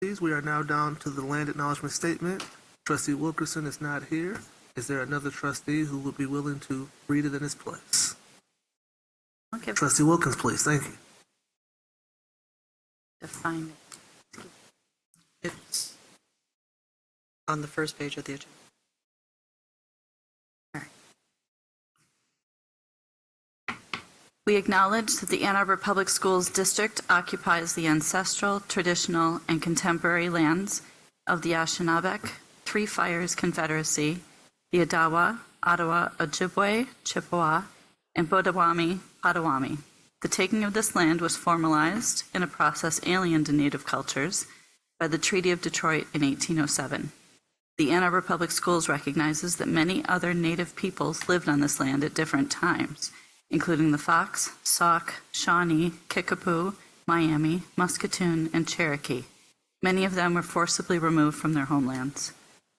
We are now down to the land acknowledgement statement. Trustee Wilkerson is not here. Is there another trustee who would be willing to read it in his place? Okay. Trustee Wilkins, please. Thank you. Define it. It's on the first page of the agenda. All right. We acknowledge that the Ann Arbor Public Schools District occupies the ancestral, traditional, and contemporary lands of the Anishinaabe, Three Fires Confederacy, the Odawa, Ottawa, Ojibwe, Chippewa, and Potawatomi, Potawatomi. The taking of this land was formalized in a process alien to Native cultures by the Treaty of Detroit in 1807. The Ann Arbor Public Schools recognizes that many other Native peoples lived on this land at different times, including the Fox, Sauk, Shawnee, Kickapoo, Miami, Muscatoon, and Cherokee. Many of them were forcibly removed from their homelands.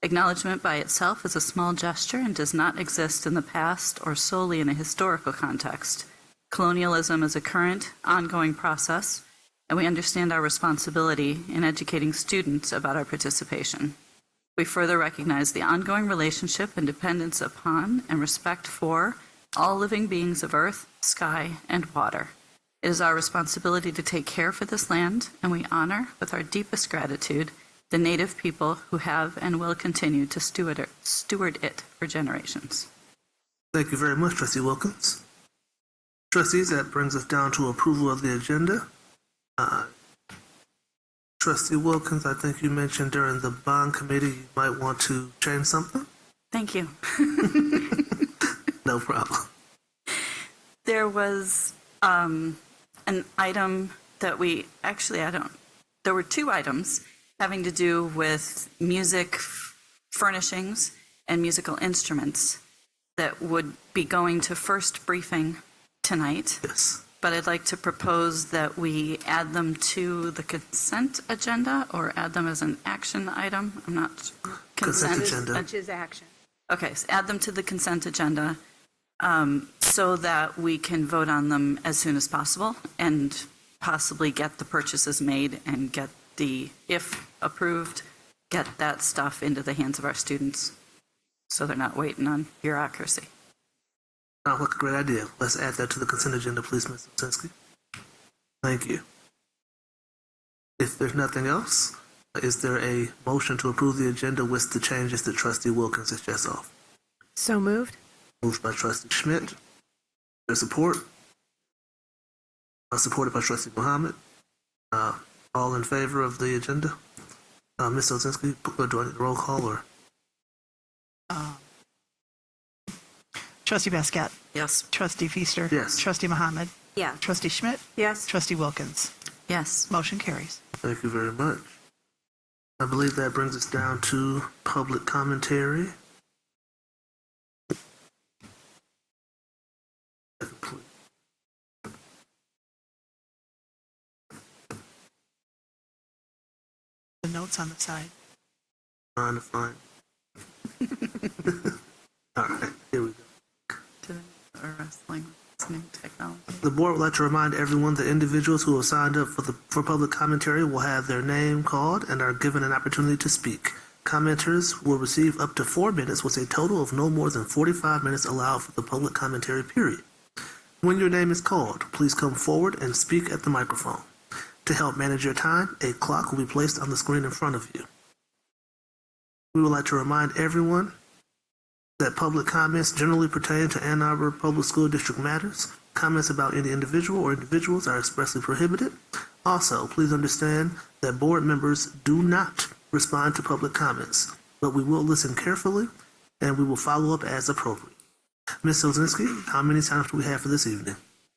Acknowledgement by itself is a small gesture and does not exist in the past or solely in a historical context. Colonialism is a current, ongoing process, and we understand our responsibility in educating students about our participation. We further recognize the ongoing relationship and dependence upon and respect for all living beings of earth, sky, and water. It is our responsibility to take care for this land, and we honor, with our deepest gratitude, the Native people who have and will continue to steward it for generations. Thank you very much, Trustee Wilkins. Trustees, that brings us down to approval of the agenda. Trustee Wilkins, I think you mentioned during the bond committee you might want to change something? Thank you. No problem. There was an item that there were two items having to do with music furnishings and musical instruments that would be going to first briefing tonight. Yes. But I'd like to propose that we add them to the consent agenda or add them as an action item. I'm not Consent agenda. Which is action. Okay, so add them to the consent agenda so that we can vote on them as soon as possible and possibly get the purchases made and get if approved, get that stuff into the hands of our students so they're not waiting on bureaucracy. Sounds like a great idea. Let's add that to the consent agenda, please, Ms. Osinski. Thank you. If there's nothing else, is there a motion to approve the agenda with the changes that Trustee Wilkins has just offered? So moved. Moved by Trustee Schmidt. There's support. Supported by Trustee Muhammad. All in favor of the agenda? Ms. Osinski, do I need a roll call or? Trustee Basquette. Yes. Trustee Feaster. Yes. Trustee Muhammad. Yeah. Trustee Schmidt. Yes. Trustee Wilkins. Yes. Motion carries. Thank you very much. I believe that brings us down to public commentary. The notes on the side. Trying to find. All right, here we go. To the wrestling listening technology. The board would like to remind everyone that individuals who have signed up for public commentary will have their name called and are given an opportunity to speak. Commenters will receive up to 4 minutes with a total of no more than 45 minutes allowed for the public commentary period. When your name is called, please come forward and speak at the microphone. To help manage your time, a clock will be placed on the screen in front of you. We would like to remind everyone that public comments generally pertain to Ann Arbor Public School District matters. Comments about any individual or individuals are expressly prohibited. Also, please understand that board members do not respond to public comments, but we will listen carefully and we will follow up as appropriate. Ms. Osinski, how many sign-ups do we have for this evening?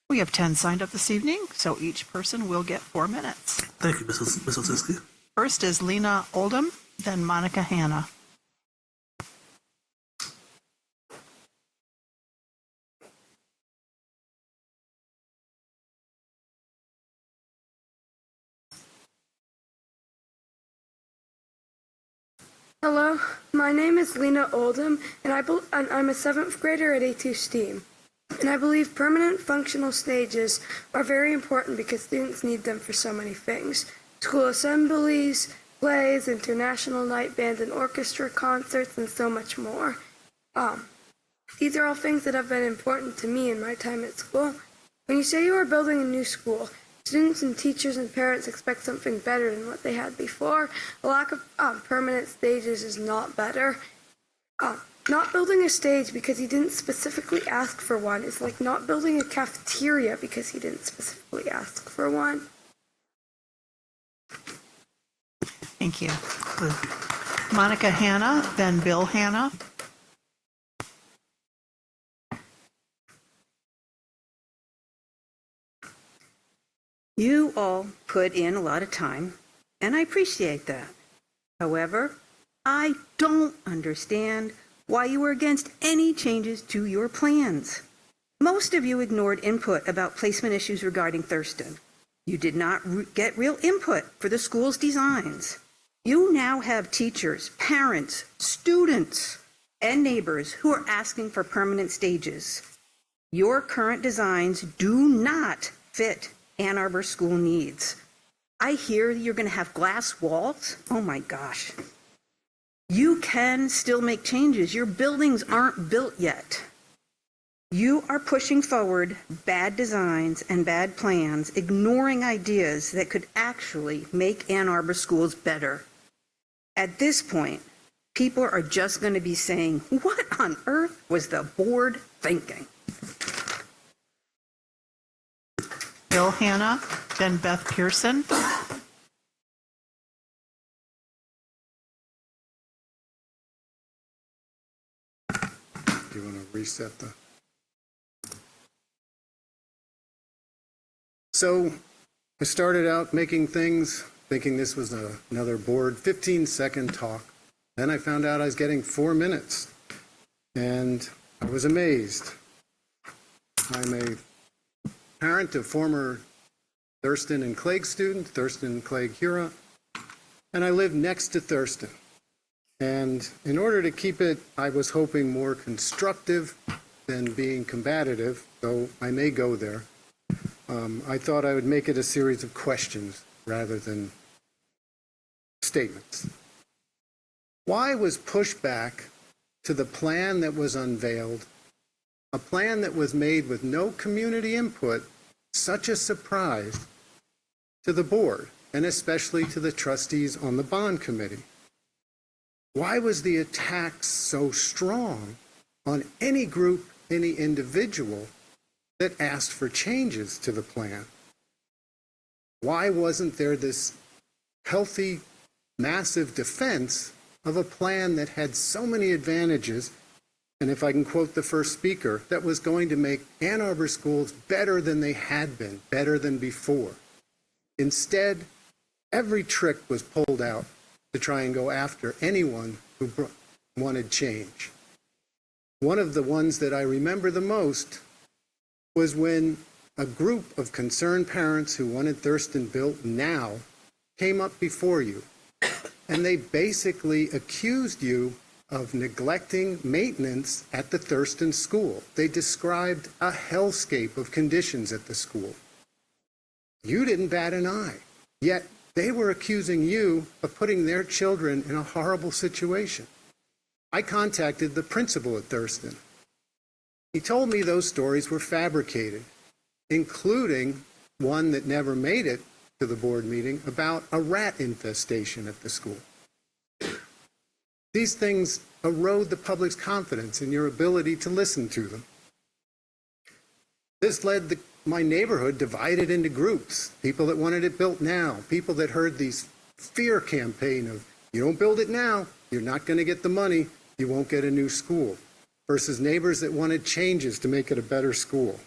We have 10 signed up this evening, so each person will get 4 minutes. Thank you, Ms. Osinski. First is Lena Oldham, then Monica Hanna. Hello, my name is Lena Oldham, and I'm a 7th grader at A2 STEAM. And I believe permanent functional stages are very important because students need them for so many things. School assemblies, plays, international night bands and orchestra concerts, and so much more. These are all things that have been important to me in my time at school. When you say you are building a new school, students and teachers and parents expect something better than what they had before. A lack of permanent stages is not better. Not building a stage because he didn't specifically ask for one is like not building a cafeteria because he didn't specifically ask for one. Thank you. Monica Hanna, then Bill Hanna. You all put in a lot of time, and I appreciate that. However, I don't understand why you were against any changes to your plans. Most of you ignored input about placement issues regarding Thurston. You did not get real input for the school's designs. You now have teachers, parents, students, and neighbors who are asking for permanent stages. Your current designs do not fit Ann Arbor school needs. I hear you're going to have glass walls. Oh my gosh. You can still make changes. Your buildings aren't built yet. You are pushing forward bad designs and bad plans, ignoring ideas that could actually make Ann Arbor schools better. At this point, people are just going to be saying, what on earth was the board thinking? Bill Hanna, then Beth Pearson. Do you want to reset the... So I started out making things, thinking this was another board 15-second talk. Then I found out I was getting 4 minutes, and I was amazed. I'm a parent of former Thurston and Clegg student, Thurston and Clegg Huron, and I live next to Thurston. And in order to keep it, I was hoping, more constructive than being combative, though I may go there. I thought I would make it a series of questions rather than statements. Why was pushback to the plan that was unveiled, a plan that was made with no community input, such a surprise to the board, and especially to the trustees on the bond committee? Why was the attack so strong on any group, any individual that asked for changes to the plan? Why wasn't there this healthy, massive defense of a plan that had so many advantages, and if I can quote the first speaker, that was going to make Ann Arbor schools better than they had been, better than before? Instead, every trick was pulled out to try and go after anyone who wanted change. One of the ones that I remember the most was when a group of concerned parents who wanted Thurston built now came up before you, and they basically accused you of neglecting maintenance at the Thurston school. They described a hellscape of conditions at the school. You didn't bat an eye, yet they were accusing you of putting their children in a horrible situation. I contacted the principal at Thurston. He told me those stories were fabricated, including one that never made it to the board meeting about a rat infestation at the school. These things erode the public's confidence in your ability to listen to them. This led my neighborhood divided into groups, people that wanted it built now, people that heard these fear campaign of, you don't build it now, you're not going to get the money, you won't get a new school, versus neighbors that wanted changes to make it a better school.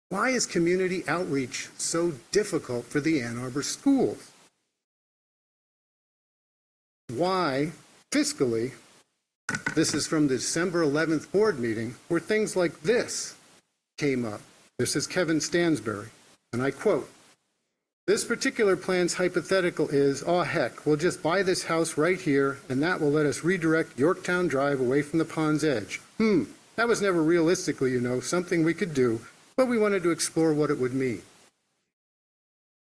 Why is community outreach so difficult for the Ann Arbor schools? Why, fiscally, this is from the December 11th board meeting, where things like this came up. This is Kevin Stansberry, and I quote, "This particular plan's hypothetical is, oh heck, we'll just buy this house right here, and that will let us redirect Yorktown Drive away from the pond's edge. That was never realistically, something we could do, but we wanted to explore what it would mean."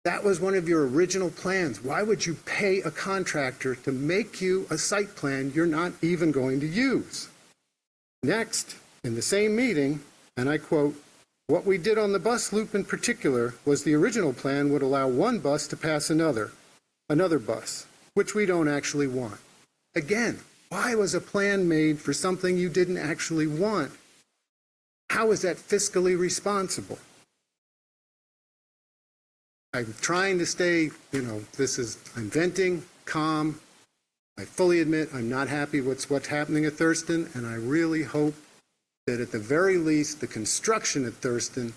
That was one of your original plans. Why would you pay a contractor to make you a site plan you're not even going to use? Next, in the same meeting, and I quote, "What we did on the bus loop in particular was the original plan would allow one bus to pass another bus, which we don't actually want." Again, why was a plan made for something you didn't actually want? How is that fiscally responsible? I'm trying to stay, I'm venting, calm. I fully admit I'm not happy with what's happening at Thurston, and I really hope that at the very least, the construction at Thurston,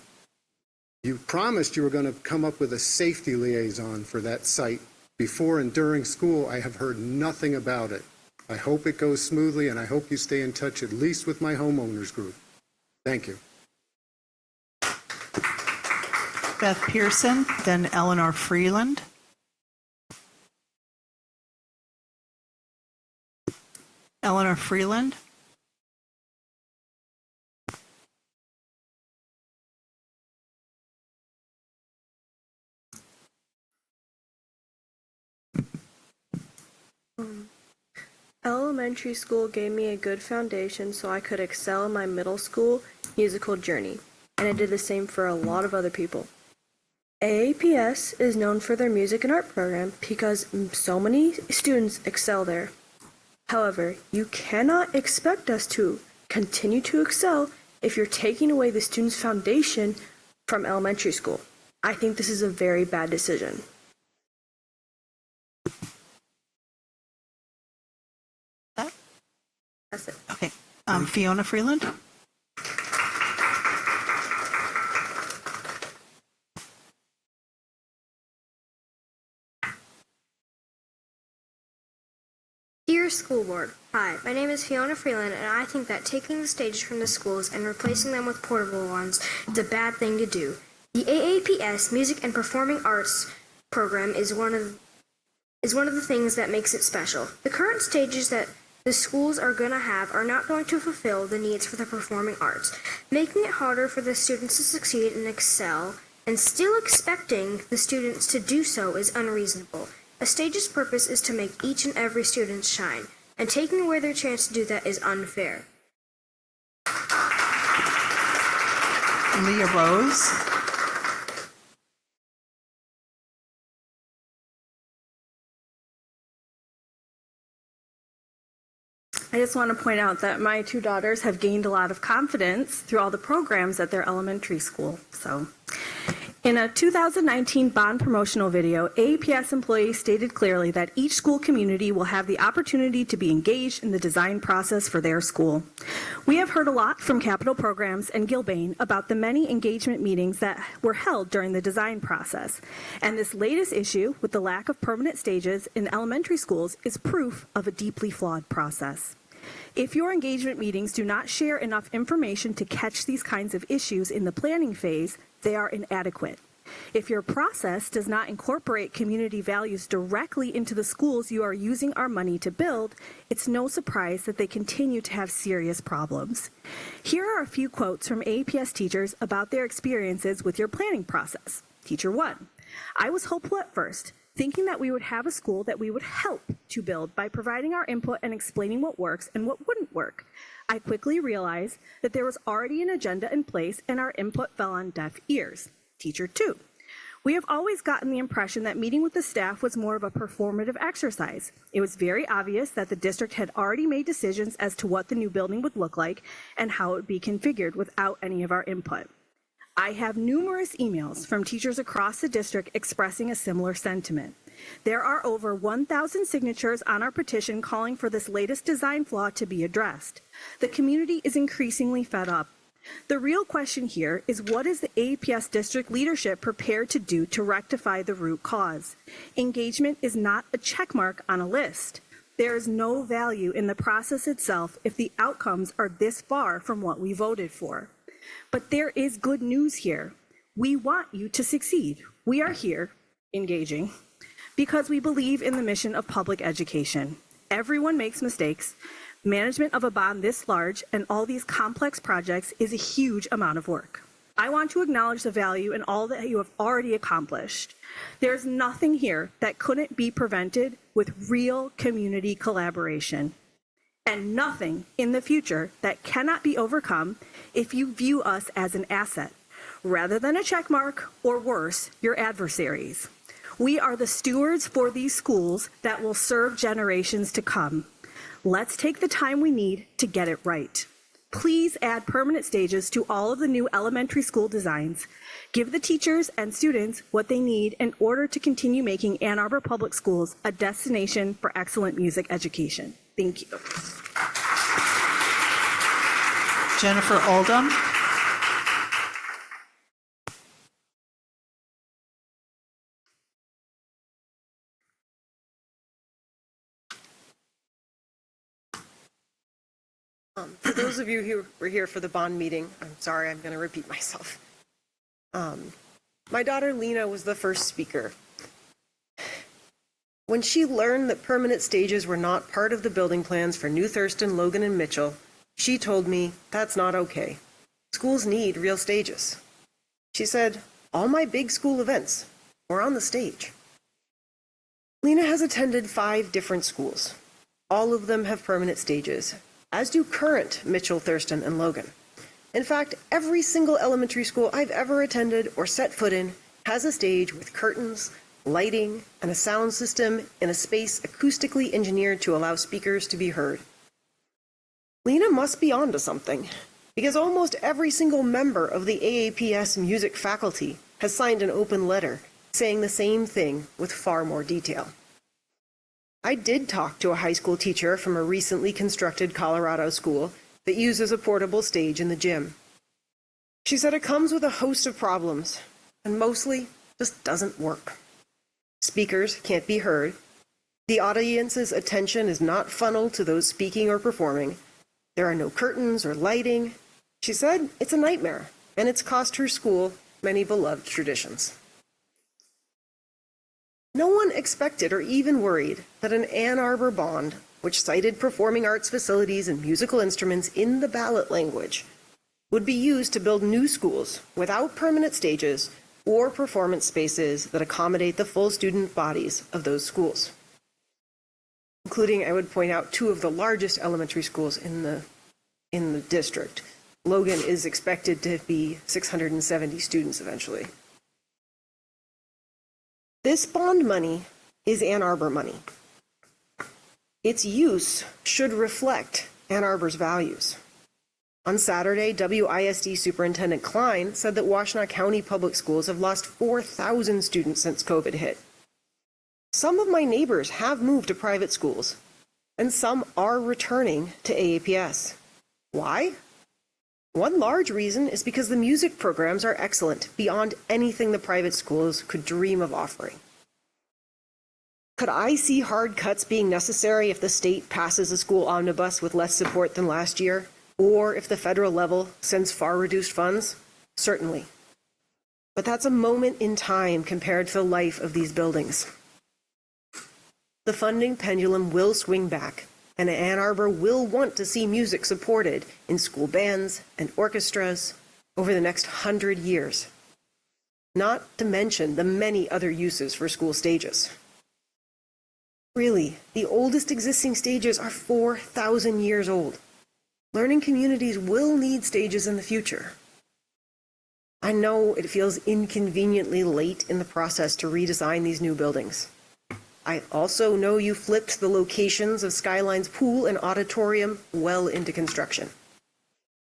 you promised you were going to come up with a safety liaison for that site. Before and during school, I have heard nothing about it. I hope it goes smoothly, and I hope you stay in touch at least with my homeowners group. Thank you. Beth Pearson, then Eleanor Freeland. Eleanor Freeland. Elementary school gave me a good foundation so I could excel in my middle school musical journey, and it did the same for a lot of other people. AAPS is known for their music and art program because so many students excel there. However, you cannot expect us to continue to excel if you're taking away the student's foundation from elementary school. I think this is a very bad decision. That's it. Okay. Fiona Freeland. Dear School Board, hi, my name is Fiona Freeland, and I think that taking the stages from the schools and replacing them with portable ones is a bad thing to do. The AAPS Music and Performing Arts program is one of the things that makes it special. The current stages that the schools are going to have are not going to fulfill the needs for the performing arts, making it harder for the students to succeed and excel, and still expecting the students to do so is unreasonable. A stage's purpose is to make each and every student shine, and taking away their chance to do that is unfair. Leah Rose. I just want to point out that my two daughters have gained a lot of confidence through all the programs at their elementary school. In a 2019 bond promotional video, AAPS employees stated clearly that each school community will have the opportunity to be engaged in the design process for their school. We have heard a lot from Capital Programs and Gilbane about the many engagement meetings that were held during the design process. And this latest issue with the lack of permanent stages in elementary schools is proof of a deeply flawed process. If your engagement meetings do not share enough information to catch these kinds of issues in the planning phase, they are inadequate. If your process does not incorporate community values directly into the schools you are using our money to build, it's no surprise that they continue to have serious problems. Here are a few quotes from AAPS teachers about their experiences with your planning process. Teacher 1, I was hopeful at first, thinking that we would have a school that we would help to build by providing our input and explaining what works and what wouldn't work. I quickly realized that there was already an agenda in place and our input fell on deaf ears. Teacher 2, we have always gotten the impression that meeting with the staff was more of a performative exercise. It was very obvious that the district had already made decisions as to what the new building would look like and how it would be configured without any of our input. I have numerous emails from teachers across the district expressing a similar sentiment. There are over 1,000 signatures on our petition calling for this latest design flaw to be addressed. The community is increasingly fed up. The real question here is, what is the AAPS district leadership prepared to do to rectify the root cause? Engagement is not a checkmark on a list. There is no value in the process itself if the outcomes are this far from what we voted for. But there is good news here. We want you to succeed. We are here, engaging, because we believe in the mission of public education. Everyone makes mistakes. Management of a bond this large and all these complex projects is a huge amount of work. I want to acknowledge the value in all that you have already accomplished. There's nothing here that couldn't be prevented with real community collaboration, and nothing in the future that cannot be overcome if you view us as an asset, rather than a checkmark or worse, your adversaries. We are the stewards for these schools that will serve generations to come. Let's take the time we need to get it right. Please add permanent stages to all of the new elementary school designs. Give the teachers and students what they need in order to continue making Ann Arbor Public Schools a destination for excellent music education. Thank you. Jennifer Oldham. For those of you who were here for the bond meeting, I'm sorry, I'm going to repeat myself. My daughter Lena was the first speaker. When she learned that permanent stages were not part of the building plans for New Thurston, Logan, and Mitchell, she told me, that's not okay. Schools need real stages. She said, all my big school events were on the stage. Lena has attended 5 different schools. All of them have permanent stages, as do current Mitchell, Thurston, and Logan. In fact, every single elementary school I've ever attended or set foot in has a stage with curtains, lighting, and a sound system in a space acoustically engineered to allow speakers to be heard. Lena must be onto something, because almost every single member of the AAPS music faculty has signed an open letter saying the same thing with far more detail. I did talk to a high school teacher from a recently constructed Colorado school that uses a portable stage in the gym. She said it comes with a host of problems, and mostly just doesn't work. Speakers can't be heard. The audience's attention is not funneled to those speaking or performing. There are no curtains or lighting. She said it's a nightmare, and it's cost her school many beloved traditions. No one expected or even worried that an Ann Arbor bond, which cited performing arts facilities and musical instruments in the ballot language, would be used to build new schools without permanent stages or performance spaces that accommodate the full student bodies of those schools. Including, I would point out, 2 of the largest elementary schools in the district. Logan is expected to be 670 students eventually. This bond money is Ann Arbor money. Its use should reflect Ann Arbor's values. On Saturday, WISD Superintendent Klein said that Washtenaw County Public Schools have lost 4,000 students since COVID hit. Some of my neighbors have moved to private schools, and some are returning to AAPS. Why? One large reason is because the music programs are excellent, beyond anything the private schools could dream of offering. Could I see hard cuts being necessary if the state passes a school omnibus with less support than last year, or if the federal level sends far reduced funds? Certainly. But that's a moment in time compared to the life of these buildings. The funding pendulum will swing back, and Ann Arbor will want to see music supported in school bands and orchestras over the next 100 years. Not to mention the many other uses for school stages. Really, the oldest existing stages are 4,000 years old. Learning communities will need stages in the future. I know it feels inconveniently late in the process to redesign these new buildings. I also know you flipped the locations of Skyline's pool and auditorium well into construction.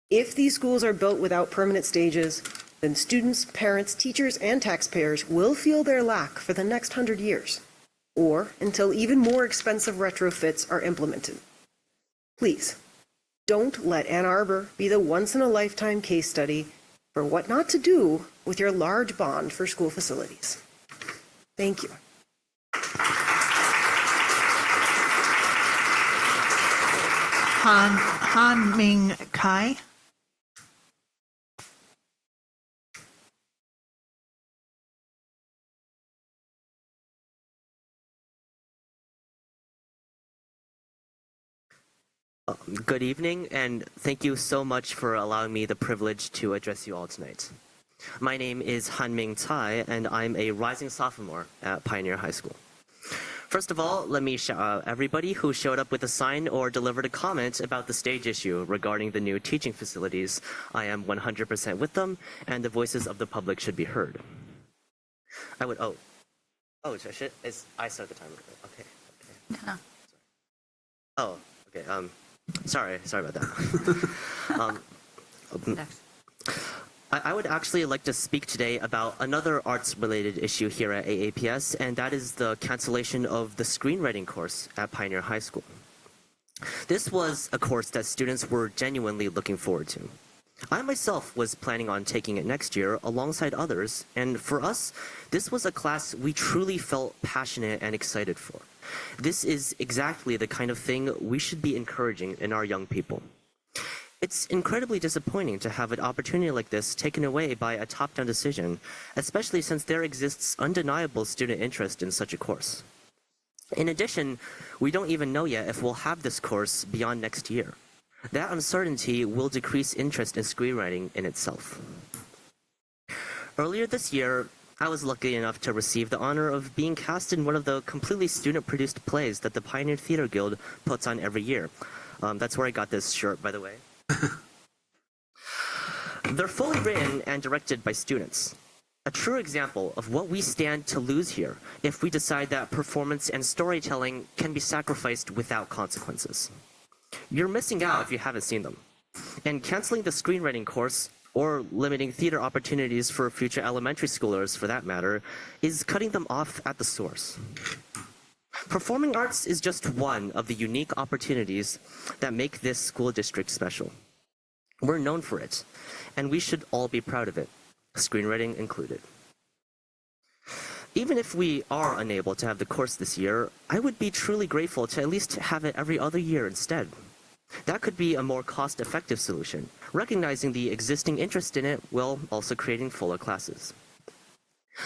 If these schools are built without permanent stages, then students, parents, teachers, and taxpayers will feel their lack for the next 100 years, or until even more expensive retrofits are implemented. Please, don't let Ann Arbor be the once-in-a-lifetime case study for what not to do with your large bond for school facilities. Thank you. Han Ming Kai. Good evening, and thank you so much for allowing me the privilege to address you all tonight. My name is Hanming Tsai, and I'm a rising sophomore at Pioneer High School. First of all, let me shout out everybody who showed up with a sign or delivered a comment about the stage issue regarding the new teaching facilities. I am 100% with them, and the voices of the public should be heard. I would, I start the timer. Okay. No. Oh, okay. Sorry about that. Next. I would actually like to speak today about another arts-related issue here at AAPS, and that is the cancellation of the screenwriting course at Pioneer High School. This was a course that students were genuinely looking forward to. I myself was planning on taking it next year alongside others, and for us, this was a class we truly felt passionate and excited for. This is exactly the kind of thing we should be encouraging in our young people. It's incredibly disappointing to have an opportunity like this taken away by a top-down decision, especially since there exists undeniable student interest in such a course. In addition, we don't even know yet if we'll have this course beyond next year. That uncertainty will decrease interest in screenwriting in itself. Earlier this year, I was lucky enough to receive the honor of being cast in one of the completely student-produced plays that the Pioneer Theater Guild puts on every year. That's where I got this shirt, by the way. They're fully written and directed by students. A true example of what we stand to lose here if we decide that performance and storytelling can be sacrificed without consequences. You're missing out if you haven't seen them. And canceling the screenwriting course, or limiting theater opportunities for future elementary schoolers for that matter, is cutting them off at the source. Performing arts is just one of the unique opportunities that make this school district special. We're known for it, and we should all be proud of it, screenwriting included. Even if we are unable to have the course this year, I would be truly grateful to at least have it every other year instead. That could be a more cost-effective solution, recognizing the existing interest in it while also creating fuller classes.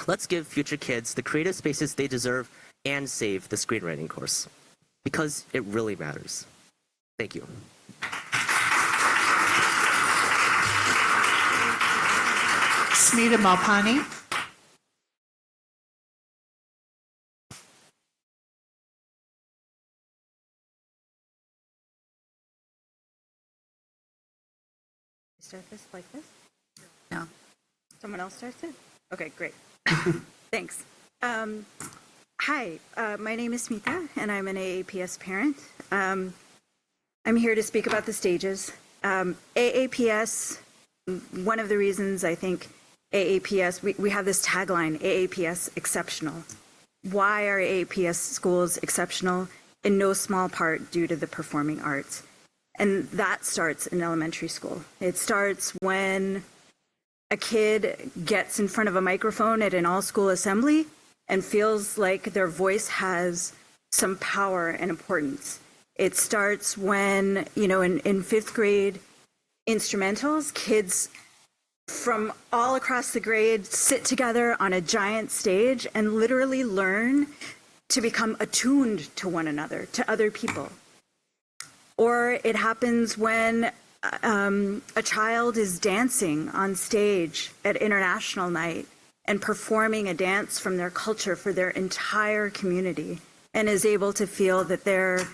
Let's give future kids the creative spaces they deserve and save the screenwriting course, because it really matters. Thank you. Smita Malpani. Start this like this? No. Someone else starts it? Okay, great. Thanks. Hi, my name is Smita, and I'm an AAPS parent. I'm here to speak about the stages. AAPS, one of the reasons I think AAPS, we have this tagline, AAPS exceptional. Why are AAPS schools exceptional? In no small part due to the performing arts. And that starts in elementary school. It starts when a kid gets in front of a microphone at an all-school assembly and feels like their voice has some power and importance. It starts when, in fifth grade instrumentals, kids from all across the grade sit together on a giant stage and literally learn to become attuned to one another, to other people. Or it happens when a child is dancing on stage at international night and performing a dance from their culture for their entire community and is able to feel that their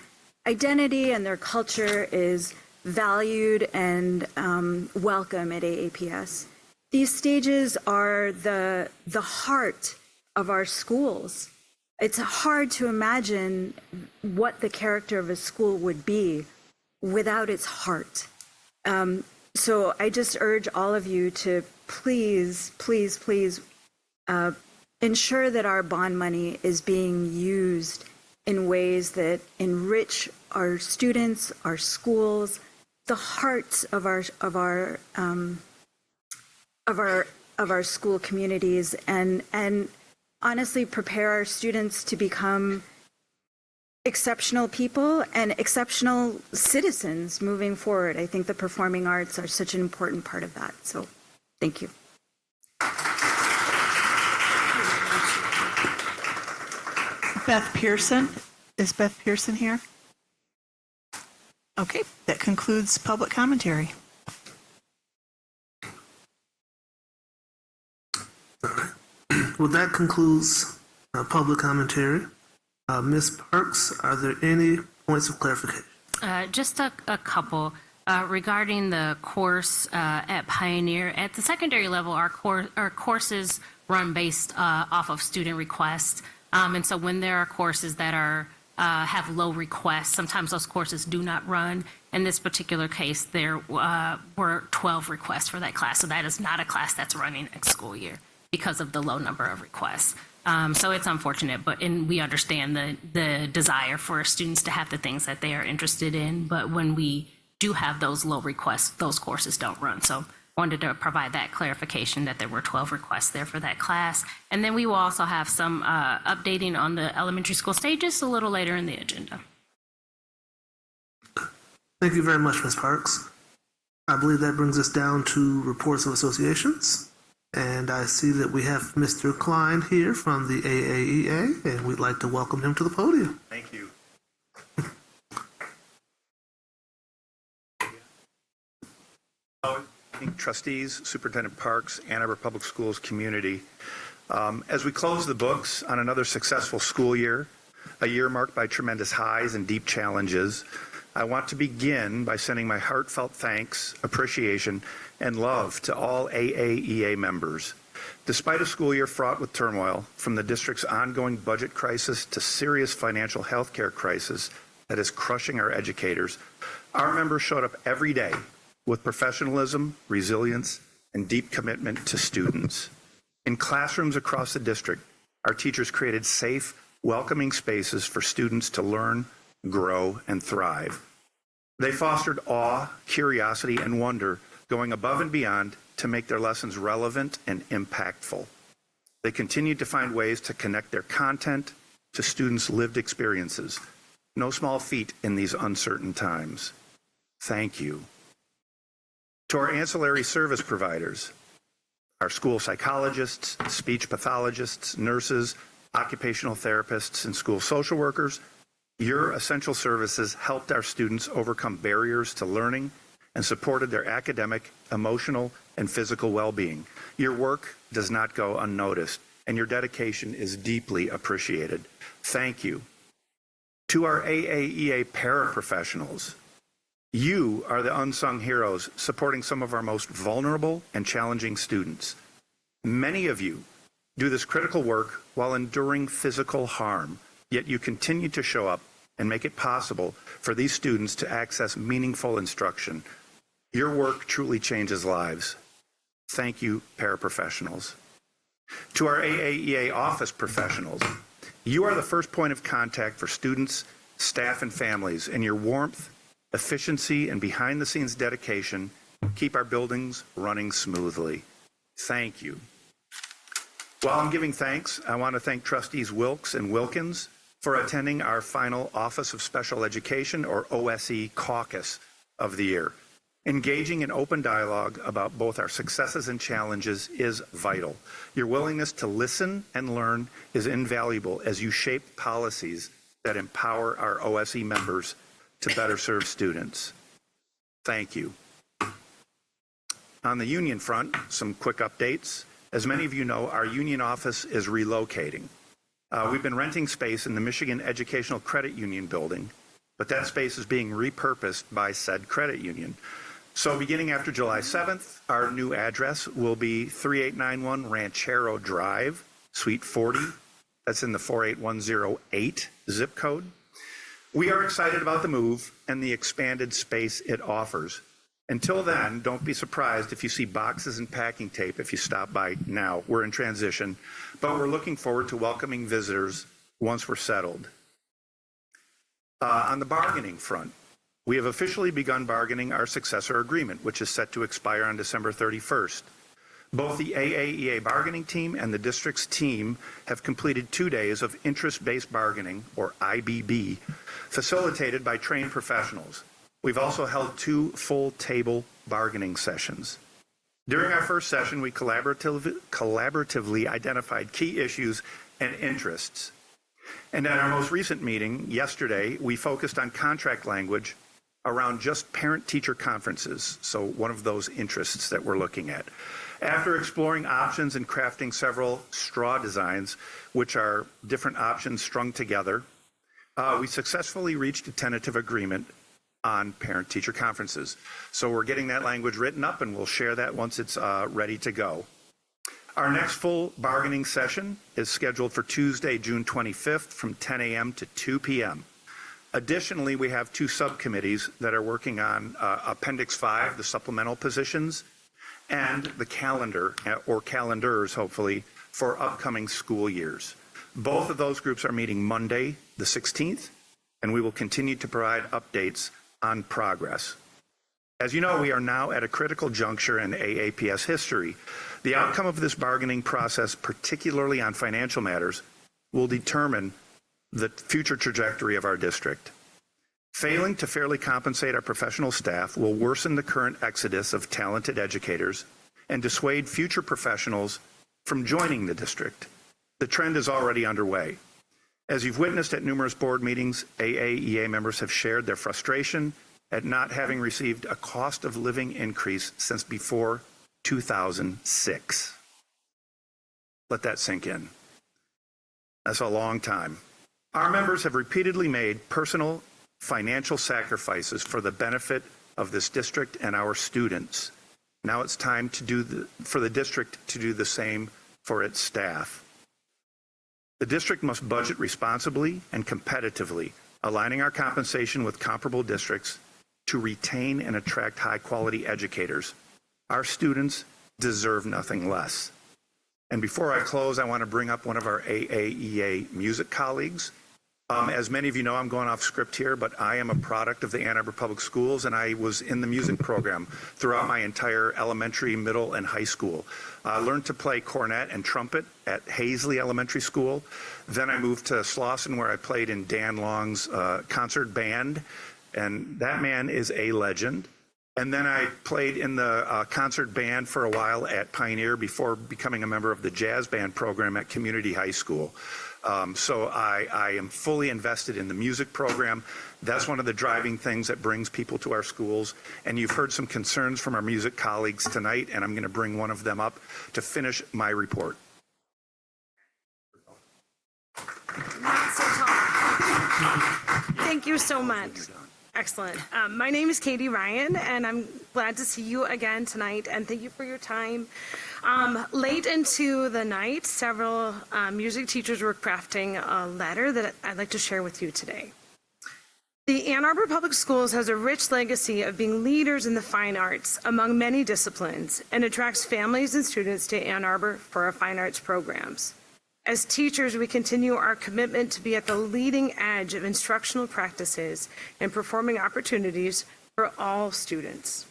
identity and their culture is valued and welcome at AAPS. These stages are the heart of our schools. It's hard to imagine what the character of a school would be without its heart. So I just urge all of you to please ensure that our bond money is being used in ways that enrich our students, our schools, the hearts of our school communities, and honestly prepare our students to become exceptional people and exceptional citizens moving forward. I think the performing arts are such an important part of that. So thank you. Beth Pearson. Is Beth Pearson here? Okay, that concludes public commentary. Well, that concludes public commentary. Ms. Parks, are there any points of clarification? Just a couple. Regarding the course at Pioneer, at the secondary level, our courses run based off of student requests. And so when there are courses that are have low requests, sometimes those courses do not run. In this particular case, there were 12 requests for that class. So that is not a class that's running next school year because of the low number of requests. So it's unfortunate, and we understand the desire for students to have the things that they are interested in. But when we do have those low requests, those courses don't run. So wanted to provide that clarification that there were 12 requests there for that class. And then we will also have some updating on the elementary school stages a little later in the agenda. Thank you very much, Ms. Parks. I believe that brings us down to reports of associations. And I see that we have Mr. Klein here from the AAEA, and we'd like to welcome him to the podium. Thank you. Trustees, Superintendent Parks, Ann Arbor Public Schools community. As we close the books on another successful school year, a year marked by tremendous highs and deep challenges, I want to begin by sending my heartfelt thanks, appreciation, and love to all AAEA members. Despite a school year fraught with turmoil, from the district's ongoing budget crisis to serious financial health care crisis that is crushing our educators, our members showed up every day with professionalism, resilience, and deep commitment to students. In classrooms across the district, our teachers created safe, welcoming spaces for students to learn, grow, and thrive. They fostered awe, curiosity, and wonder, going above and beyond to make their lessons relevant and impactful. They continued to find ways to connect their content to students' lived experiences. No small feat in these uncertain times. Thank you. To our ancillary service providers, our school psychologists, speech pathologists, nurses, occupational therapists, and school social workers, your essential services helped our students overcome barriers to learning and supported their academic, emotional, and physical well-being. Your work does not go unnoticed, and your dedication is deeply appreciated. Thank you. To our AAEA paraprofessionals, you are the unsung heroes supporting some of our most vulnerable and challenging students. Many of you do this critical work while enduring physical harm, yet you continue to show up and make it possible for these students to access meaningful instruction. Your work truly changes lives. Thank you, paraprofessionals. To our AAEA office professionals, you are the first point of contact for students, staff, and families, and your warmth, efficiency, and behind-the-scenes dedication keep our buildings running smoothly. Thank you. While I'm giving thanks, I want to thank Trustees Wilkes and Wilkins for attending our final Office of Special Education, or OSE, caucus of the year. Engaging in open dialogue about both our successes and challenges is vital. Your willingness to listen and learn is invaluable as you shape policies that empower our OSE members to better serve students. Thank you. On the union front, some quick updates. As many of you know, our union office is relocating. We've been renting space in the Michigan Educational Credit Union building, but that space is being repurposed by said credit union. So beginning after July 7th, our new address will be 3891 Ranchero Drive, Suite 40. That's in the 48108 zip code. We are excited about the move and the expanded space it offers. Until then, don't be surprised if you see boxes and packing tape if you stop by now. We're in transition, but we're looking forward to welcoming visitors once we're settled. On the bargaining front, we have officially begun bargaining our successor agreement, which is set to expire on December 31st. Both the AAEA bargaining team and the district's team have completed 2 days of interest-based bargaining, or IBB, facilitated by trained professionals. We've also held 2 full table bargaining sessions. During our first session, we collaboratively identified key issues and interests. And at our most recent meeting yesterday, we focused on contract language around just parent-teacher conferences, so one of those interests that we're looking at. After exploring options and crafting several straw designs, which are different options strung together, we successfully reached a tentative agreement on parent-teacher conferences. So we're getting that language written up, and we'll share that once it's ready to go. Our next full bargaining session is scheduled for Tuesday, June 25th from 10 a.m. to 2 p.m. Additionally, we have two subcommittees that are working on Appendix 5, the supplemental positions, and the calendar, or calendars, hopefully, for upcoming school years. Both of those groups are meeting Monday, the 16th, and we will continue to provide updates on progress. As you know, we are now at a critical juncture in AAPS history. The outcome of this bargaining process, particularly on financial matters, will determine the future trajectory of our district. Failing to fairly compensate our professional staff will worsen the current exodus of talented educators and dissuade future professionals from joining the district. The trend is already underway. As you've witnessed at numerous board meetings, AAEA members have shared their frustration at not having received a cost of living increase since before 2006. Let that sink in. That's a long time. Our members have repeatedly made personal financial sacrifices for the benefit of this district and our students. Now it's time for the district to do the same for its staff. The district must budget responsibly and competitively, aligning our compensation with comparable districts to retain and attract high-quality educators. Our students deserve nothing less. And before I close, I want to bring up one of our AAEA music colleagues. As many of you know, I'm going off script here, but I am a product of the Ann Arbor Public Schools, and I was in the music program throughout my entire elementary, middle, and high school. I learned to play cornet and trumpet at Hazley Elementary School. Then I moved to Slauson, where I played in Dan Long's concert band, and that man is a legend. And then I played in the concert band for a while at Pioneer before becoming a member of the jazz band program at Community High School. So I am fully invested in the music program. That's one of the driving things that brings people to our schools. And you've heard some concerns from our music colleagues tonight, and I'm going to bring one of them up to finish my report. Not so tall. Thank you so much. Excellent. My name is Katie Ryan, and I'm glad to see you again tonight, and thank you for your time. Late into the night, several music teachers were crafting a letter that I'd like to share with you today. The Ann Arbor Public Schools has a rich legacy of being leaders in the fine arts among many disciplines and attracts families and students to Ann Arbor for our fine arts programs. As teachers, we continue our commitment to be at the leading edge of instructional practices and performing opportunities for all students.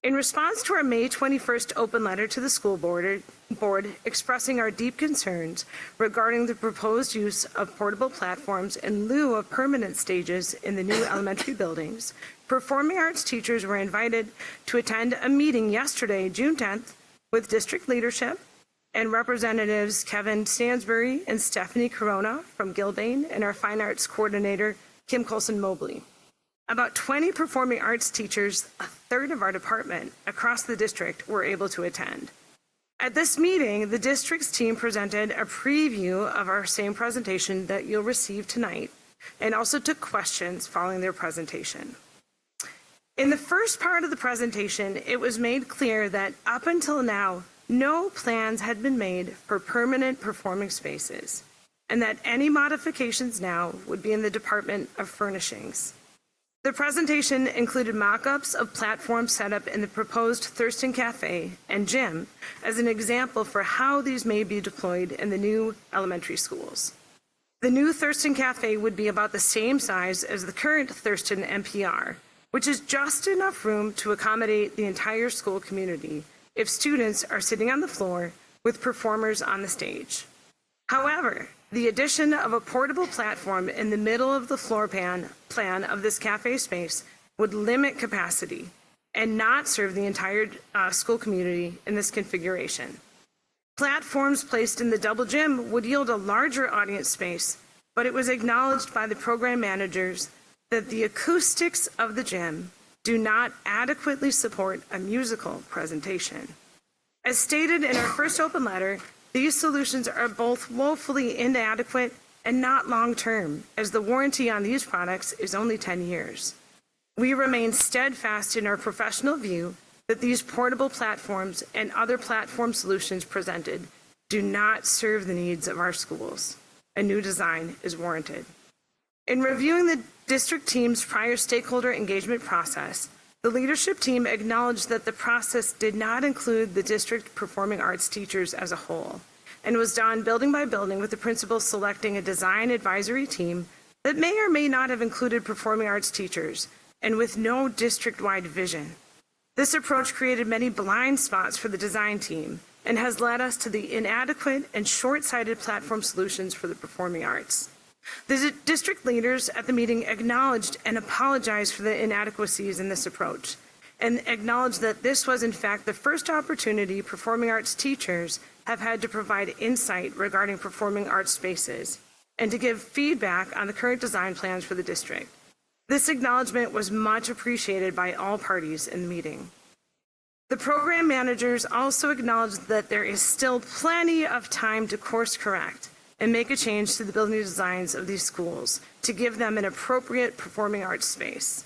In response to our May 21st open letter to the school board expressing our deep concerns regarding the proposed use of portable platforms in lieu of permanent stages in the new elementary buildings, performing arts teachers were invited to attend a meeting yesterday, June 10th, with district leadership and Representatives Kevin Stansbury and Stephanie Corona from Gilbane and our Fine Arts Coordinator, Kim Colson-Mobley. About 20 performing arts teachers, a third of our department across the district, were able to attend. At this meeting, the district's team presented a preview of our same presentation that you'll receive tonight and also took questions following their presentation. In the first part of the presentation, it was made clear that up until now, no plans had been made for permanent performing spaces, and that any modifications now would be in the Department of Furnishings. The presentation included mock-ups of platforms set up in the proposed Thurston Cafe and gym as an example for how these may be deployed in the new elementary schools. The new Thurston Cafe would be about the same size as the current Thurston MPR, which is just enough room to accommodate the entire school community if students are sitting on the floor with performers on the stage. However, the addition of a portable platform in the middle of the floor plan of this cafe space would limit capacity and not serve the entire school community in this configuration. Platforms placed in the double gym would yield a larger audience space, but it was acknowledged by the program managers that the acoustics of the gym do not adequately support a musical presentation. As stated in our first open letter, these solutions are both woefully inadequate and not long-term, as the warranty on these products is only 10 years. We remain steadfast in our professional view that these portable platforms and other platform solutions presented do not serve the needs of our schools. A new design is warranted. In reviewing the district team's prior stakeholder engagement process, the leadership team acknowledged that the process did not include the district performing arts teachers as a whole, and was done building by building with the principals selecting a design advisory team that may or may not have included performing arts teachers, and with no district-wide vision. This approach created many blind spots for the design team and has led us to the inadequate and short-sighted platform solutions for the performing arts. The district leaders at the meeting acknowledged and apologized for the inadequacies in this approach, and acknowledged that this was in fact the first opportunity performing arts teachers have had to provide insight regarding performing arts spaces and to give feedback on the current design plans for the district. This acknowledgement was much appreciated by all parties in the meeting. The program managers also acknowledged that there is still plenty of time to course correct and make a change to the building designs of these schools to give them an appropriate performing arts space.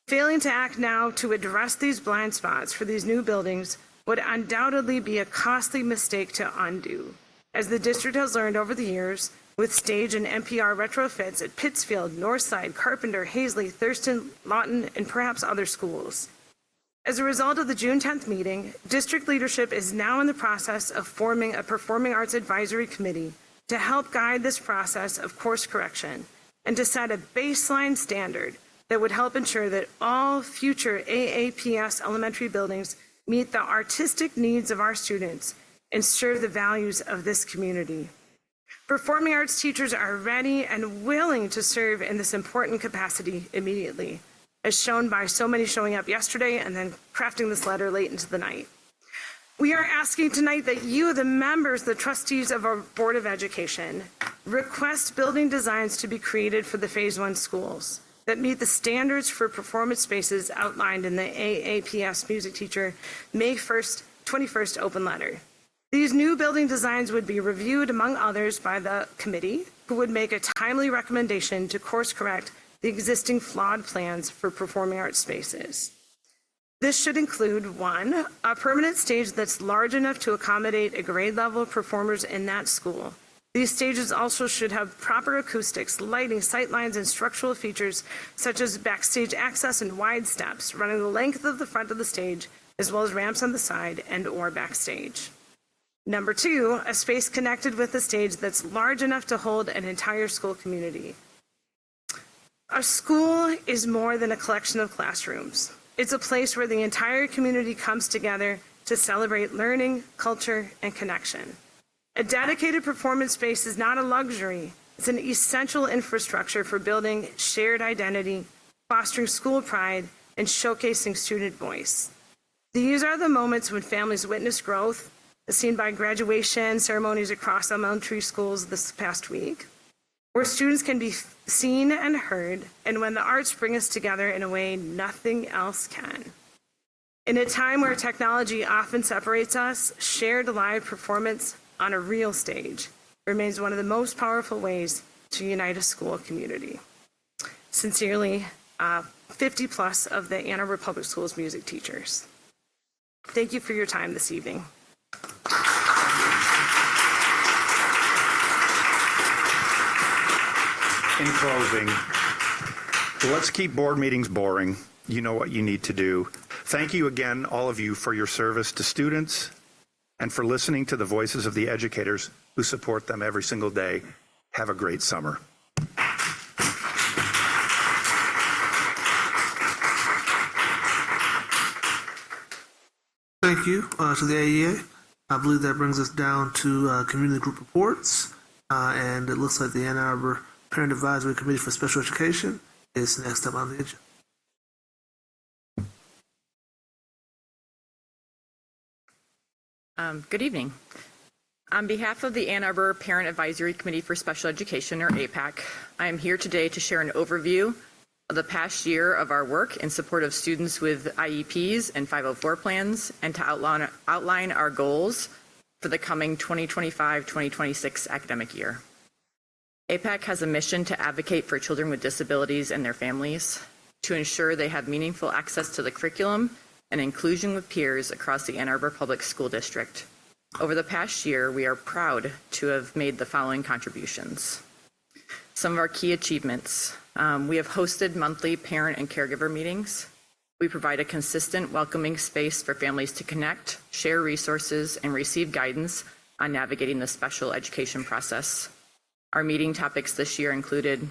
Failing to act now to address these blind spots for these new buildings would undoubtedly be a costly mistake to undo, as the district has learned over the years with stage and NPR retrofits at Pittsfield, Northside, Carpenter, Hazley, Thurston, Lawton, and perhaps other schools. As a result of the June 10th meeting, district leadership is now in the process of forming a performing arts advisory committee to help guide this process of course correction and to set a baseline standard that would help ensure that all future AAPS elementary buildings meet the artistic needs of our students and serve the values of this community. Performing arts teachers are ready and willing to serve in this important capacity immediately, as shown by so many showing up yesterday and then crafting this letter late into the night. We are asking tonight that you, the members, the trustees of our Board of Education, request building designs to be created for the Phase 1 schools that meet the standards for performance spaces outlined in the AAPS music teacher May 21st open letter. These new building designs would be reviewed, among others, by the committee, who would make a timely recommendation to course correct the existing flawed plans for performing arts spaces. This should include 1, a permanent stage that's large enough to accommodate a grade level of performers in that school. These stages also should have proper acoustics, lighting, sight lines, and structural features such as backstage access and wide steps running the length of the front of the stage, as well as ramps on the side and or backstage. Number 2, a space connected with the stage that's large enough to hold an entire school community. A school is more than a collection of classrooms. It's a place where the entire community comes together to celebrate learning, culture, and connection. A dedicated performance space is not a luxury. It's an essential infrastructure for building shared identity, fostering school pride, and showcasing student voice. These are the moments when families witness growth, as seen by graduation ceremonies across elementary schools this past week, where students can be seen and heard, and when the arts bring us together in a way nothing else can. In a time where technology often separates us, shared live performance on a real stage remains one of the most powerful ways to unite a school community. Sincerely, 50 plus of the Ann Arbor Public Schools music teachers. Thank you for your time this evening. In closing, let's keep board meetings boring. You know what you need to do. Thank you again, all of you, for your service to students and for listening to the voices of the educators who support them every single day. Have a great summer. Thank you to the AEA. I believe that brings us down to community group reports, and it looks like the Ann Arbor Parent Advisory Committee for Special Education is next up on the agenda. Good evening. On behalf of the Ann Arbor Parent Advisory Committee for Special Education, or APAC, I am here today to share an overview of the past year of our work in support of students with IEPs and 504 plans, and to outline our goals for the coming 2025-2026 academic year. APAC has a mission to advocate for children with disabilities and their families, to ensure they have meaningful access to the curriculum and inclusion with peers across the Ann Arbor Public School District. Over the past year, we are proud to have made the following contributions. Some of our key achievements. We have hosted monthly parent and caregiver meetings. We provide a consistent, welcoming space for families to connect, share resources, and receive guidance on navigating the special education process. Our meeting topics this year included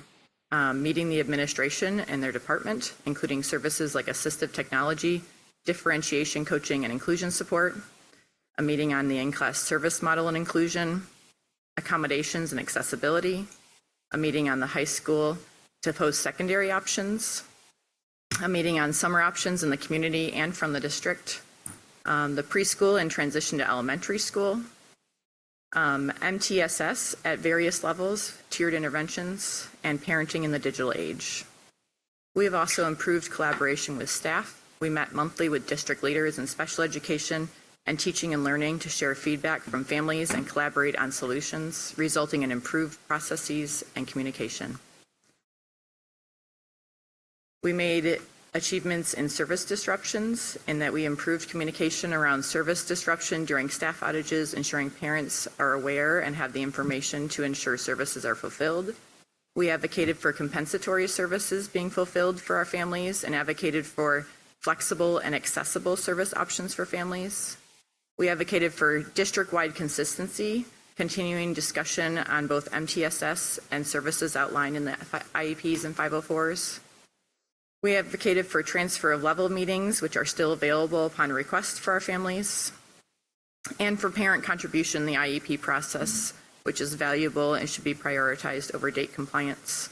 meeting the administration and their department, including services like assistive technology, differentiation coaching and inclusion support, a meeting on the in-class service model and inclusion, accommodations and accessibility, a meeting on the high school to post-secondary options, a meeting on summer options in the community and from the district, the preschool and transition to elementary school, MTSS at various levels, tiered interventions, and parenting in the digital age. We have also improved collaboration with staff. We met monthly with district leaders in special education and teaching and learning to share feedback from families and collaborate on solutions, resulting in improved processes and communication. We made achievements in service disruptions in that we improved communication around service disruption during staff outages, ensuring parents are aware and have the information to ensure services are fulfilled. We advocated for compensatory services being fulfilled for our families and advocated for flexible and accessible service options for families. We advocated for district-wide consistency, continuing discussion on both MTSS and services outlined in the IEPs and 504s. We advocated for transfer of level meetings, which are still available upon request for our families, and for parent contribution in the IEP process, which is valuable and should be prioritized over date compliance.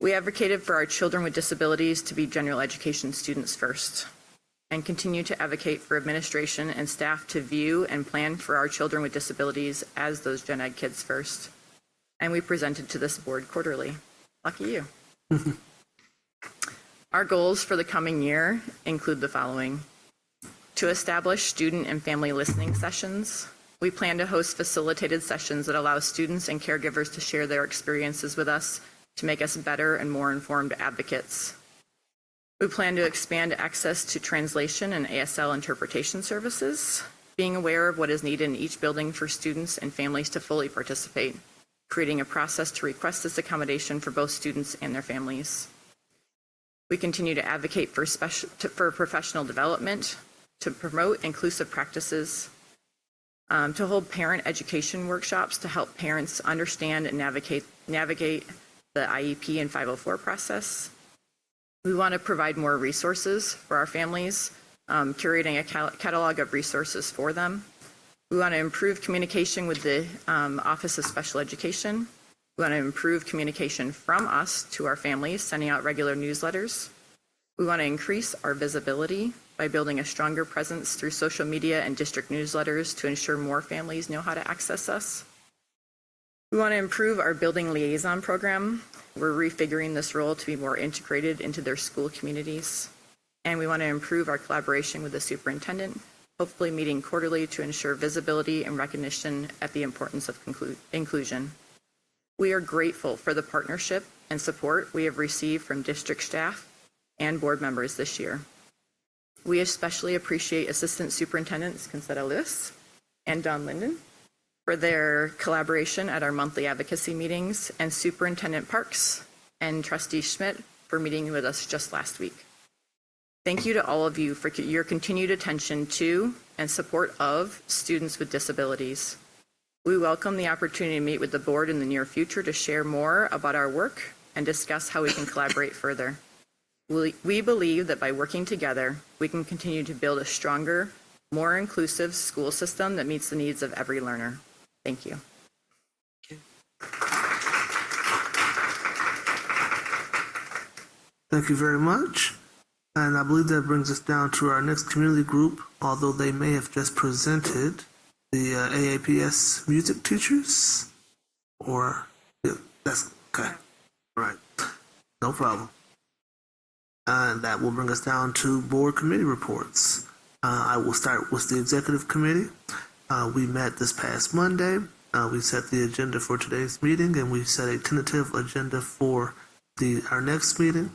We advocated for our children with disabilities to be general education students first, and continue to advocate for administration and staff to view and plan for our children with disabilities as those gen ed kids first. And we presented to this board quarterly. Lucky you. Our goals for the coming year include the following. To establish student and family listening sessions. We plan to host facilitated sessions that allow students and caregivers to share their experiences with us to make us better and more informed advocates. We plan to expand access to translation and ASL interpretation services, being aware of what is needed in each building for students and families to fully participate, creating a process to request this accommodation for both students and their families. We continue to advocate for professional development, to promote inclusive practices, to hold parent education workshops to help parents understand and navigate the IEP and 504 process. We want to provide more resources for our families, curating a catalog of resources for them. We want to improve communication with the Office of Special Education. We want to improve communication from us to our families, sending out regular newsletters. We want to increase our visibility by building a stronger presence through social media and district newsletters to ensure more families know how to access us. We want to improve our building liaison program. We're refiguring this role to be more integrated into their school communities. And we want to improve our collaboration with the superintendent, hopefully meeting quarterly to ensure visibility and recognition at the importance of inclusion. We are grateful for the partnership and support we have received from district staff and board members this year. We especially appreciate Assistant Superintendents Concetta Lewis and Don Linden for their collaboration at our monthly advocacy meetings, and Superintendent Parks and Trustee Schmidt for meeting with us just last week. Thank you to all of you for your continued attention to and support of students with disabilities. We welcome the opportunity to meet with the board in the near future to share more about our work and discuss how we can collaborate further. We believe that by working together, we can continue to build a stronger, more inclusive school system that meets the needs of every learner. Thank you. Thank you very much. And I believe that brings us down to our next community group, although they may have just presented the AAPS music teachers, or, yeah, that's okay. All right, no problem. And that will bring us down to board committee reports. I will start with the executive committee. We met this past Monday. We set the agenda for today's meeting, and we set a tentative agenda for our next meeting.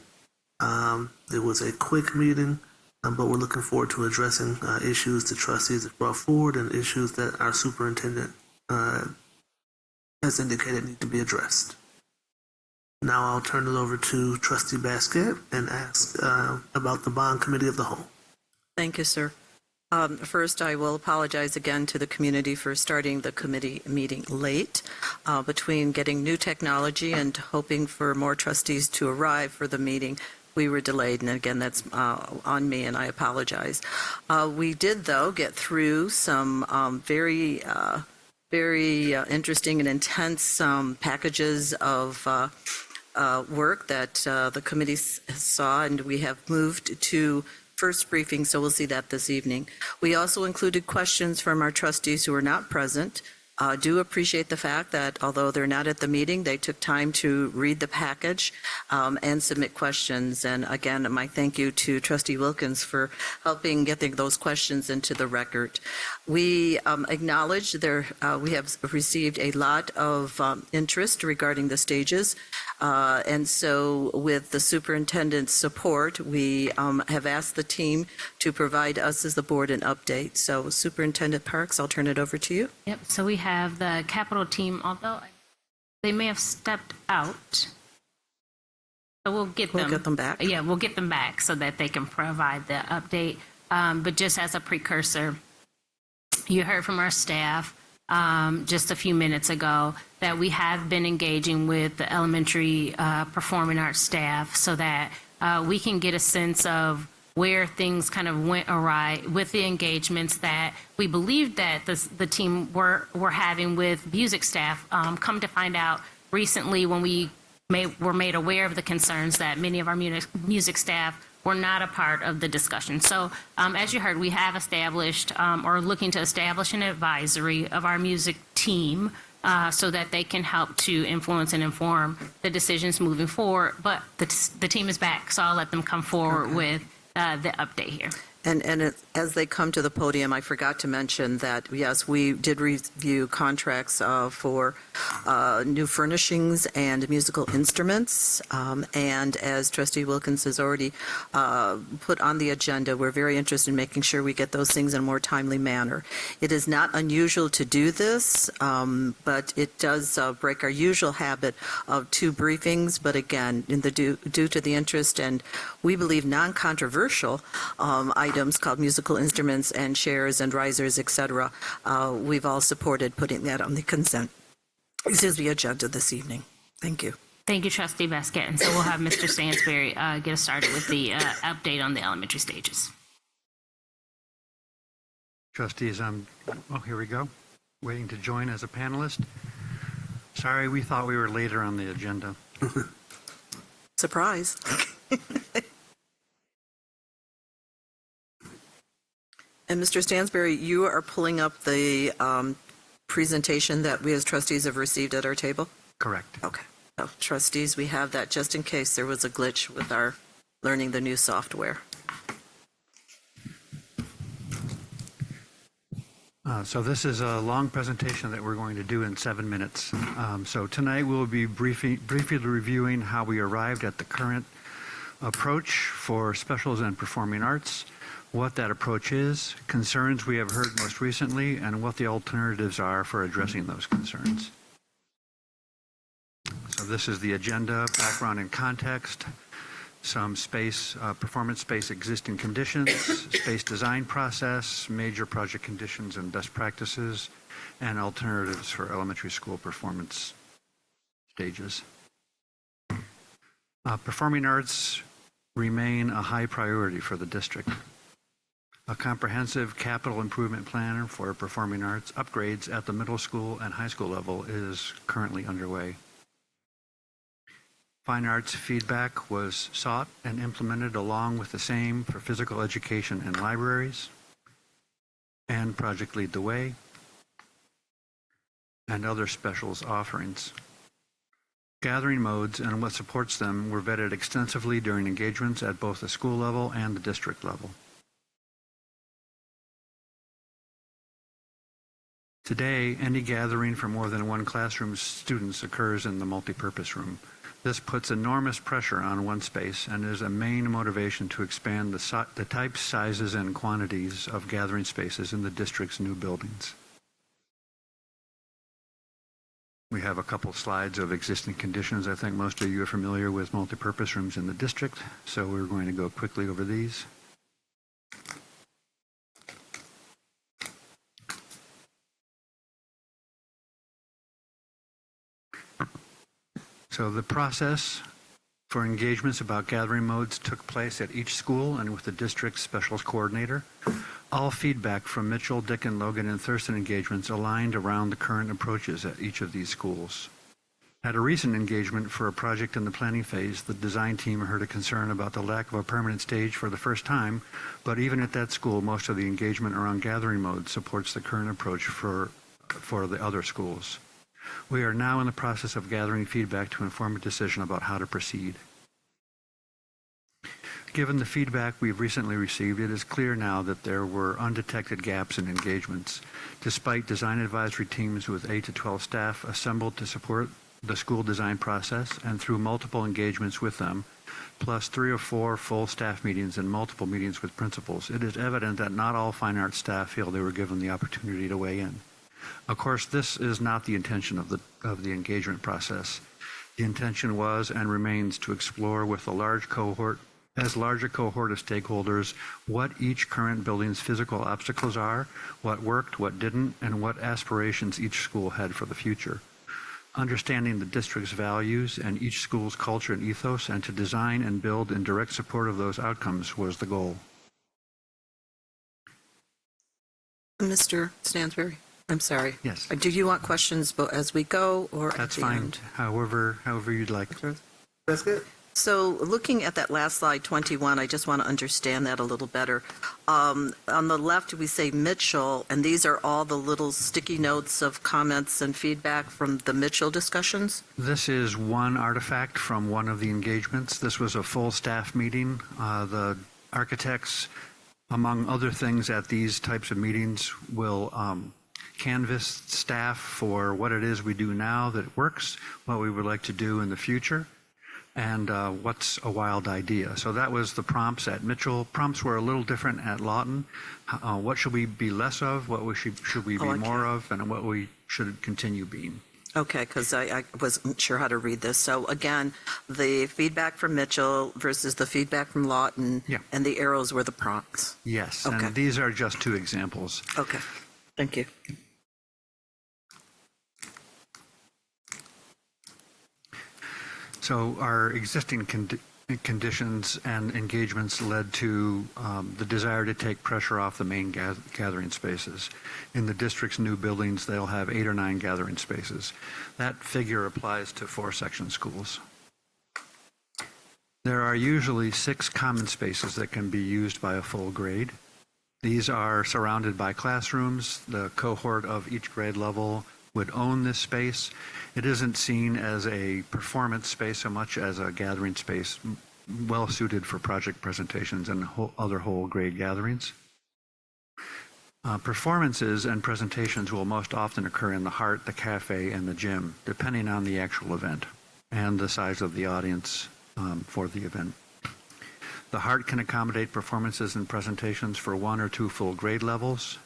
It was a quick meeting, but we're looking forward to addressing issues the trustees have brought forward and issues that our superintendent has indicated need to be addressed. Now I'll turn it over to Trustee Basket and ask about the bond committee of the whole. Thank you, sir. First, I will apologize again to the community for starting the committee meeting late. Between getting new technology and hoping for more trustees to arrive for the meeting, we were delayed, and again, that's on me, and I apologize. We did, though, get through some very interesting and intense packages of work that the committee saw, and we have moved to first briefing, so we'll see that this evening. We also included questions from our trustees who are not present. Do appreciate the fact that although they're not at the meeting, they took time to read the package and submit questions. And again, my thank you to Trustee Wilkins for helping get those questions into the record. We acknowledge we have received a lot of interest regarding the stages. And so with the superintendent's support, we have asked the team to provide us as the board an update. So Superintendent Parks, I'll turn it over to you. Yep, so we have the capital team, although they may have stepped out. So we'll get them back. Yeah, we'll get them back so that they can provide the update. But just as a precursor, you heard from our staff just a few minutes ago that we have been engaging with the elementary performing arts staff so that we can get a sense of where things kind of went awry with the engagements that we believed that the team were having with music staff. Come to find out recently when we were made aware of the concerns that many of our music staff were not a part of the discussion. So as you heard, we have established or looking to establish an advisory of our music team so that they can help to influence and inform the decisions moving forward. But the team is back, so I'll let them come forward with the update here. And as they come to the podium, I forgot to mention that, yes, we did review contracts for new furnishings and musical instruments. And as Trustee Wilkins has already put on the agenda, we're very interested in making sure we get those things in a more timely manner. It is not unusual to do this, but it does break our usual habit of 2 briefings. But again, due to the interest and we believe non-controversial items called musical instruments and chairs and risers, etc. We've all supported putting that on the agenda this evening. Thank you. Thank you, Trustee Basket. And so we'll have Mr. Stansberry get us started with the update on the elementary stages. Trustees, here we go. Waiting to join as a panelist. Sorry, we thought we were later on the agenda. Surprise. And Mr. Stansberry, you are pulling up the presentation that we as trustees have received at our table? Correct. Okay. So, trustees, we have that just in case there was a glitch with our learning the new software. So this is a long presentation that we're going to do in 7 minutes. So tonight we'll be briefly reviewing how we arrived at the current approach for specials and performing arts, what that approach is, concerns we have heard most recently, and what the alternatives are for addressing those concerns. So this is the agenda, background and context, some space, performance space existing conditions, space design process, major project conditions and best practices, and alternatives for elementary school performance stages. Performing arts remain a high priority for the district. A comprehensive capital improvement plan for performing arts upgrades at the middle school and high school level is currently underway. Fine arts feedback was sought and implemented along with the same for physical education and libraries, and Project Lead the Way, and other specials offerings. Gathering modes and what supports them were vetted extensively during engagements at both the school level and the district level. Today, any gathering for more than one classroom students occurs in the multipurpose room. This puts enormous pressure on one space and is a main motivation to expand the types, sizes, and quantities of gathering spaces in the district's new buildings. We have a couple slides of existing conditions. I think most of you are familiar with multipurpose rooms in the district, so we're going to go quickly over these. So the process for engagements about gathering modes took place at each school and with the district's specials coordinator. All feedback from Mitchell, Dickin, Logan, and Thurston engagements aligned around the current approaches at each of these schools. At a recent engagement for a project in the planning phase, the design team heard a concern about the lack of a permanent stage for the first time, but even at that school, most of the engagement around gathering modes supports the current approach for the other schools. We are now in the process of gathering feedback to inform a decision about how to proceed. Given the feedback we've recently received, it is clear now that there were undetected gaps in engagements. Despite design advisory teams with 8 to 12 staff assembled to support the school design process and through multiple engagements with them, plus 3 or 4 full staff meetings and multiple meetings with principals, it is evident that not all fine arts staff feel they were given the opportunity to weigh in. Of course, this is not the intention of the engagement process. The intention was and remains to explore with a large cohort of stakeholders what each current building's physical obstacles are, what worked, what didn't, and what aspirations each school had for the future. Understanding the district's values and each school's culture and ethos, and to design and build in direct support of those outcomes was the goal. Mr. Stansberry, I'm sorry. Yes. Do you want questions as we go or That's at the fine. end? However you'd like. That's good. So looking at that last slide, 21, I just want to understand that a little better. On the left, we say Mitchell, and these are all the little sticky notes of comments and feedback from the Mitchell discussions? This is one artifact from one of the engagements. This was a full staff meeting. The architects, among other things at these types of meetings, will canvass staff for what it is we do now that works, what we would like to do in the future, and what's a wild idea. So that was the prompts at Mitchell. Prompts were a little different at Lawton. What should we be less of, what should we be more of, and what we should continue being. Okay, because I wasn't sure how to read this. So again, the feedback from Mitchell versus the feedback from Lawton, and the arrows were the prompts. Yes, okay. And these are just 2 examples. Okay, thank you. So our existing conditions and engagements led to the desire to take pressure off the main gathering spaces. In the district's new buildings, they'll have 8 or 9 gathering spaces. That figure applies to 4-section schools. There are usually 6 common spaces that can be used by a full grade. These are surrounded by classrooms. The cohort of each grade level would own this space. It isn't seen as a performance space so much as a gathering space well suited for project presentations and other whole grade gatherings. Performances and presentations will most often occur in the Heart, the cafe, and the gym, depending on the actual event and the size of the audience for the event. The Heart can accommodate performances and presentations for 1 or 2 full grade levels.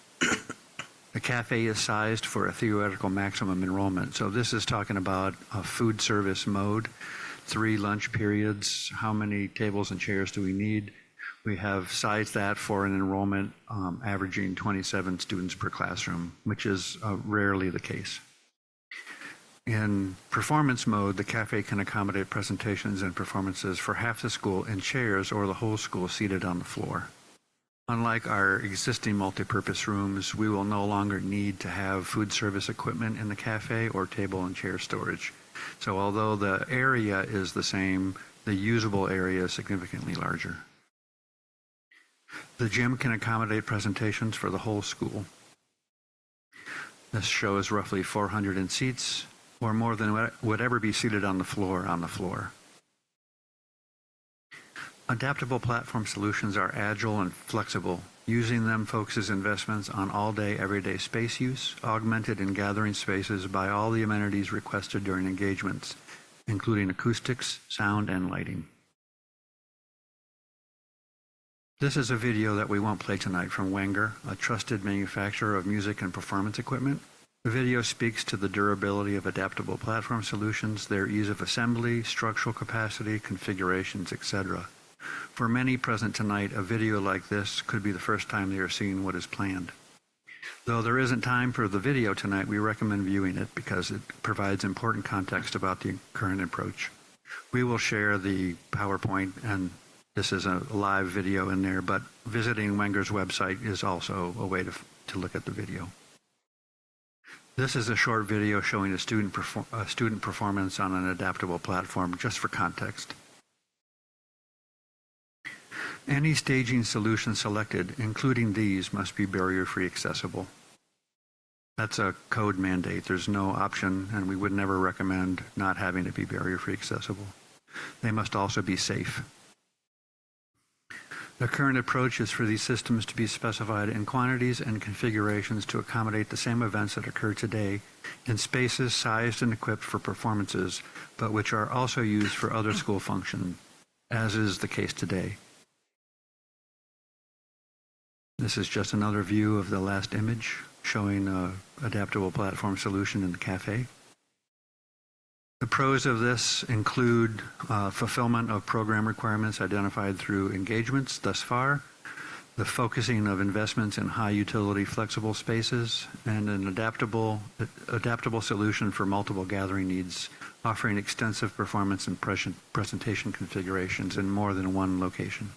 The cafe is sized for a theoretical maximum enrollment. So this is talking about a food service mode, 3 lunch periods, how many tables and chairs do we need? We have sized that for an enrollment averaging 27 students per classroom, which is rarely the case. In performance mode, the cafe can accommodate presentations and performances for half the school in chairs or the whole school seated on the floor. Unlike our existing multipurpose rooms, we will no longer need to have food service equipment in the cafe or table and chair storage. So although the area is the same, the usable area is significantly larger. The gym can accommodate presentations for the whole school. This shows roughly 400 in seats. or more than would ever be seated on the floor. Adaptable platform solutions are agile and flexible. Using them focuses investments on all-day, everyday space use, augmented in gathering spaces by all the amenities requested during engagements, including acoustics, sound, and lighting. This is a video that we won't play tonight from Wenger, a trusted manufacturer of music and performance equipment. The video speaks to the durability of adaptable platform solutions, their ease of assembly, structural capacity, configurations, etc. For many present tonight, a video like this could be the first time they are seeing what is planned. Though there isn't time for the video tonight, we recommend viewing it because it provides important context about the current approach. We will share the PowerPoint, and this is a live video in there, but visiting Wenger's website is also a way to look at the video. This is a short video showing a student performance on an adaptable platform, just for context. Any staging solution selected, including these, must be barrier-free accessible. That's a code mandate. There's no option, and we would never recommend not having it be barrier-free accessible. They must also be safe. The current approach is for these systems to be specified in quantities and configurations to accommodate the same events that occur today in spaces sized and equipped for performances, but which are also used for other school functions, as is the case today. This is just another view of the last image showing an adaptable platform solution in the cafe. The pros of this include fulfillment of program requirements identified through engagements thus far, the focusing of investments in high utility flexible spaces, and an adaptable solution for multiple gathering needs, offering extensive performance and presentation configurations in more than one location.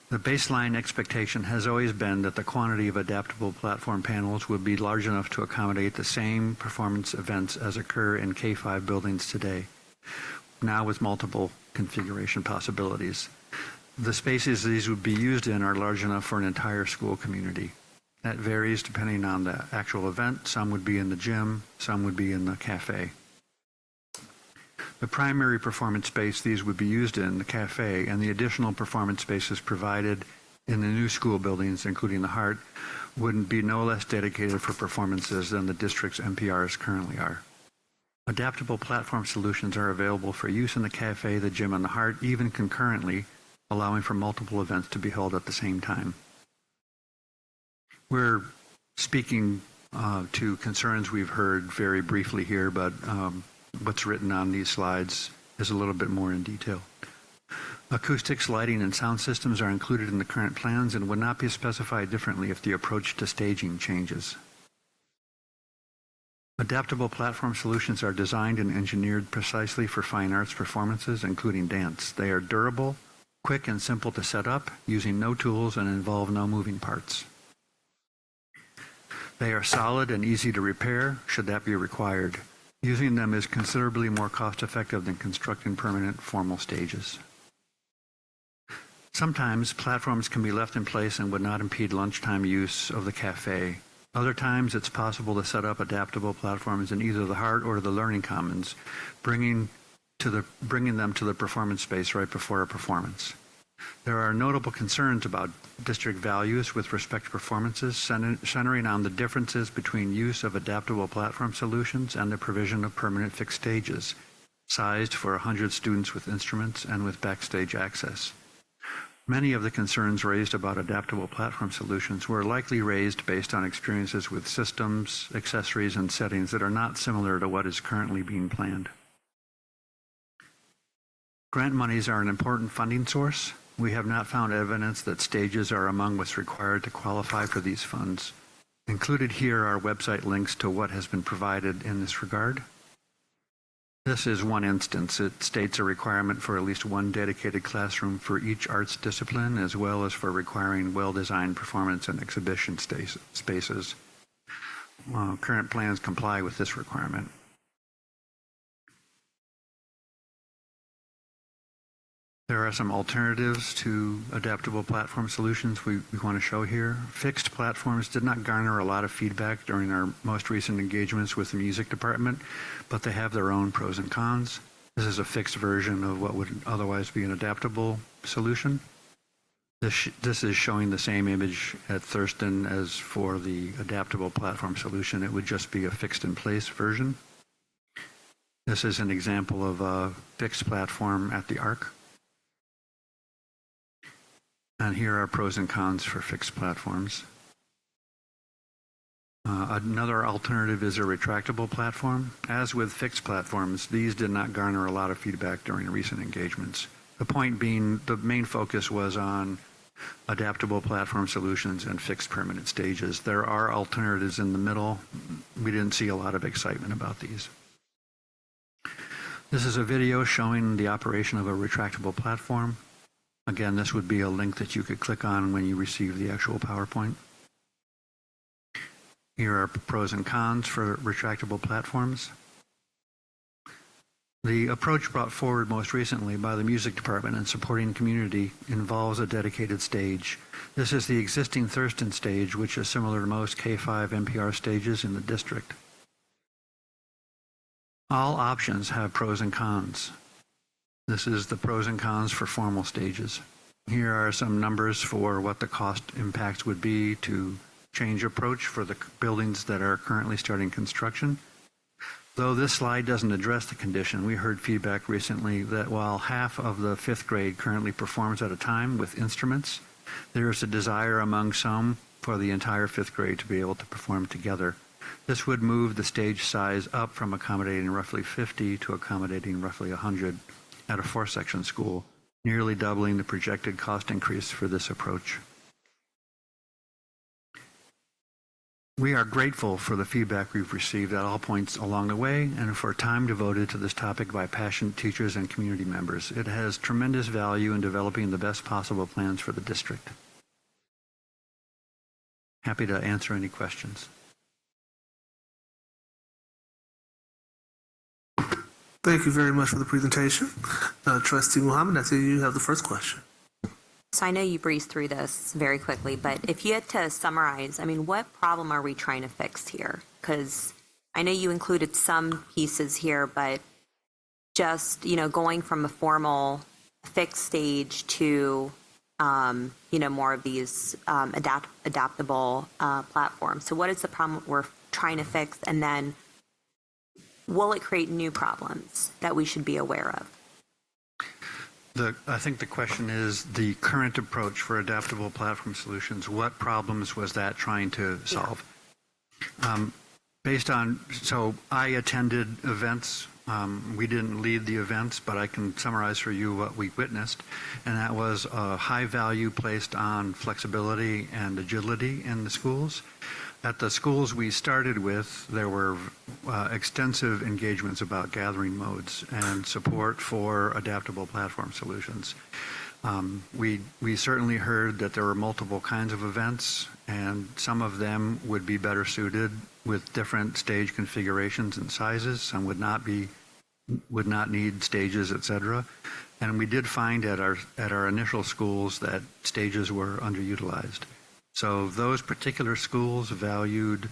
The baseline expectation has always been that the quantity of adaptable platform panels would be large enough to accommodate the same performance events as occur in K-5 buildings today, now with multiple configuration possibilities. The spaces these would be used in are large enough for an entire school community. That varies depending on the actual event. Some would be in the gym, some would be in the cafe. The primary performance space these would be used in, the cafe, and the additional performance spaces provided in the new school buildings, including the Hart, would be no less dedicated for performances than the district's MPRs currently are. Adaptable platform solutions are available for use in the cafe, the gym, and the Hart, even concurrently, allowing for multiple events to be held at the same time. We're speaking to concerns we've heard very briefly here, but what's written on these slides is a little bit more in detail. Acoustics, lighting, and sound systems are included in the current plans and would not be specified differently if the approach to staging changes. Adaptable platform solutions are designed and engineered precisely for fine arts performances, including dance. They are durable, quick and simple to set up, using no tools and involve no moving parts. They are solid and easy to repair, should that be required. Using them is considerably more cost-effective than constructing permanent formal stages. Sometimes platforms can be left in place and would not impede lunchtime use of the cafe. Other times it's possible to set up adaptable platforms in either the Hart or the Learning Commons, bringing them to the performance space right before a performance. There are notable concerns about district values with respect to performances, centering on the differences between use of adaptable platform solutions and the provision of permanent fixed stages, sized for 100 students with instruments and with backstage access. Many of the concerns raised about adaptable platform solutions were likely raised based on experiences with systems, accessories, and settings that are not similar to what is currently being planned. Grant monies are an important funding source. We have not found evidence that stages are among what's required to qualify for these funds. Included here are website links to what has been provided in this regard. This is one instance. It states a requirement for at least one dedicated classroom for each arts discipline, as well as for requiring well-designed performance and exhibition spaces. Current plans comply with this requirement. There are some alternatives to adaptable platform solutions we want to show here. Fixed platforms did not garner a lot of feedback during our most recent engagements with the music department, but they have their own pros and cons. This is a fixed version of what would otherwise be an adaptable solution. This is showing the same image at Thurston as for the adaptable platform solution. It would just be a fixed in place version. This is an example of a fixed platform at the Arc. And here are pros and cons for fixed platforms. Another alternative is a retractable platform. As with fixed platforms, these did not garner a lot of feedback during recent engagements. The point being, the main focus was on adaptable platform solutions and fixed permanent stages. There are alternatives in the middle. We didn't see a lot of excitement about these. This is a video showing the operation of a retractable platform. Again, this would be a link that you could click on when you receive the actual PowerPoint. Here are pros and cons for retractable platforms. The approach brought forward most recently by the music department and supporting community involves a dedicated stage. This is the existing Thurston stage, which is similar to most K-5 NPR stages in the district. All options have pros and cons. This is the pros and cons for formal stages. Here are some numbers for what the cost impacts would be to change approach for the buildings that are currently starting construction. Though this slide doesn't address the condition, we heard feedback recently that while half of the fifth grade currently performs at a time with instruments, there is a desire among some for the entire fifth grade to be able to perform together. This would move the stage size up from accommodating roughly 50 to accommodating roughly 100 at a 4-section school, nearly doubling the projected cost increase for this approach. We are grateful for the feedback we've received at all points along the way and for time devoted to this topic by passionate teachers and community members. It has tremendous value in developing the best possible plans for the district. Happy to answer any questions. Thank you very much for the presentation. Trustee Muhammad, I see you have the first question. So I know you breezed through this very quickly, but if you had to summarize, I mean, what problem are we trying to fix here? Because I know you included some pieces here, but just, going from a formal fixed stage to, more of these adaptable platforms. So what is the problem we're trying to fix? And then will it create new problems that we should be aware of? I think the question is the current approach for adaptable platform solutions. What problems was that trying to solve? Yeah. So I attended events. We didn't lead the events, but I can summarize for you what we witnessed. And that was a high value placed on flexibility and agility in the schools. At the schools we started with, there were extensive engagements about gathering modes and support for adaptable platform solutions. We certainly heard that there were multiple kinds of events, and some of them would be better suited with different stage configurations and sizes. Some would not need stages, etc. And we did find at our initial schools that stages were underutilized. So those particular schools valued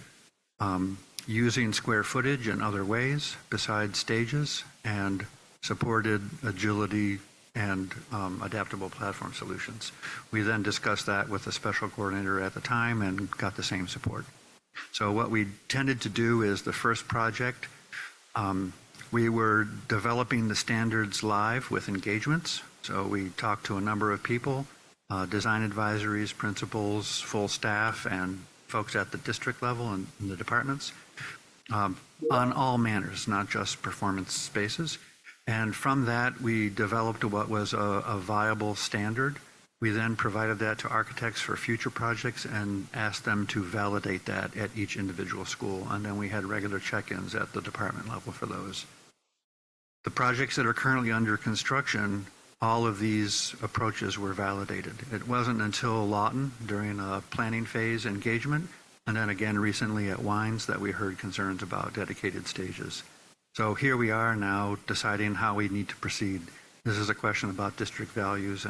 using square footage in other ways besides stages and supported agility and adaptable platform solutions. We then discussed that with the special coordinator at the time and got the same support. So what we tended to do is the first project, we were developing the standards live with engagements. So we talked to a number of people, design advisories, principals, full staff, and folks at the district level and in the departments on all manners, not just performance spaces. And from that, we developed what was a viable standard. We then provided that to architects for future projects and asked them to validate that at each individual school. And then we had regular check-ins at the department level for those. The projects that are currently under construction, all of these approaches were validated. It wasn't until Lawton during a planning phase engagement, and then again recently at Wines, that we heard concerns about dedicated stages. So here we are now deciding how we need to proceed. This is a question about district values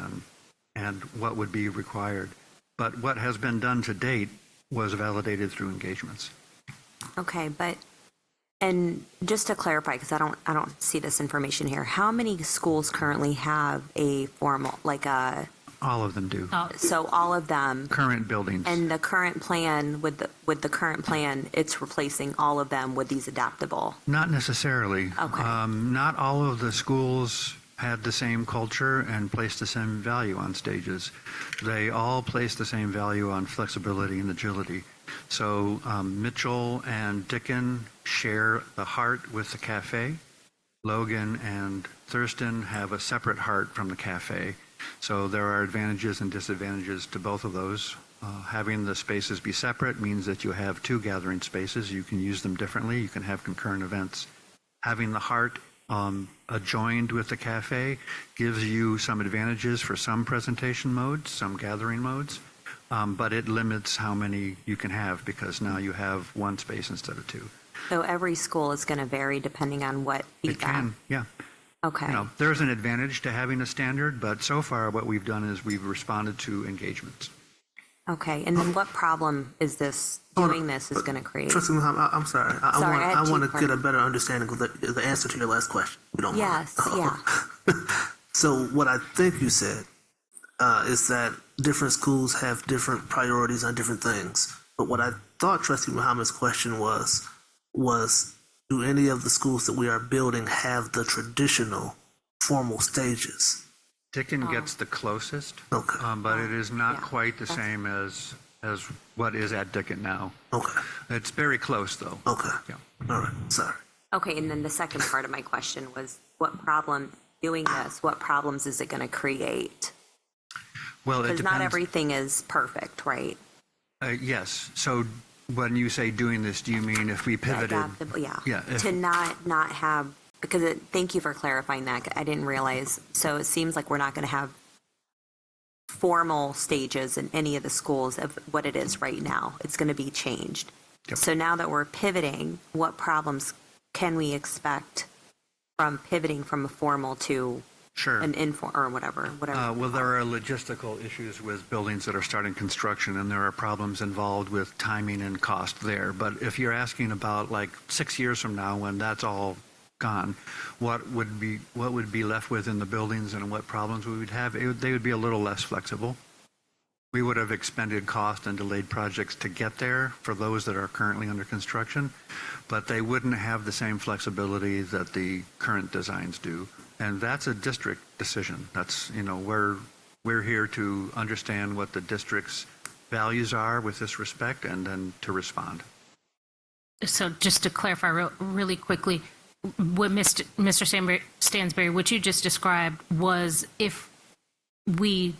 and what would be required. But what has been done to date was validated through engagements. Okay, and just to clarify, because I don't see this information here, how many schools currently have a formal, like a... All of them do. So all of them... Current buildings. And the current plan, with the current plan, it's replacing all of them with these adaptable? Not necessarily. Okay. Not all of the schools had the same culture and placed the same value on stages. They all placed the same value on flexibility and agility. So Mitchell and Dickin share the heart with the cafe. Logan and Thurston have a separate heart from the cafe. So there are advantages and disadvantages to both of those. Having the spaces be separate means that you have two gathering spaces. You can use them differently. You can have concurrent events. Having the heart adjoined with the cafe gives you some advantages for some presentation modes, some gathering modes, but it limits how many you can have because now you have one space instead of two. So every school is going to vary depending on what feedback? It can, yeah. Okay. You know, there's an advantage to having a standard, but so far what we've done is we've responded to engagements. Okay, and then what problem is this doing this is going to create? Trustee Muhammad, I'm sorry. I want to get a better understanding of the answer to your last question. You don't Yes, mind. yeah. So what I think you said is that different schools have different priorities on different things. But what I thought Trustee Muhammad's question was do any of the schools that we are building have the traditional formal stages? Dickin gets the closest, okay. But it is not quite the same as what is at Dickin now. Okay. It's very close, though. Okay. Yeah. All right. Sorry. Okay, and then the second part of my question was what problem, doing this, what problems is it going to create? Well, it Because depends. not everything is perfect, right? Yes. So when you say doing this, do you mean if we pivoted? Adaptable, yeah. Yeah. To not have, because thank you for clarifying that. I didn't realize. So it seems like we're not going to have formal stages in any of the schools of what it is right now. It's going to be changed. Yep. So now that we're pivoting, what problems can we expect from pivoting from a formal to an informal or whatever? Well, there are logistical issues with buildings that are starting construction, and there are problems involved with timing and cost there. But if you're asking about like 6 years from now, when that's all gone, what would be left with in the buildings and what problems we would have, they would be a little less flexible. We would have expended cost and delayed projects to get there for those that are currently under construction, but they wouldn't have the same flexibility that the current designs do. And that's a district decision. That's, we're here to understand what the district's values are with this respect and then to respond. So just to clarify really quickly, what Mr. Stansberry, what you just described was if we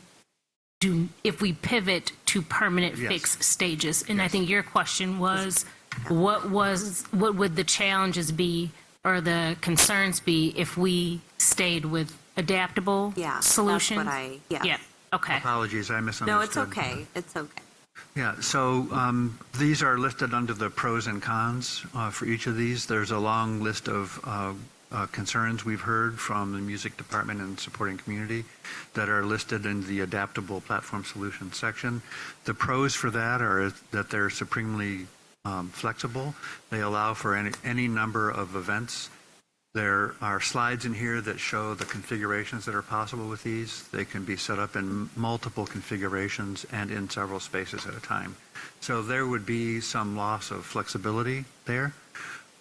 pivot to permanent fixed stages. And I think your question was, what would the challenges be or the concerns be if we stayed with adaptable solutions? That's what yeah. Okay. Apologies, I misunderstood. No, it's okay. It's okay. Yeah, so these are listed under the pros and cons for each of these. There's a long list of concerns we've heard from the music department and supporting community that are listed in the adaptable platform solutions section. The pros for that are that they're supremely flexible. They allow for any number of events. There are slides in here that show the configurations that are possible with these. They can be set up in multiple configurations and in several spaces at a time. So there would be some loss of flexibility there.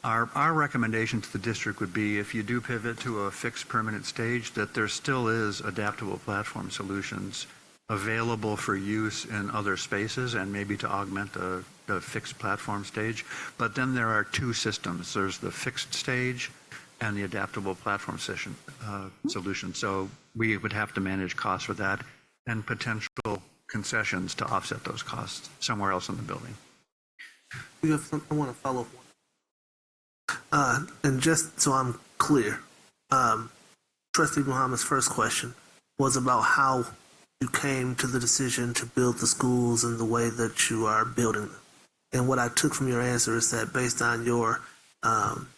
Our recommendation to the district would be if you do pivot to a fixed permanent stage, that there still is adaptable platform solutions available for use in other spaces and maybe to augment the fixed platform stage. But then there are two systems. There's the fixed stage and the adaptable platform solution. So we would have to manage costs for that and potential concessions to offset those costs somewhere else in the building. I want to follow up. And just so I'm clear, Trustee Muhammad's first question was about how you came to the decision to build the schools in the way that you are building them. And what I took from your answer is that based on your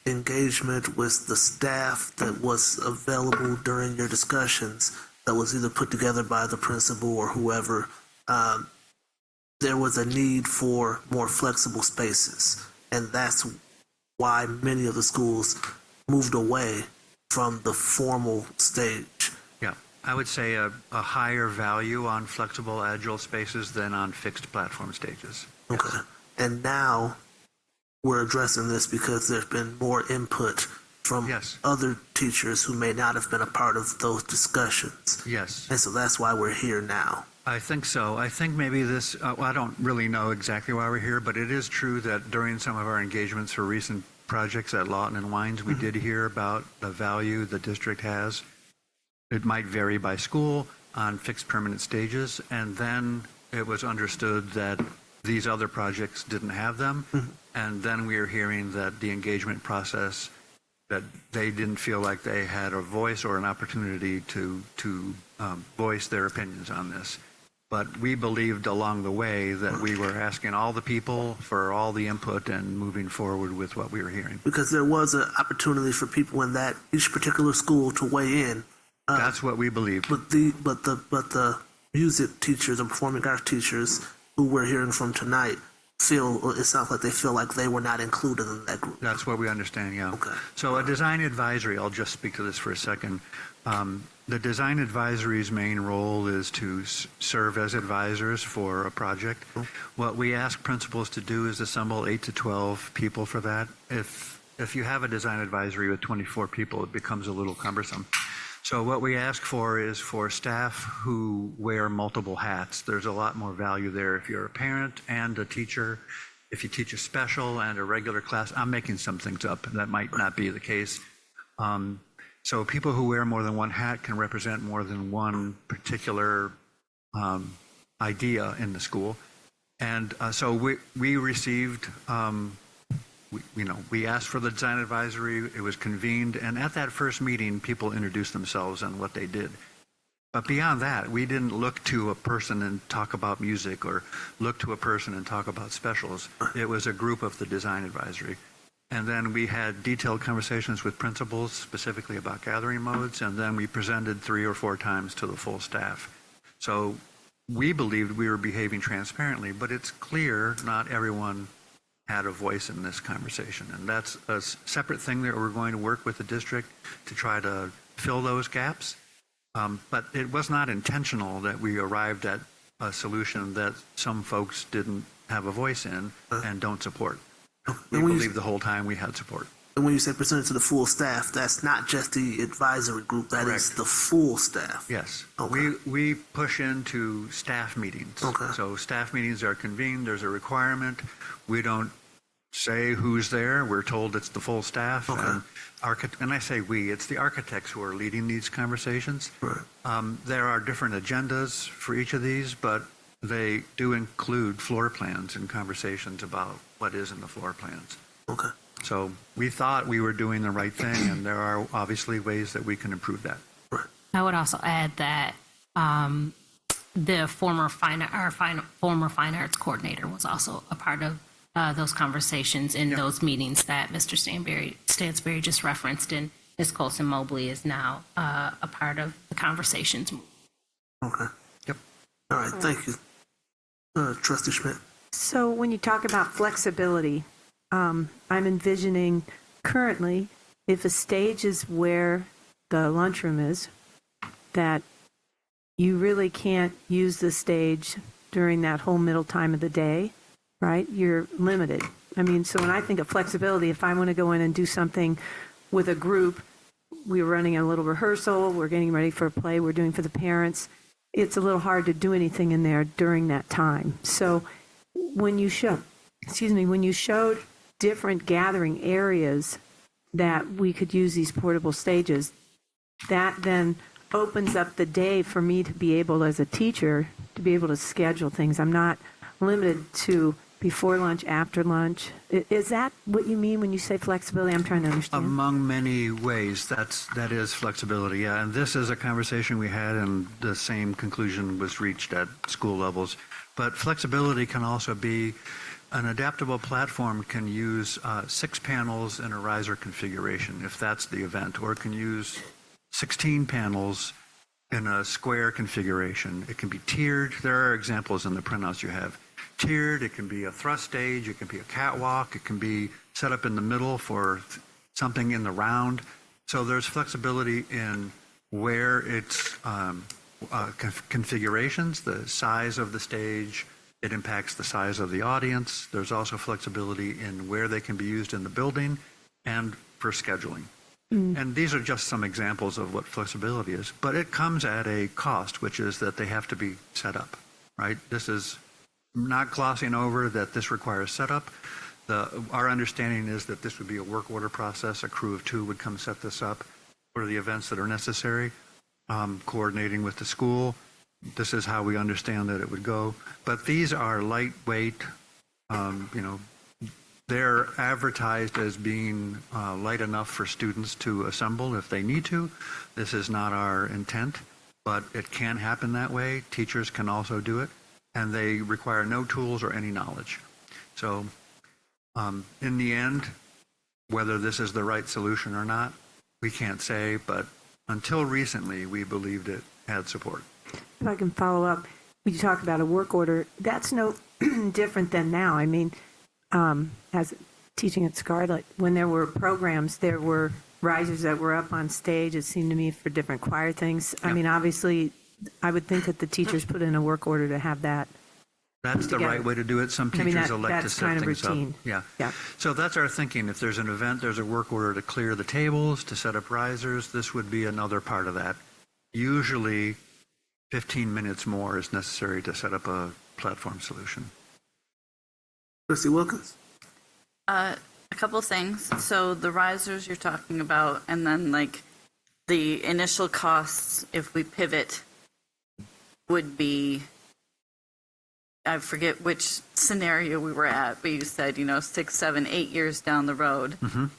engagement with the staff that was available during your discussions that was either put together by the principal or whoever, there was a need for more flexible spaces. And that's why many of the schools moved away from the formal stage. Yeah, I would say a higher value on flexible, agile spaces than on fixed platform stages. Okay. And now we're addressing this because there's been more input from other teachers who may not have been a part of those discussions. Yes. And so that's why we're here now. I think so. I think maybe this, well, I don't really know exactly why we're here, but it is true that during some of our engagements for recent projects at Lawton and Wines, we did hear about the value the district has. It might vary by school on fixed permanent stages, and then it was understood that these other projects didn't have them, and then we are hearing that the engagement process, that they didn't feel like they had a voice or an opportunity to voice their opinions on this. But we believed along the way that we were asking all the people for all the input and moving forward with what we were hearing. Because there was an opportunity for people in that each particular school to weigh in. That's what we believed. But the music teachers and performing arts teachers who we're hearing from tonight it sounds like they feel like they were not included in that group. That's what we understand, yeah. Okay. So a design advisory, I'll just speak to this for a second. The design advisory's main role is to serve as advisors for a project. What we ask principals to do is assemble 8 to 12 people for that. If you have a design advisory with 24 people, it becomes a little cumbersome. So what we ask for is for staff who wear multiple hats. There's a lot more value there if you're a parent and a teacher. If you teach a special and a regular class, I'm making some things up. That might not be the case. So people who wear more than one hat can represent more than one particular idea in the school. And so we received, we asked for the design advisory, it was convened, and at that first meeting, people introduced themselves and what they did. But beyond that, we didn't look to a person and talk about music or look to a person and talk about specials. It was a group of the design advisory. And then we had detailed conversations with principals specifically about gathering modes, and then we presented 3 or 4 times to the full staff. So we believed we were behaving transparently, but it's clear not everyone had a voice in this conversation. And that's a separate thing that we're going to work with the district to try to fill those gaps. But it was not intentional that we arrived at a solution that some folks didn't have a voice in and don't support. We believe the whole time we had support. And when you say presented to the full staff, that's not just the advisory group, that is the full staff. Yes. Okay. We push into staff meetings. Okay. So staff meetings are convened, there's a requirement. We don't say who's there, we're told it's the full staff. Okay. And I say we, it's the architects who are leading these conversations. Right. There are different agendas for each of these, but they do include floor plans and conversations about what is in the floor plans. Okay. So we thought we were doing the right thing, and there are obviously ways that we can improve that. I would also add that the former fine arts coordinator was also a part of those conversations in those meetings that Mr. Stansberry just referenced, and Ms. Colson Mobley is now a part of the conversations. Okay. Yep. All right. Thank you. Trustee Schmidt. So when you talk about flexibility, I'm envisioning currently, if a stage is where the lunchroom is, that you really can't use the stage during that whole middle time of the day, right? You're limited. I mean, so when I think of flexibility, if I want to go in and do something with a group, we're running a little rehearsal, we're getting ready for a play, we're doing for the parents, it's a little hard to do anything in there during that time. So when you showed different gathering areas that we could use these portable stages, that then opens up the day for me to be able, as a teacher, to be able to schedule things. I'm not limited to before lunch, after lunch. Is that what you mean when you say flexibility? I'm trying to understand. Among many ways, that is flexibility, yeah. And this is a conversation we had, and the same conclusion was reached at school levels. But flexibility can also be an adaptable platform can use 6 panels in a riser configuration, if that's the event, or it can use 16 panels in a square configuration. It can be tiered. There are examples in the printouts you have. Tiered, it can be a thrust stage, it can be a catwalk, it can be set up in the middle for something in the round. So there's flexibility in where it's configurations, the size of the stage. It impacts the size of the audience. There's also flexibility in where they can be used in the building and for scheduling. And these are just some examples of what flexibility is. But it comes at a cost, which is that they have to be set up, right? This is not glossing over that this requires setup. Our understanding is that this would be a work order process. A crew of 2 would come set this up for the events that are necessary, coordinating with the school. This is how we understand that it would go. But these are lightweight, they're advertised as being light enough for students to assemble if they need to. This is not our intent, but it can happen that way. Teachers can also do it, and they require no tools or any knowledge. So in the end, whether this is the right solution or not, we can't say, but until recently, we believed it had support. If I can follow up, when you talk about a work order, that's no different than now. I mean, as teaching at Scarlet, when there were programs, there were risers that were up on stage, it seemed to me, for different choir things. I mean, obviously, I would think that the teachers put in a work order to have that. That's the right way to do it. Some teachers elect to that's set kind of things routine. up. Yeah. So that's our thinking. If there's an event, there's a work order to clear the tables, to set up risers. This would be another part of that. Usually 15 minutes more is necessary to set up a platform solution. Trustee Wilkins? A couple things. So the risers you're talking about, and then like the initial costs, if we pivot, would be, I forget which scenario we were at, but you said, 6, 7, 8 years down the road,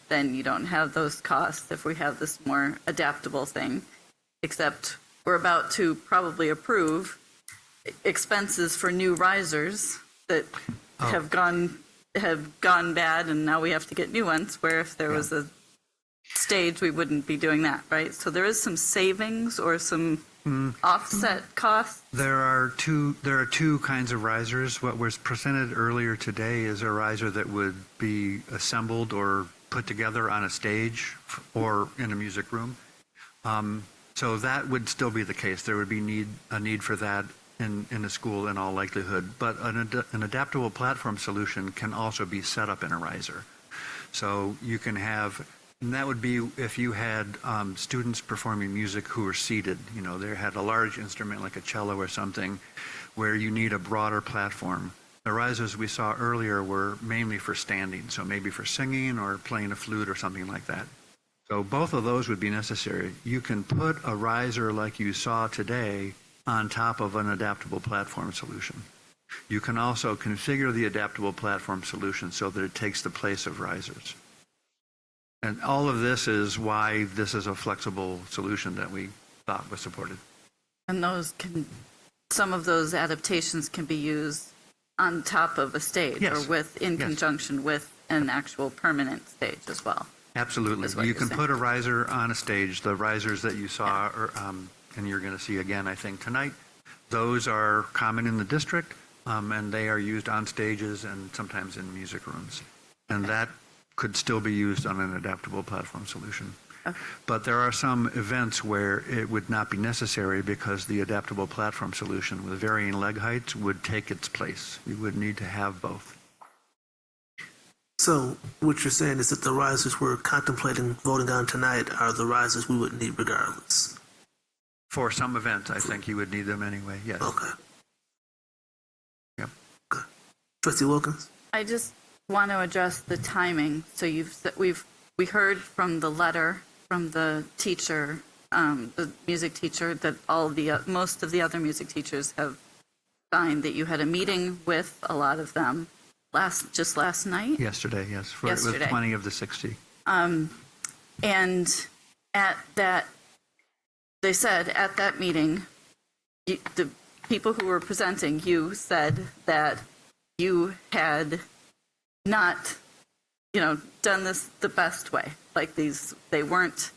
then you don't have those costs if we have this more adaptable thing, except we're about to probably approve expenses for new risers that have gone bad, and now we have to get new ones, where if there was a stage, we wouldn't be doing that, right? So there is some savings or some offset costs. There are two kinds of risers. What was presented earlier today is a riser that would be assembled or put together on a stage or in a music room. So that would still be the case. There would be a need for that in a school in all likelihood. But an adaptable platform solution can also be set up in a riser. So you can have, and that would be if you had students performing music who were seated. They had a large instrument like a cello or something where you need a broader platform. The risers we saw earlier were mainly for standing, so maybe for singing or playing a flute or something like that. So both of those would be necessary. You can put a riser like you saw today on top of an adaptable platform solution. You can also configure the adaptable platform solution so that it takes the place of risers. And all of this is why this is a flexible solution that we thought was supported. And some of those adaptations can be used on top of a stage, Yes. or in conjunction with an actual permanent stage as well. Absolutely. You can put a riser on a stage. The risers that you saw, and you're going to see again, I think, tonight, those are common in the district, and they are used on stages and sometimes in music rooms. And that could still be used on an adaptable platform solution. Okay. But there are some events where it would not be necessary because the adaptable platform solution with varying leg heights would take its place. You would need to have both. So what you're saying is that the risers we're contemplating voting on tonight are the risers we would need regardless? For some events, I think you would need them anyway, yes. Okay. Yep. Okay. Trustee Wilkins? I just want to address the timing. So we heard from the letter from the teacher, the music teacher, that most of the other music teachers have signed, that you had a meeting with a lot of them just last night. Yesterday, yes, Yesterday. with 20 of the 60. And at that, they said at that meeting, the people who were presenting, you said that you had not, done this the best way. Like they weren't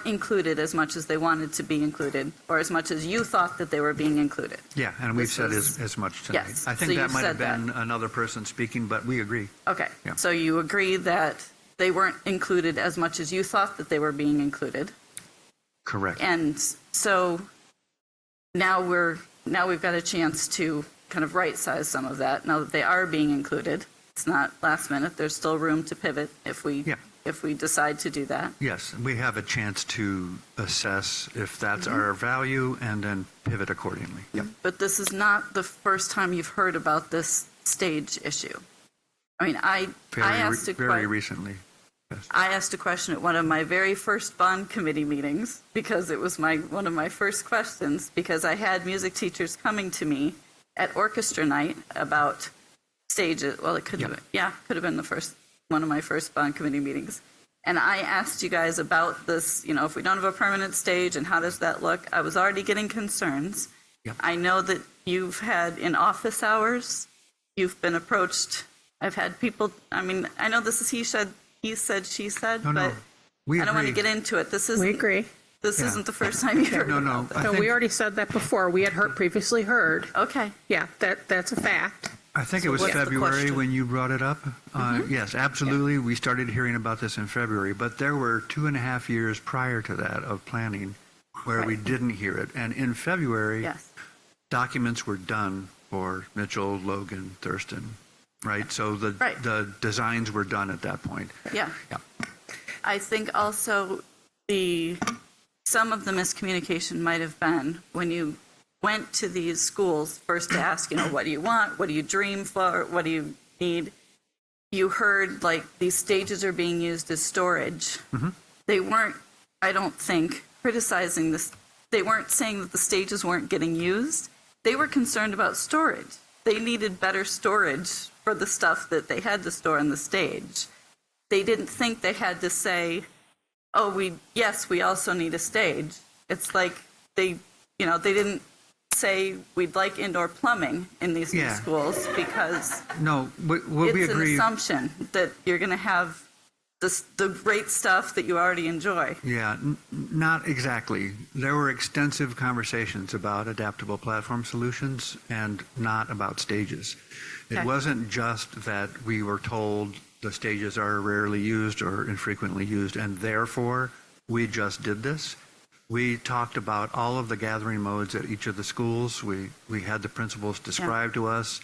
included as much as they wanted to be included, or as much as you thought that they were being included. Yeah, and we've said as much tonight. Yes, I think so that you've might have said been another person speaking, but we agree. Okay, Yeah. so you agree that they weren't included as much as you thought that they were being included. Correct. And so now we've got a chance to kind of right size some of that. Now that they are being included, it's not last minute. There's still room to pivot if we decide to do that. Yes, we have a chance to assess if that's our value and then pivot accordingly. Yep. But this is not the first time you've heard about this stage issue. I mean, I asked very recently. Yes. I asked a question at one of my very first bond committee meetings because it was one of my first questions, because I had music teachers coming to me at orchestra night about stages. Well, it could have been one of my first bond committee meetings. And I asked you guys about this, if we don't have a permanent stage and how does that look? I was already getting concerns. Yep. I know that you've had in office hours, you've been approached. I've had people, I know this is he said, she said, No, but we I don't want to agree. get into it. We agree. This isn't the first time you've heard about this. No, we already said that before. We had previously heard. Okay. Yeah, that's a fact. I think it was what's the February question? when you brought it up. Yes, absolutely. We started hearing about this in February, but there were 2.5 years prior to that of planning where we didn't hear it. And in February, documents were done for Mitchell, Logan, Thurston, right? So the designs were done at that point. Yeah. I think also some of the miscommunication might have been when you went to these schools first to ask, what do you want? What do you dream for? What do you need? You heard like these stages are being used as storage. They weren't, I don't think, criticizing this. They weren't saying that the stages weren't getting used. They were concerned about storage. They needed better storage for the stuff that they had to store on the stage. They didn't think they had to say, we also need a stage. It's like they didn't say we'd like indoor plumbing in these new schools because we agree. An assumption that you're going to have the great stuff that you already enjoy. Yeah, not exactly. There were extensive conversations about adaptable platform solutions and not about stages. It wasn't just that we were told the stages are rarely used or infrequently used, and therefore we just did this. We talked about all of the gathering modes at each of the schools. We had the principals describe to us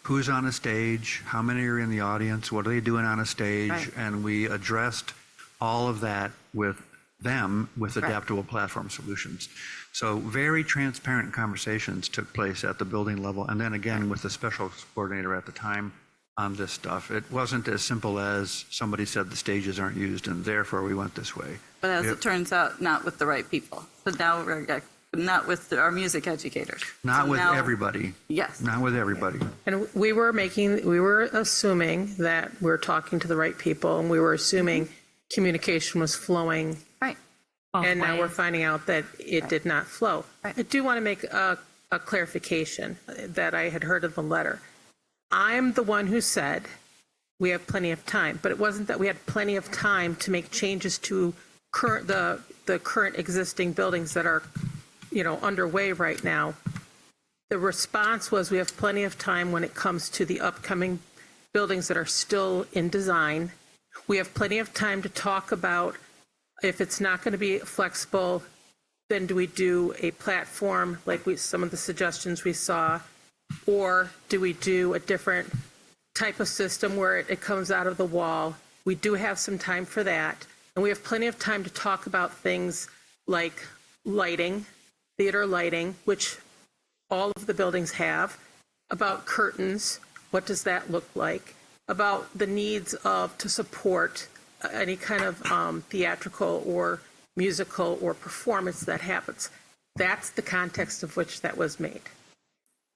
who's on a stage, how many are in the audience, what are they doing on a stage, and we addressed all of that with them with adaptable platform solutions. So very transparent conversations took place at the building level, and then again with the special coordinator at the time on this stuff. It wasn't as simple as somebody said the stages aren't used and therefore we went this way. But as it turns out, not with the right people. So now we're not with our music educators. Not with everybody. Yes. Not with everybody. And we were assuming that we're talking to the right people, and we were assuming communication was flowing. Right. And now we're finding out that it did not flow. I do want to make a clarification that I had heard of the letter. I'm the one who said we have plenty of time, but it wasn't that we had plenty of time to make changes to the current existing buildings that are, underway right now. The response was we have plenty of time when it comes to the upcoming buildings that are still in design. We have plenty of time to talk about if it's not going to be flexible, then do we do a platform like some of the suggestions we saw, or do we do a different type of system where it comes out of the wall? We do have some time for that. And we have plenty of time to talk about things like lighting, theater lighting, which all of the buildings have, about curtains, what does that look like, about the needs to support any kind of theatrical or musical or performance that happens. That's the context of which that was made.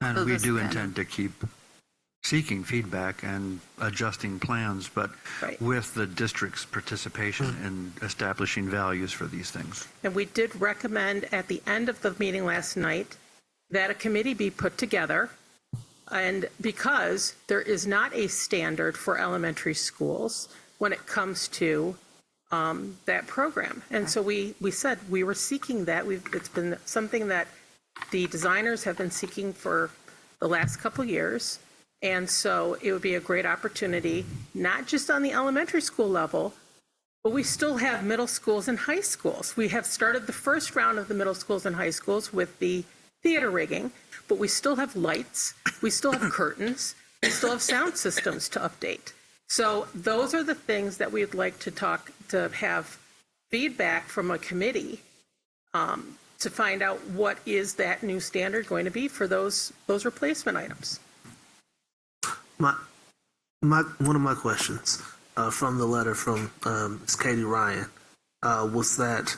And we do intend to keep seeking feedback and adjusting plans, but with the district's participation in establishing values for these things. And we did recommend at the end of the meeting last night that a committee be put together And because there is not a standard for elementary schools when it comes to that program. And so we said we were seeking that. It's been something that the designers have been seeking for the last couple years. And so it would be a great opportunity, not just on the elementary school level, but we still have middle schools and high schools. We have started the first round of the middle schools and high schools with the theater rigging, but we still have lights, we still have curtains, we still have sound systems to update. So those are the things that we'd like to have feedback from a committee to find out what is that new standard going to be for those replacement items. One of my questions from the letter from Ms. Katie Ryan was that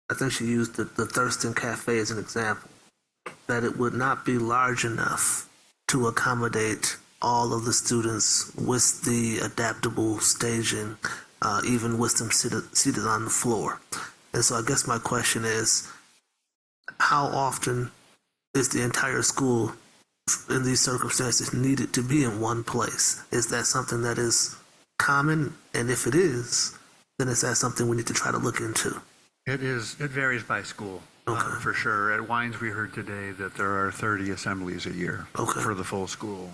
I think she used the Thurston Cafe as an example, that it would not be large enough to accommodate all of the students with the adaptable staging, even with them seated on the floor. And so I guess my question is, how often is the entire school in these circumstances needed to be in one place? Is that something that is common? And if it is, then is that something we need to try to look into? It varies by school, for sure. At Wines, we heard today that there are 30 assemblies a year for the full school.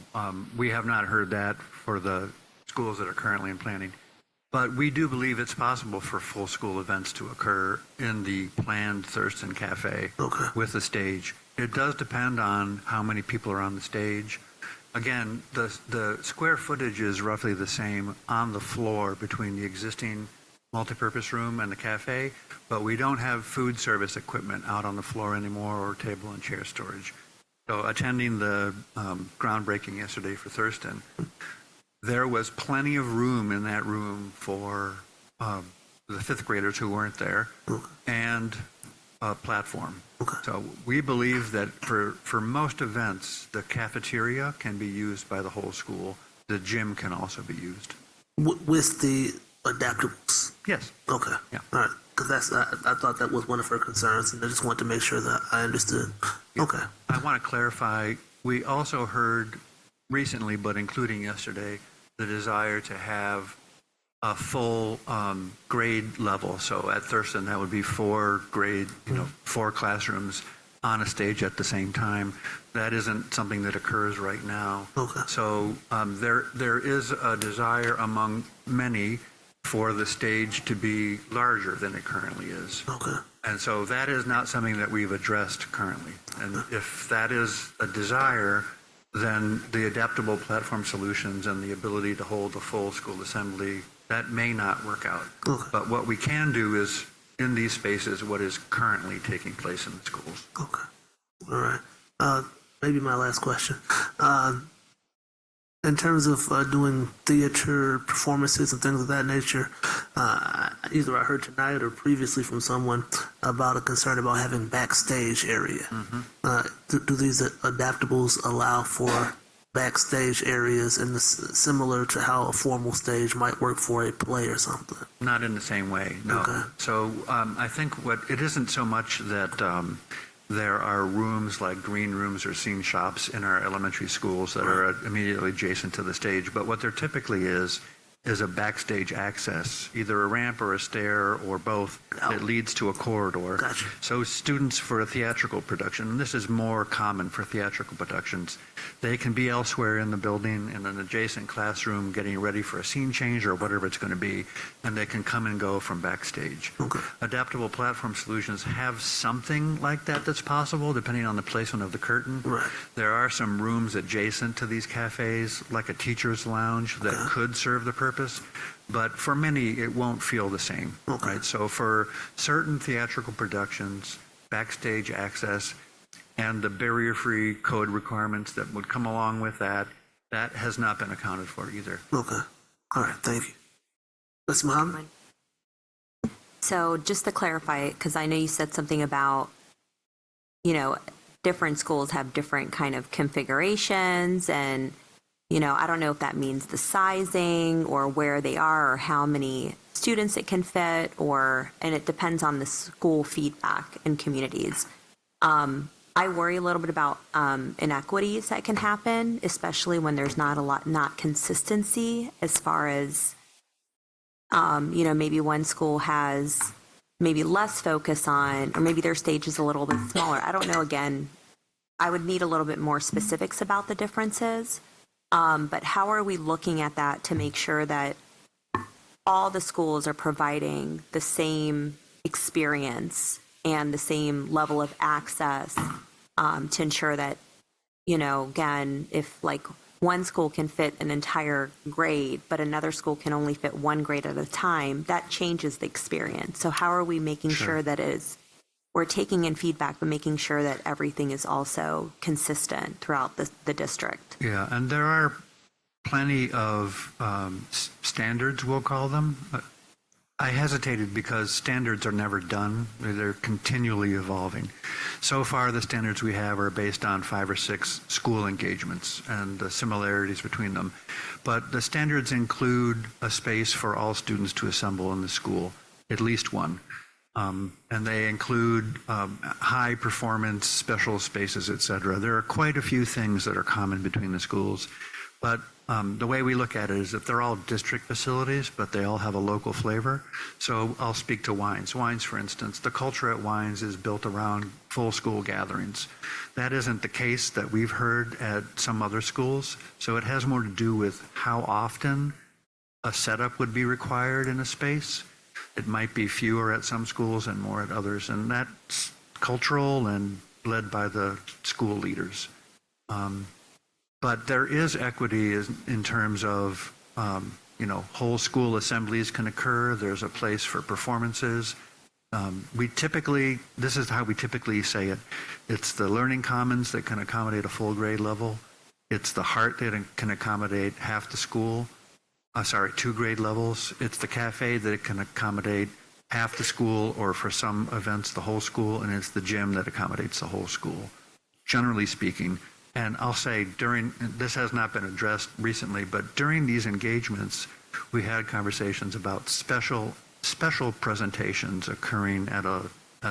We have not heard that for the schools that are currently in planning. But we do believe it's possible for full school events to occur in the planned Thurston Cafe with the stage. It does depend on how many people are on the stage. Again, the square footage is roughly the same on the floor between the existing multipurpose room and the cafe, but we don't have food service equipment out on the floor anymore or table and chair storage. So attending the groundbreaking yesterday for Thurston, there was plenty of room in that room for the fifth graders who weren't there and a platform. So we believe that for most events, the cafeteria can be used by the whole school. The gym can also be used. With the adaptables? Yes. Okay. Yeah. All right. Because I thought that was one of her concerns, and I just wanted to make sure that I understood. Yeah. Okay. I want to clarify, we also heard recently, but including yesterday, the desire to have a full grade level. So at Thurston, that would be 4 classrooms on a stage at the same time. That isn't something that occurs right now. Okay. So there is a desire among many for the stage to be larger than it currently is. Okay. And so that is not something that we've addressed currently. And if that is a desire, then the adaptable platform solutions and the ability to hold a full school assembly, that may not work out. Okay. But what we can do is, in these spaces, what is currently taking place in the schools. Okay. All right. Maybe my last question. In terms of doing theater performances and things of that nature, either I heard tonight or previously from someone about a concern about having backstage area. Do these adaptables allow for backstage areas similar to how a formal stage might work for a play or something? Not in the same way, no. Okay. So I think it isn't so much that there are rooms like green rooms or scene shops in our elementary schools that are immediately adjacent to the stage, but what there typically is a backstage access, either a ramp or a stair or both, that leads to a corridor. Gotcha. So students for a theatrical production, and this is more common for theatrical productions, they can be elsewhere in the building in an adjacent classroom getting ready for a scene change or whatever it's going to be, and they can come and go from backstage. Okay. Adaptable platform solutions have something like that that's possible depending on the placement of the curtain. Right. There are some rooms adjacent to these cafes, like a teacher's lounge, that could serve the purpose, but for many it won't feel the same. Okay. Right? So for certain theatrical productions, backstage access and the barrier-free code requirements that would come along with that has not been accounted for either. Okay. All right. Thank you. Ms. Muhammad? So just to clarify, because I know you said something about, different schools have different kind of configurations, and, I don't know if that means the sizing or where they are or how many students it can fit, and it depends on the school feedback and communities. I worry a little bit about inequities that can happen, especially when there's not consistency as far as, maybe one school has maybe less focus on, or maybe their stage is a little bit smaller. I don't know. Again, I would need a little bit more specifics about the differences. But how are we looking at that to make sure that all the schools are providing the same experience and the same level of access to ensure that, again, if like one school can fit an entire grade, but another school can only fit one grade at a time, that changes the experience. So how are we making sure that we're taking in feedback, but making sure that everything is also consistent throughout the district? Yeah, and there are plenty of standards, we'll call them. I hesitated because standards are never done. They're continually evolving. So far, the standards we have are based on 5 or 6 school engagements and the similarities between them. But the standards include a space for all students to assemble in the school, at least one. And they include high performance, special spaces, etc. There are quite a few things that are common between the schools. But the way we look at it is that they're all district facilities, but they all have a local flavor. So I'll speak to Wines. Wines, for instance, the culture at Wines is built around full school gatherings. That isn't the case that we've heard at some other schools. So it has more to do with how often a setup would be required in a space. It might be fewer at some schools and more at others. And that's cultural and led by the school leaders. But there is equity in terms of, whole school assemblies can occur. There's a place for performances. This is how we typically say it. It's the learning commons that can accommodate a full grade level. It's the heart that can accommodate half the school. 2 grade levels. It's the cafe that can accommodate half the school, or for some events, the whole school. And it's the gym that accommodates the whole school, generally speaking. And I'll say this has not been addressed recently, but during these engagements, we had conversations about special presentations occurring at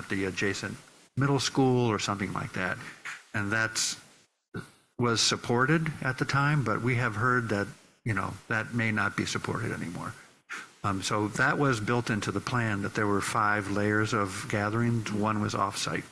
the adjacent middle school or something like that. And that was supported at the time, but we have heard that, that may not be supported anymore. So that was built into the plan, that there were 5 layers of gatherings. One was off-site.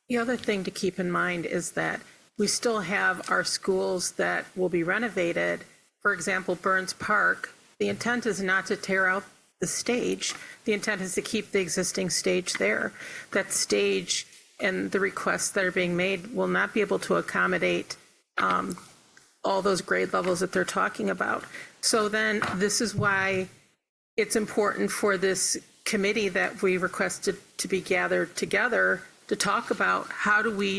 The other thing to keep in mind is that we still have our schools that will be renovated. For example, Burns Park, the intent is not to tear out the stage. The intent is to keep the existing stage there. That stage and the requests that are being made will not be able to accommodate all those grade levels that they're talking about. So then this is why it's important for this committee that we requested to be gathered together to talk about how do we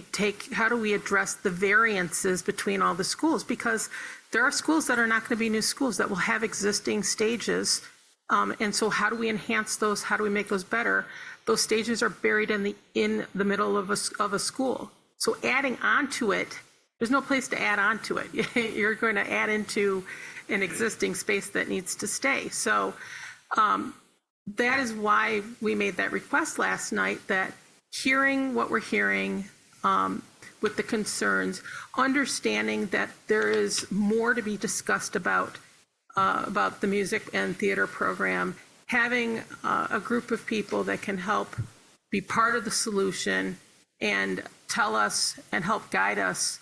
address the variances between all the schools, because there are schools that are not going to be new schools that will have existing stages. And so how do we enhance those? How do we make those better? Those stages are buried in the middle of a school. So adding on to it, there's no place to add on to it. You're going to add into an existing space that needs to stay. So that is why we made that request last night, that hearing what we're hearing with the concerns, understanding that there is more to be discussed about the music and theater program, having a group of people that can help be part of the solution and tell us and help guide us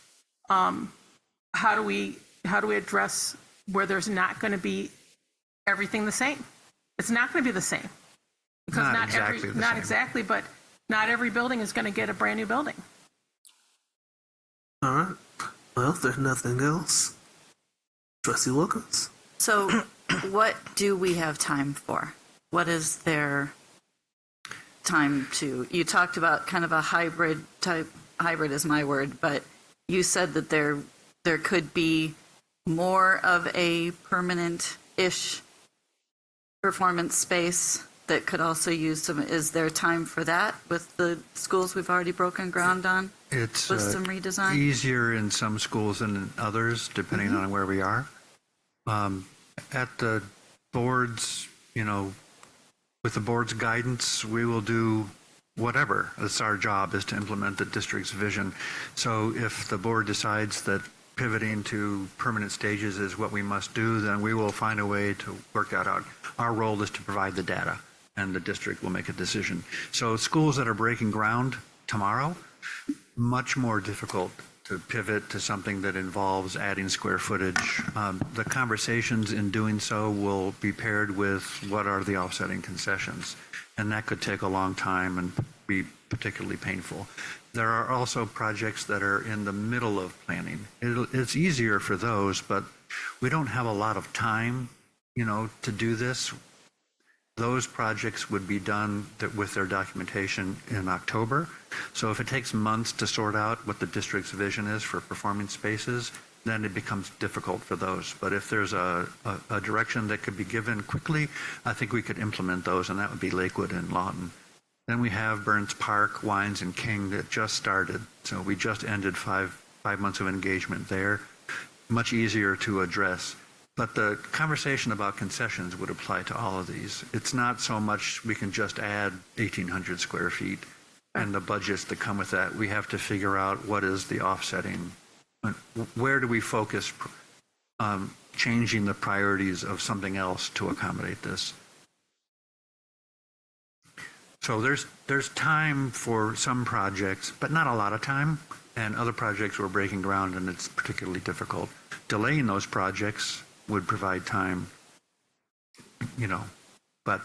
how do we address where there's not going to be everything the same. It's not going to be the same, because not exactly, but not every building is going to get a brand new building. All right. Well, if there's nothing else, Trustee Wilkins. So what do we have time for? What is their time to? You talked about kind of a hybrid is my word, but you said that there could be more of a permanent-ish performance space that could also use some. Is there time for that with the schools we've already broken ground on? It's with some redesign? Easier in some schools than in others, depending on where we are. At the board's, with the board's guidance, we will do whatever. It's our job is to implement the district's vision. So if the board decides that pivoting to permanent stages is what we must do, then we will find a way to work that out. Our role is to provide the data, and the district will make a decision. So schools that are breaking ground tomorrow, much more difficult to pivot to something that involves adding square footage. The conversations in doing so will be paired with what are the offsetting concessions, and that could take a long time and be particularly painful. There are also projects that are in the middle of planning. It's easier for those, but we don't have a lot of time, to do this. Those projects would be done with their documentation in October. So if it takes months to sort out what the district's vision is for performing spaces, then it becomes difficult for those. But if there's a direction that could be given quickly, I think we could implement those, and that would be Lakewood and Lawton. Then we have Burns Park, Wines, and King that just started. So we just ended five months of engagement there. Much easier to address. But the conversation about concessions would apply to all of these. It's not so much we can just add 1,800 square feet and the budgets that come with that. We have to figure out what is the offsetting. Where do we focus changing the priorities of something else to accommodate this? So there's time for some projects, but not a lot of time. And other projects we're breaking ground, and it's particularly difficult. Delaying those projects would provide time, but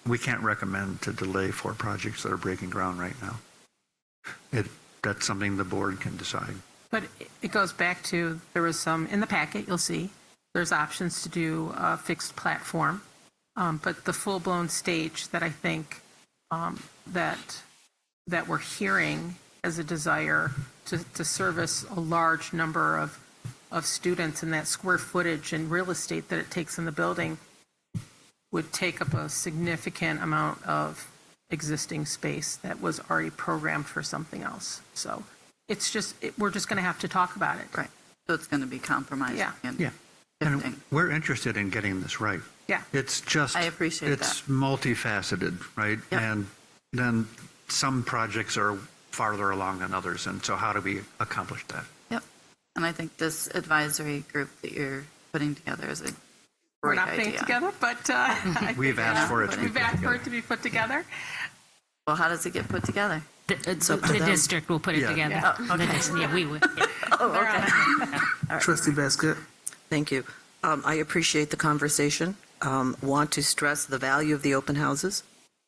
we can't recommend to delay for projects that are breaking ground right now. That's something the board can decide. But it goes back to, there was some, in the packet, you'll see, there's options to do a fixed platform, but the full-blown stage that I think that we're hearing as a desire to service a large number of students, and that square footage and real estate that it takes in the building would take up a significant amount of existing space that was already programmed for something else. So it's just, we're just going to have to talk about it. Right. So it's going to be compromised. Yeah. And we're interested in getting this right. Yeah. It's just, I appreciate it's that. multifaceted, right? Yep. And then some projects are farther along than others. And so how do we accomplish that? Yep. And I think this advisory group that you're putting together is a great We're not idea. putting together, but We've asked for it to be we've put asked for together. it to be put together. Well, how does it get put together? The district will put it together. Yeah. Oh, okay. Yeah, we would. Yeah. Oh, okay. Trustee Basket. Thank you. I appreciate the conversation. Want to stress the value of the open houses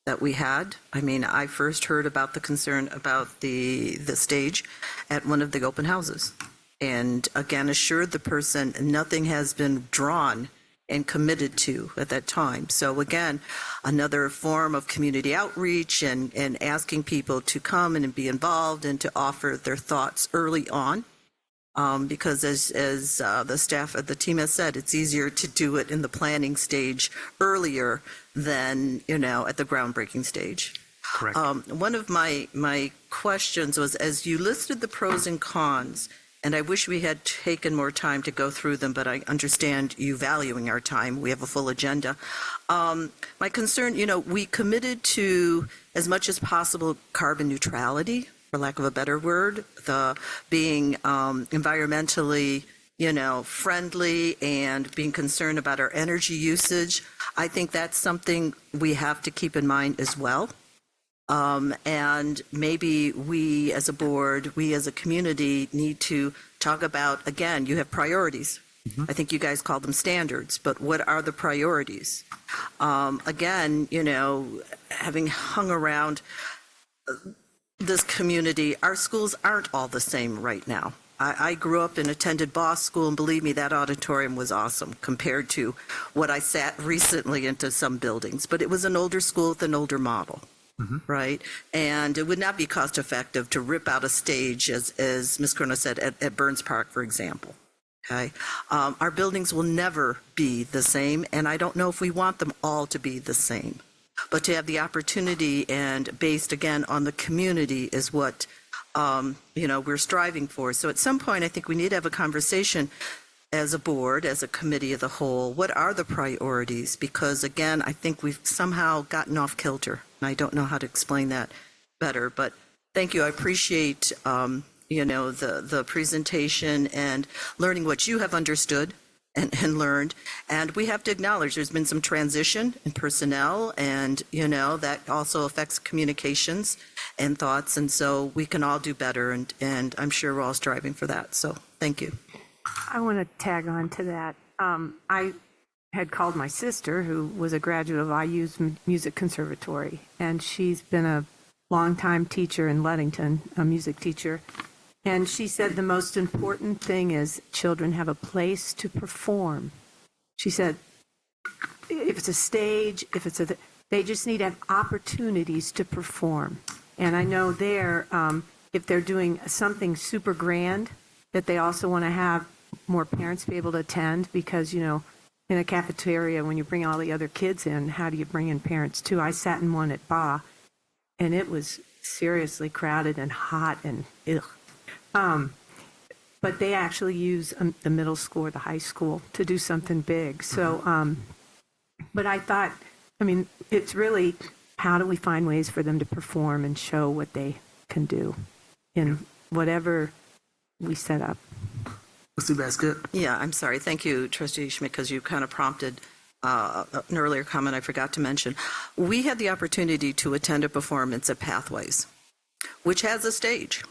that we had. I mean, I first heard about the concern about the stage at one of the open houses. And again, assured the person nothing has been drawn and committed to at that time. So again, another form of community outreach and asking people to come and be involved and to offer their thoughts early on. Because as the staff, the team has said, it's easier to do it in the planning stage earlier than, at the groundbreaking stage. Correct. One of my questions was, as you listed the pros and cons, and I wish we had taken more time to go through them, but I understand you valuing our time. We have a full agenda. My concern, we committed to, as much as possible, carbon neutrality, for lack of a better word, the being environmentally, friendly and being concerned about our energy usage. I think that's something we have to keep in mind as well. And maybe we as a board, we as a community need to talk about, again, you have priorities. I think you guys call them standards, but what are the priorities? Again, having hung around this community, our schools aren't all the same right now. I grew up and attended Boss School, and believe me, that auditorium was awesome compared to what I sat recently into some buildings. But it was an older school with an older model. Right? And it would not be cost effective to rip out a stage, as Ms. Corona said, at Burns Park, for example. Okay? Our buildings will never be the same, and I don't know if we want them all to be the same. But to have the opportunity, and based again on the community, is what we're striving for. So at some point, I think we need to have a conversation. as a board, as a committee of the whole, what are the priorities? Because again, I think we've somehow gotten off kilter, and I don't know how to explain that better, but thank you. I appreciate, the presentation and learning what you have understood and learned. And we have to acknowledge there's been some transition in personnel, and, that also affects communications and thoughts. And so we can all do better, and I'm sure we're all striving for that. So thank you. I want to tag on to that. I had called my sister, who was a graduate of IU's Music Conservatory, and she's been a longtime teacher in Ludington, a music teacher. And she said the most important thing is children have a place to perform. She said, if it's a stage, they just need to have opportunities to perform. And I know if they're doing something super grand, that they also want to have more parents be able to attend, because, in a cafeteria, when you bring all the other kids in, how do you bring in parents too? I sat in one at BA, and it was seriously crowded and hot and ugh. But they actually use the middle school or the high school to do something big. So, but I thought, it's really, how do we find ways for them to perform and show what they can do in whatever we set up? Trustee Basket. Yeah, I'm sorry. Thank you, Trustee Schmidt, because you kind of prompted an earlier comment I forgot to mention. We had the opportunity to attend a performance at Pathways, which has a stage.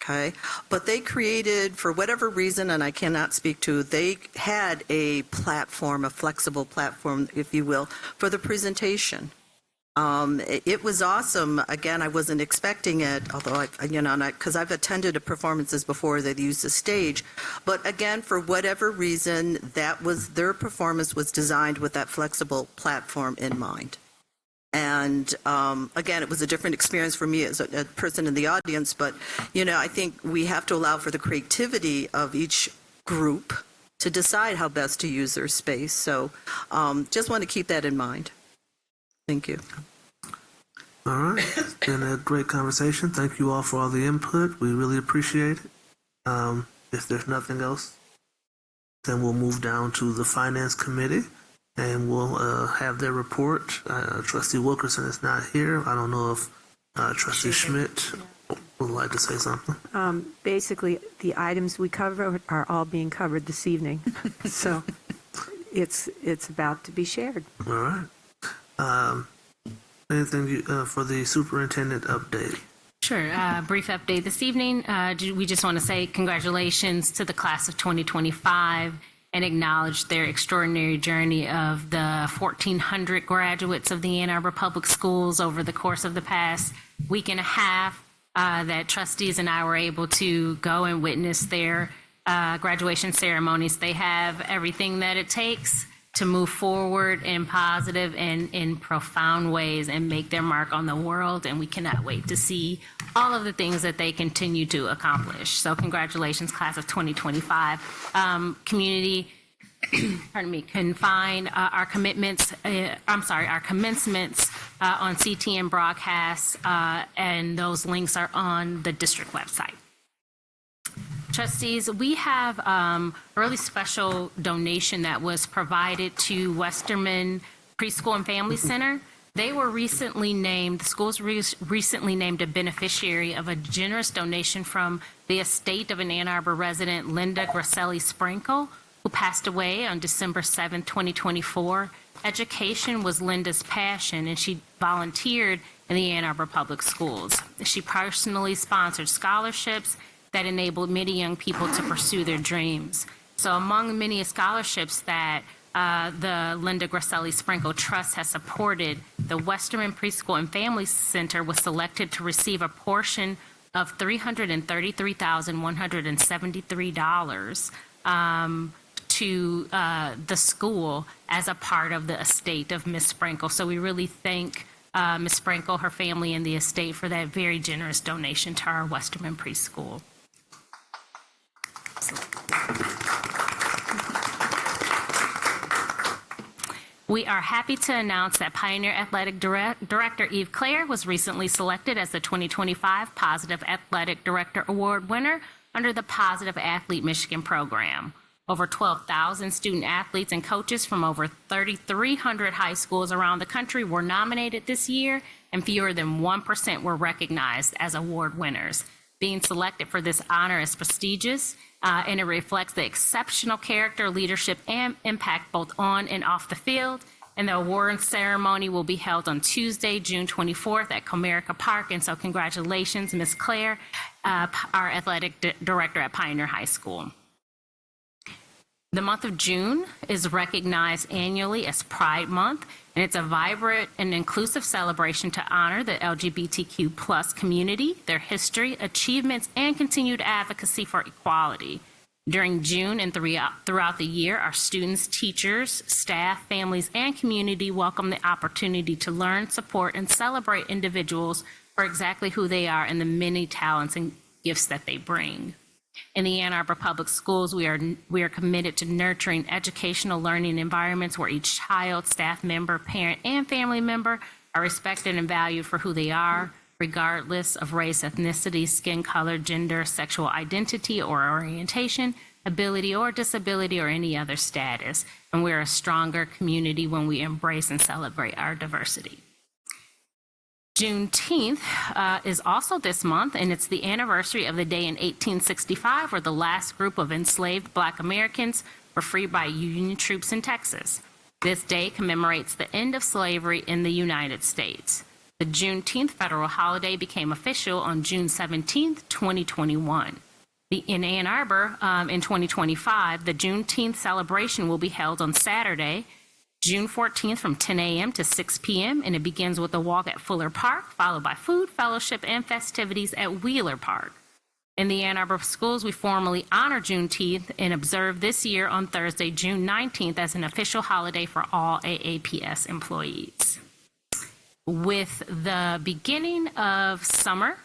Okay, but they created, for whatever reason, and I cannot speak to, they had a platform, a flexible platform, if you will, for the presentation. It was awesome. Again, I wasn't expecting it, although because I've attended performances before that used the stage. But again, for whatever reason, their performance was designed with that flexible platform in mind. And again, it was a different experience for me as a person in the audience. But I think we have to allow for the creativity of each group to decide how best to use their space. So just want to keep that in mind. Thank you. All right. It's been a great conversation. Thank you all for all the input. We really appreciate it. If there's nothing else, then we'll move down to the Finance Committee, and we'll have their report. Trustee Wilkerson is not here. I don't know if Trustee Schmidt would like to say something. Basically, the items we covered are all being covered this evening. So it's about to be shared. All right. Anything for the superintendent update? Sure. Brief update this evening. We just want to say congratulations to the class of 2025 and acknowledge their extraordinary journey of the 1,400 graduates of the Ann Arbor Public Schools over the course of the past week and a half that trustees and I were able to go and witness their graduation ceremonies. They have everything that it takes to move forward in positive and in profound ways and make their mark on the world. And we cannot wait to see all of the things that they continue to accomplish. So congratulations, class of 2025. Community, can find our commencements on CTN broadcasts, and those links are on the district website. Trustees, we have a really special donation that was provided to Westerman Preschool and Family Center. They were recently named, the schools recently named a beneficiary of a generous donation from the estate of an Ann Arbor resident, Linda Grasselli Sprinkle, who passed away on December 7, 2024. Education was Linda's passion, and she volunteered in the Ann Arbor Public Schools. She personally sponsored scholarships that enabled many young people to pursue their dreams. So among many scholarships that the Linda Grasselli Sprinkle Trust has supported, the Westerman Preschool and Family Center was selected to receive a portion of $333,173 to the school as a part of the estate of Ms. Sprinkle. So we really thank Ms. Sprinkle, her family, and the estate for that very generous donation to our Westerman Preschool. We are happy to announce that Pioneer Athletic Director Eve Claire was recently selected as the 2025 Positive Athletic Director Award winner under the Positive Athlete Michigan program. Over 12,000 student athletes and coaches from over 3,300 high schools around the country were nominated this year, and fewer than 1% were recognized as award winners. Being selected for this honor is prestigious, and it reflects the exceptional character, leadership, and impact both on and off the field. And the award ceremony will be held on Tuesday, June 24th at Comerica Park. And so congratulations, Ms. Claire, our athletic director at Pioneer High School. The month of June is recognized annually as Pride Month, and it's a vibrant and inclusive celebration to honor the LGBTQ plus community, their history, achievements, and continued advocacy for equality. During June and throughout the year, our students, teachers, staff, families, and community welcome the opportunity to learn, support, and celebrate individuals for exactly who they are and the many talents and gifts that they bring. In the Ann Arbor Public Schools, we are committed to nurturing educational learning environments where each child, staff member, parent, and family member are respected and valued for who they are, regardless of race, ethnicity, skin color, gender, sexual identity or orientation, ability or disability, or any other status. And we're a stronger community when we embrace and celebrate our diversity. Juneteenth is also this month, and it's the anniversary of the day in 1865 where the last group of enslaved Black Americans were freed by Union troops in Texas. This day commemorates the end of slavery in the United States. The Juneteenth federal holiday became official on June 17, 2021. In Ann Arbor, in 2025, the Juneteenth celebration will be held on Saturday, June 14th from 10 a.m. to 6 p.m., and it begins with a walk at Fuller Park, followed by food, fellowship, and festivities at Wheeler Park. In the Ann Arbor schools, we formally honor Juneteenth and observe this year on Thursday, June 19th, as an official holiday for all AAPS employees. With the beginning of summer,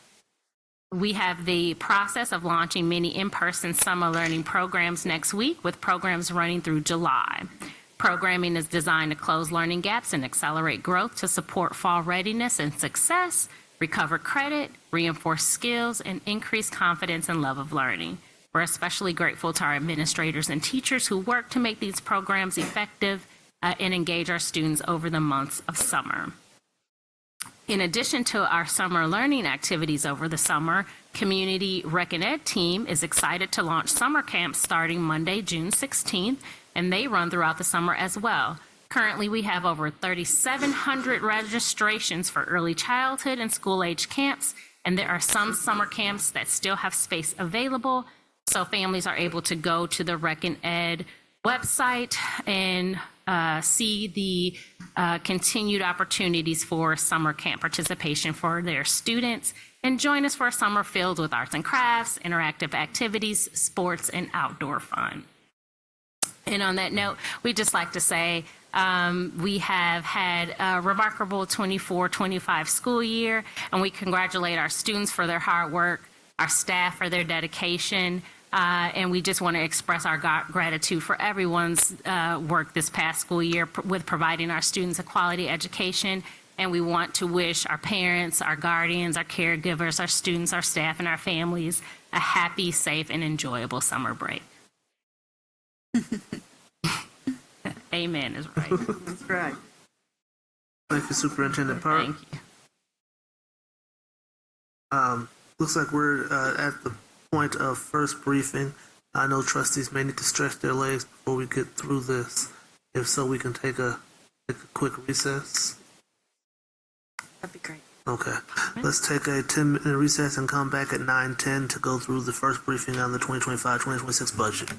we have the process of launching many in-person summer learning programs next week, with programs running through July. Programming is designed to close learning gaps and accelerate growth to support fall readiness and success, recover credit, reinforce skills, and increase confidence and love of learning. We're especially grateful to our administrators and teachers who work to make these programs effective and engage our students over the months of summer. In addition to our summer learning activities over the summer, Community Rec and Ed team is excited to launch summer camps starting Monday, June 16th, and they run throughout the summer as well. Currently, we have over 3,700 registrations for early childhood and school-age camps, and there are some summer camps that still have space available, so families are able to go to the Rec and Ed website and see the continued opportunities for summer camp participation for their students, and join us for a summer filled with arts and crafts, interactive activities, sports, and outdoor fun. And on that note, we'd just like to say we have had a remarkable 24-25 school year, and we congratulate our students for their hard work, our staff for their dedication, and we just want to express our gratitude for everyone's work this past school year with providing our students a quality education. And we want to wish our parents, our guardians, our caregivers, our students, our staff, and our families a happy, safe, and enjoyable summer break. Amen is right. That's right. Thank you, Superintendent Park. Thank you. Looks like we're at the point of first briefing. I know trustees may need to stretch their legs before we get through this. If so, we can take a quick recess. That'd be great. Okay. Let's take a 10-minute recess and come back at 9:10 to go through the first briefing on the 2025-2026 budget.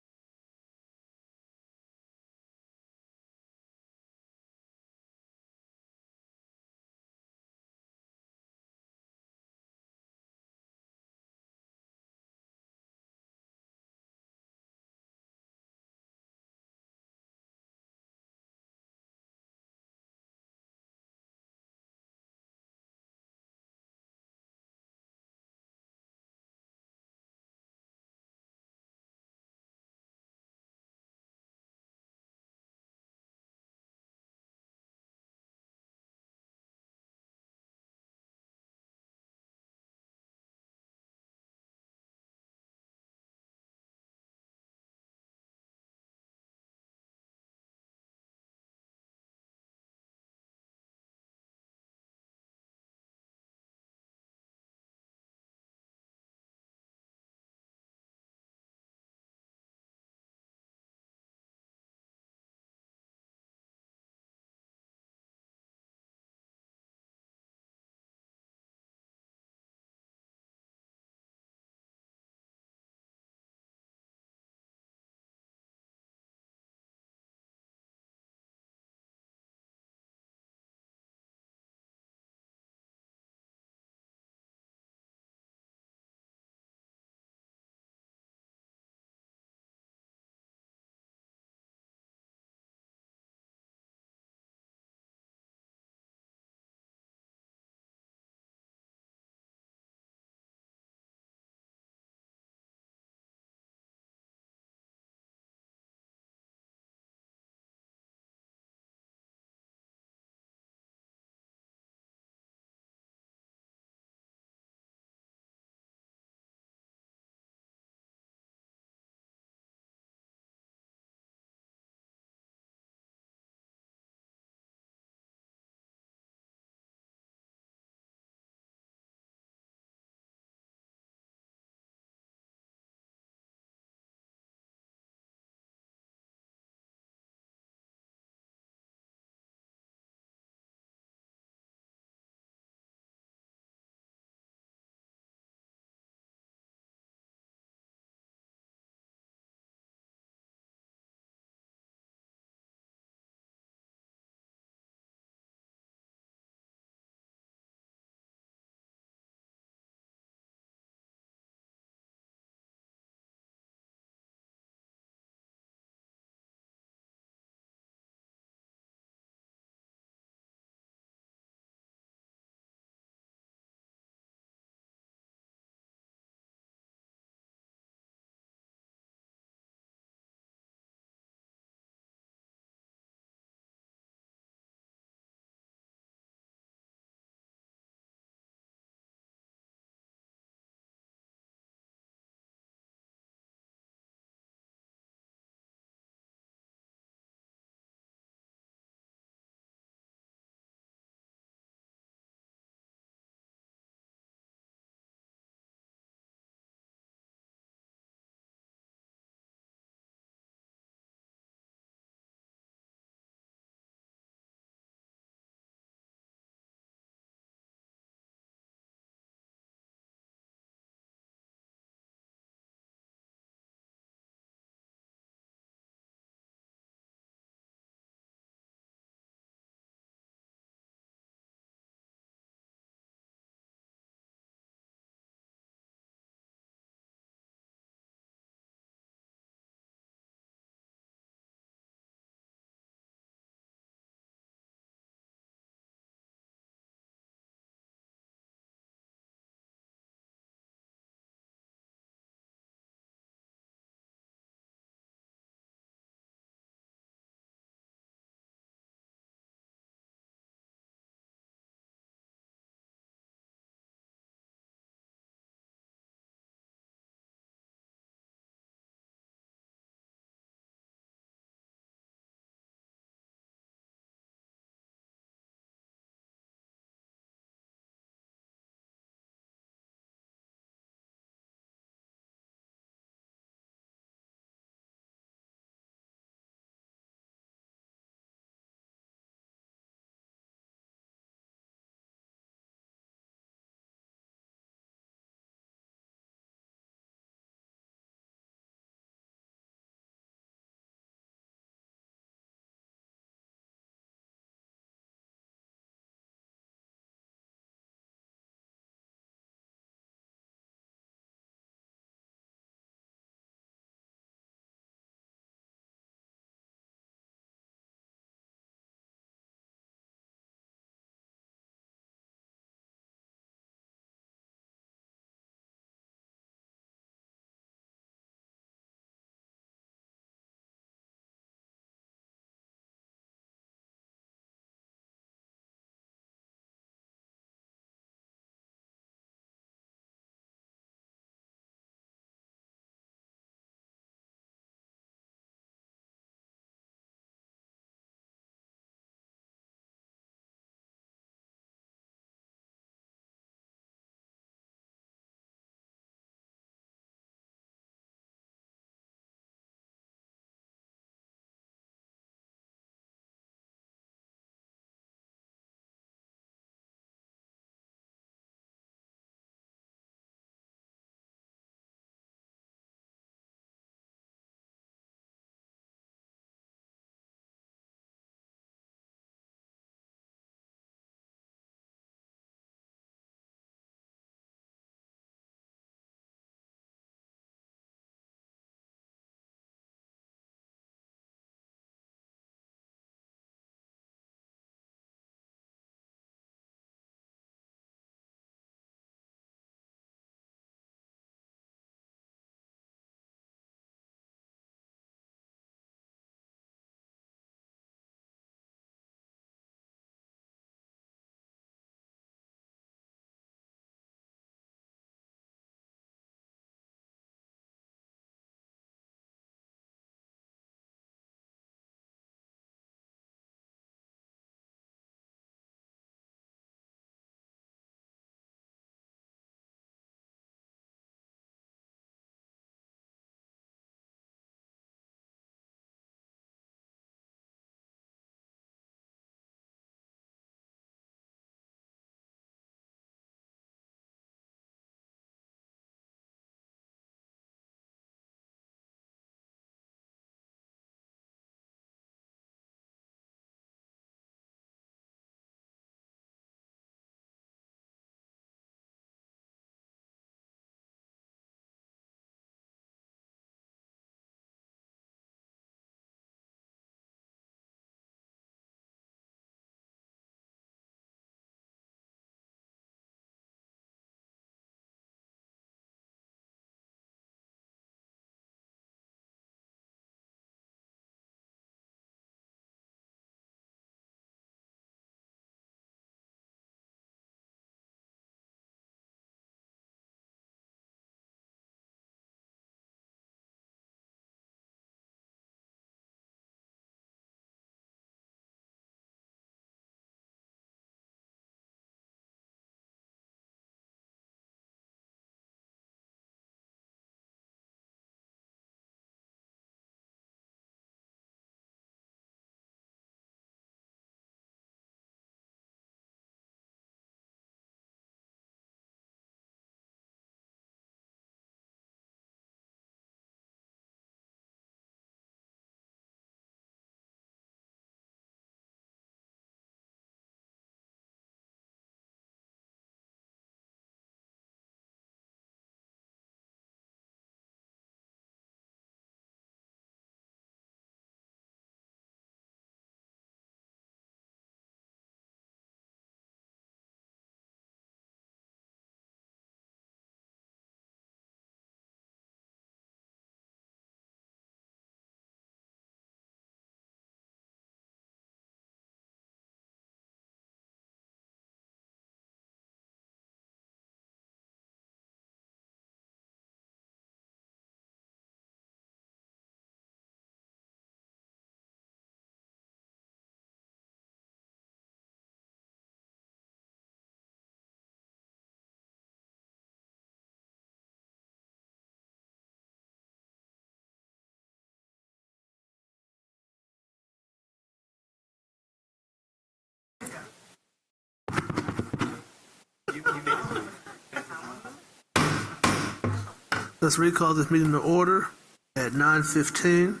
Let's recall this meeting to order at 9:15.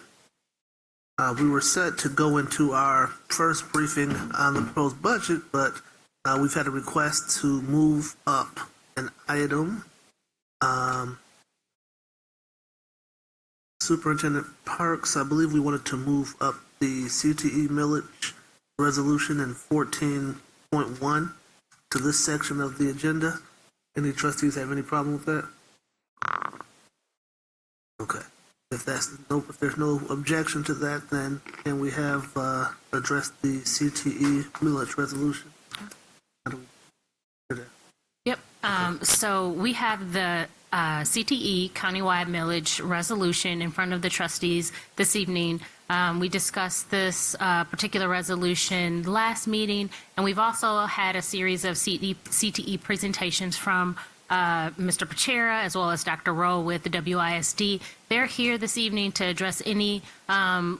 We were set to go into our first briefing on the proposed budget, but we've had a request to move up an item. Superintendent Parks, I believe we wanted to move up the CTE millage resolution in 14.1 to this section of the agenda. Any trustees have any problem with that? Okay. If there's no objection to that, then can we have addressed the CTE millage resolution? How do we do that? Yep. So we have the CTE countywide millage resolution in front of the trustees this evening. We discussed this particular resolution last meeting, and we've also had a series of CTE presentations from Mr. Pachera as well as Dr. Rowe with the WISD. They're here this evening to address any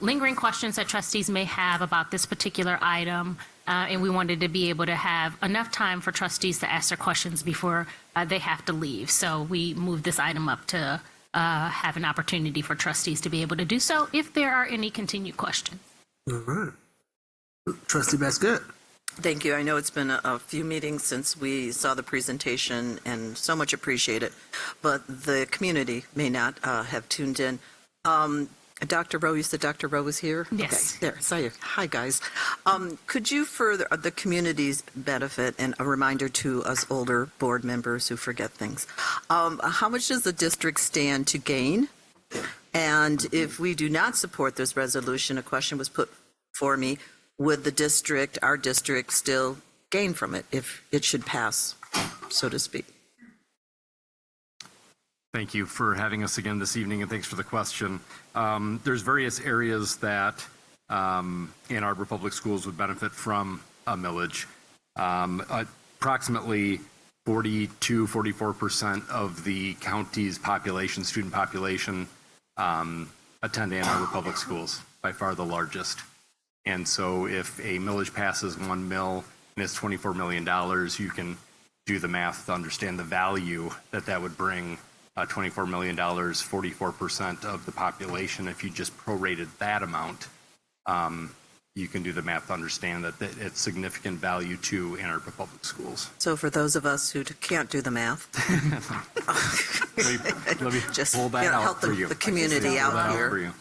lingering questions that trustees may have about this particular item. And we wanted to be able to have enough time for trustees to ask their questions before they have to leave. So we moved this item up to have an opportunity for trustees to be able to do so if there are any continued questions. All right. Trustee Basket. Thank you. I know it's been a few meetings since we saw the presentation and so much appreciate it, but the community may not have tuned in. Dr. Rowe, you said Dr. Rowe was here? Yes. Okay, there, saw you. Hi, guys. Could you further the community's benefit and a reminder to us older board members who forget things, how much does the district stand to gain? And if we do not support this resolution, a question was put for me, would the district, our district, still gain from it if it should pass, so to speak? Thank you for having us again this evening, and thanks for the question. There's various areas that Ann Arbor Public Schools would benefit from a millage. Approximately 44% of the county's population, student population, attend Ann Arbor Public Schools, by far the largest. And so if a millage passes 1 mil and it's $24 million, you can do the math to understand the value that that would bring. $24 million, 44% of the population. If you just prorated that amount, you can do the math to understand that it's significant value to Ann Arbor Public Schools. So for those of us who can't do the math, let me just pull that out help for you. the community out here. For you.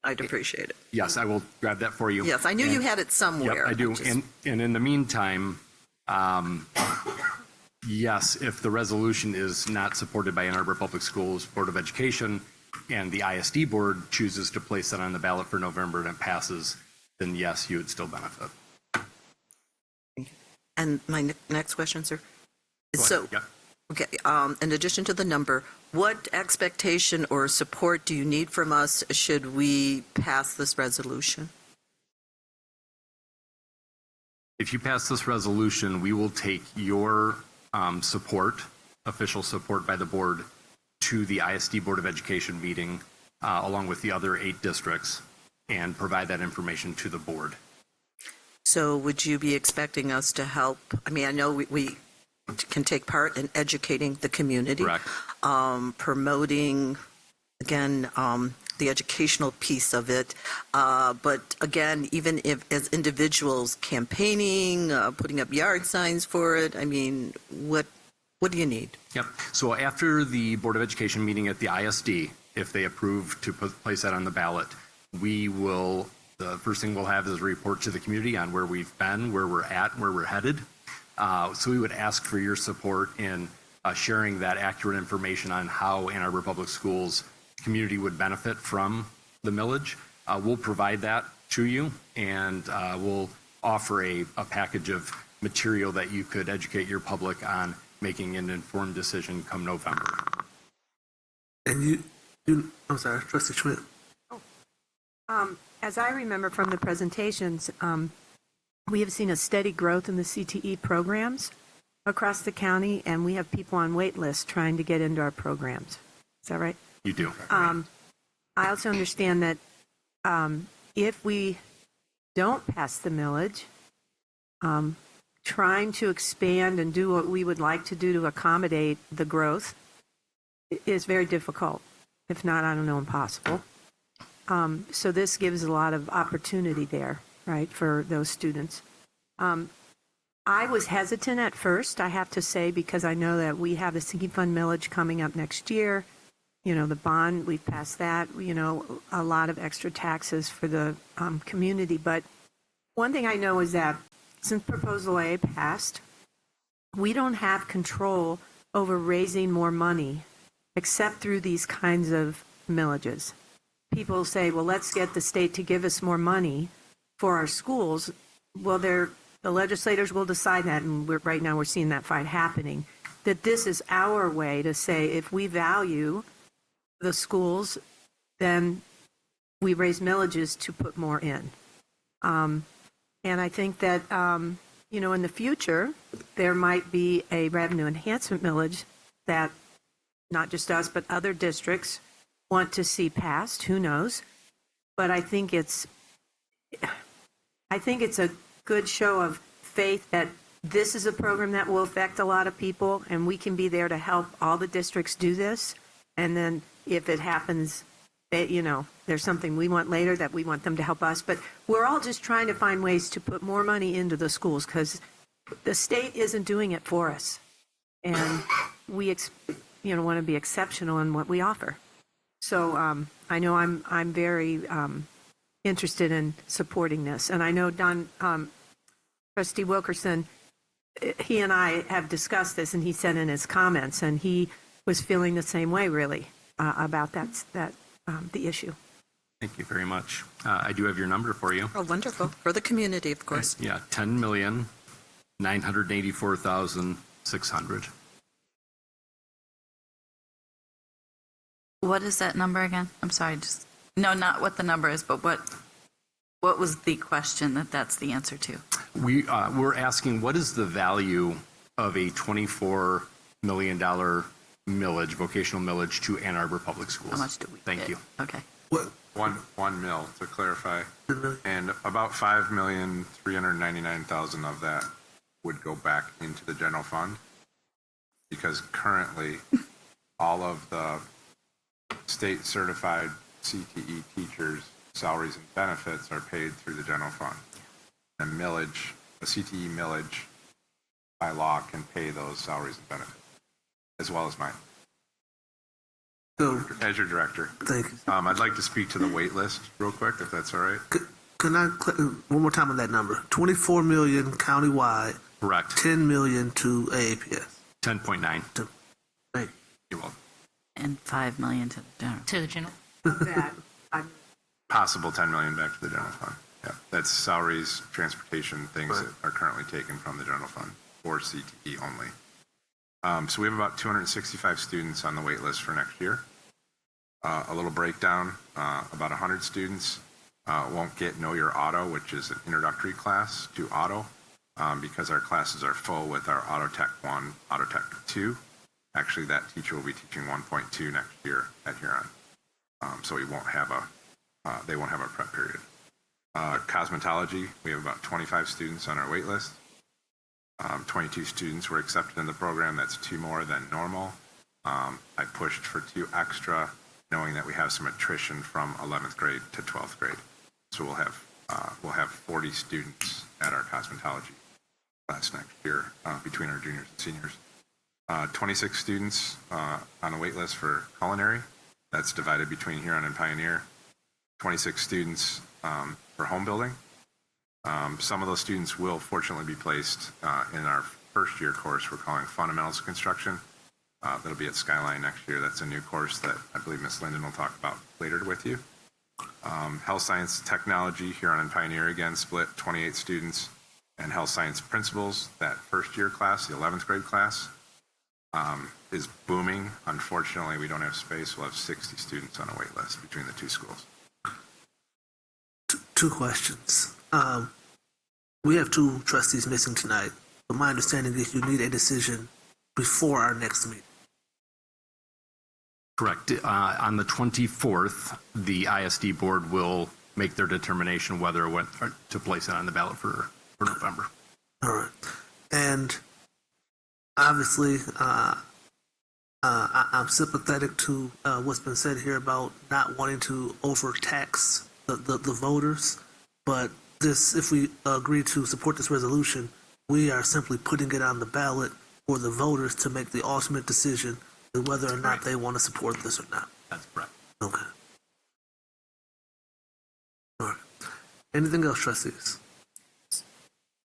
I'd appreciate it. Yes, I will grab that for you. Yes, I knew you had it somewhere. Yep, I do. And in the meantime, yes, if the resolution is not supported by Ann Arbor Public Schools Board of Education and the ISD Board chooses to place it on the ballot for November and it passes, then yes, you would still benefit. And my next question, sir. Go ahead. Yep. Okay, in addition to the number, what expectation or support do you need from us should we pass this resolution? If you pass this resolution, we will take your support, official support by the board, to the ISD Board of Education meeting, along with the other 8 districts, and provide that information to the board. So would you be expecting us to help? I mean, I know we can take part in educating the community. Correct. Promoting, again, the educational piece of it. But again, even if as individuals campaigning, putting up yard signs for it, I mean, what do you need? Yep. So after the Board of Education meeting at the ISD, if they approve to place that on the ballot, the first thing we'll have is a report to the community on where we've been, where we're at, where we're headed. So we would ask for your support in sharing that accurate information on how Ann Arbor Public Schools community would benefit from the millage. We'll provide that to you, and we'll offer a package of material that you could educate your public on making an informed decision come November. And I'm sorry, Trustee Schmidt. As I remember from the presentations, we have seen a steady growth in the CTE programs across the county, and we have people on wait lists trying to get into our programs. Is that right? You do. I also understand that if we don't pass the millage, trying to expand and do what we would like to do to accommodate the growth is very difficult, if not, I don't know, impossible. So this gives a lot of opportunity there, right, for those students. I was hesitant at first, I have to say, because I know that we have the sinking fund millage coming up next year. You know, the bond, we've passed that, you know, a lot of extra taxes for the community. But one thing I know is that since Proposal A passed, we don't have control over raising more money except through these kinds of millages. People say, well, let's get the state to give us more money for our schools. Well, the legislators will decide that, and right now we're seeing that fight happening, that this is our way to say if we value the schools, then we raise millages to put more in. And I think that, you know, in the future, there might be a revenue enhancement millage that not just us, but other districts want to see passed. Who knows? But I think it's a good show of faith that this is a program that will affect a lot of people, and we can be there to help all the districts do this. And then if it happens, you know, there's something we want later that we want them to help us. But we're all just trying to find ways to put more money into the schools because the state isn't doing it for us. And we, you know, want to be exceptional in what we offer. So I know I'm very interested in supporting this. And I know Trustee Wilkerson, he and I have discussed this, and he said in his comments, and he was feeling the same way, really, about the issue. Thank you very much. I do have your number for you. Oh, wonderful. For the community, of course. Yeah, $10,984,600. What is that number again? I'm sorry, no, not what the number is, but what was the question that's the answer to? We're asking, what is the value of a $24 million millage, vocational millage to Ann Arbor Public Schools? How much do we Thank get? you. Okay. One mil, to clarify. And about $5,399,000 of that would go back into the general fund, because currently all of the state certified CTE teachers' salaries and benefits are paid through the general fund. A CTE millage by law can pay those salaries and benefits, as well as mine. So, as your director. Thank you. I'd like to speak to the wait list real quick, if that's all right. Can I one more time on that number? 24 million countywide. Correct. 10 million to AAPS. 10.9. Thank You're welcome. And 5 million to the general. To the general. Possible 10 million back to the general fund. Yeah, that's salaries, transportation, things that are currently taken from the general fund for CTE only. So we have about 265 students on the wait list for next year. A little breakdown, about 100 students won't get Know Your Auto, which is an introductory class to auto, because our classes are full with our Auto Tech 1, Auto Tech 2. Actually, that teacher will be teaching 1.2 next year at Huron. So we won't have they won't have a prep period. Cosmetology, we have about 25 students on our wait list. 22 students were accepted in the program. That's 2 more than normal. I pushed for 2 extra, knowing that we have some attrition from 11th grade to 12th grade. So we'll have 40 students at our cosmetology class next year between our juniors and seniors. 26 students on the wait list for culinary. That's divided between Huron and Pioneer. 26 students for home building. Some of those students will fortunately be placed in our first year course we're calling Fundamentals of Construction. That'll be at Skyline next year. That's a new course that I believe Ms. Linden will talk about later with you. Health Science Technology, Huron and Pioneer again, split 28 students. And Health Science Principles, that first year class, the 11th grade class, is booming. Unfortunately, we don't have space. We'll have 60 students on a wait list between the 2 schools. 2 questions. We have 2 trustees missing tonight, but my understanding is you need a decision before our next meeting. Correct. On the 24th, the ISD board will make their determination whether it went to place it on the ballot for November. All right. And obviously, I'm sympathetic to what's been said here about not wanting to overtax the voters. But this, if we agree to support this resolution, we are simply putting it on the ballot for the voters to make the ultimate decision of whether or not they want to support this or not. That's correct. Okay. All right. Anything else, trustees?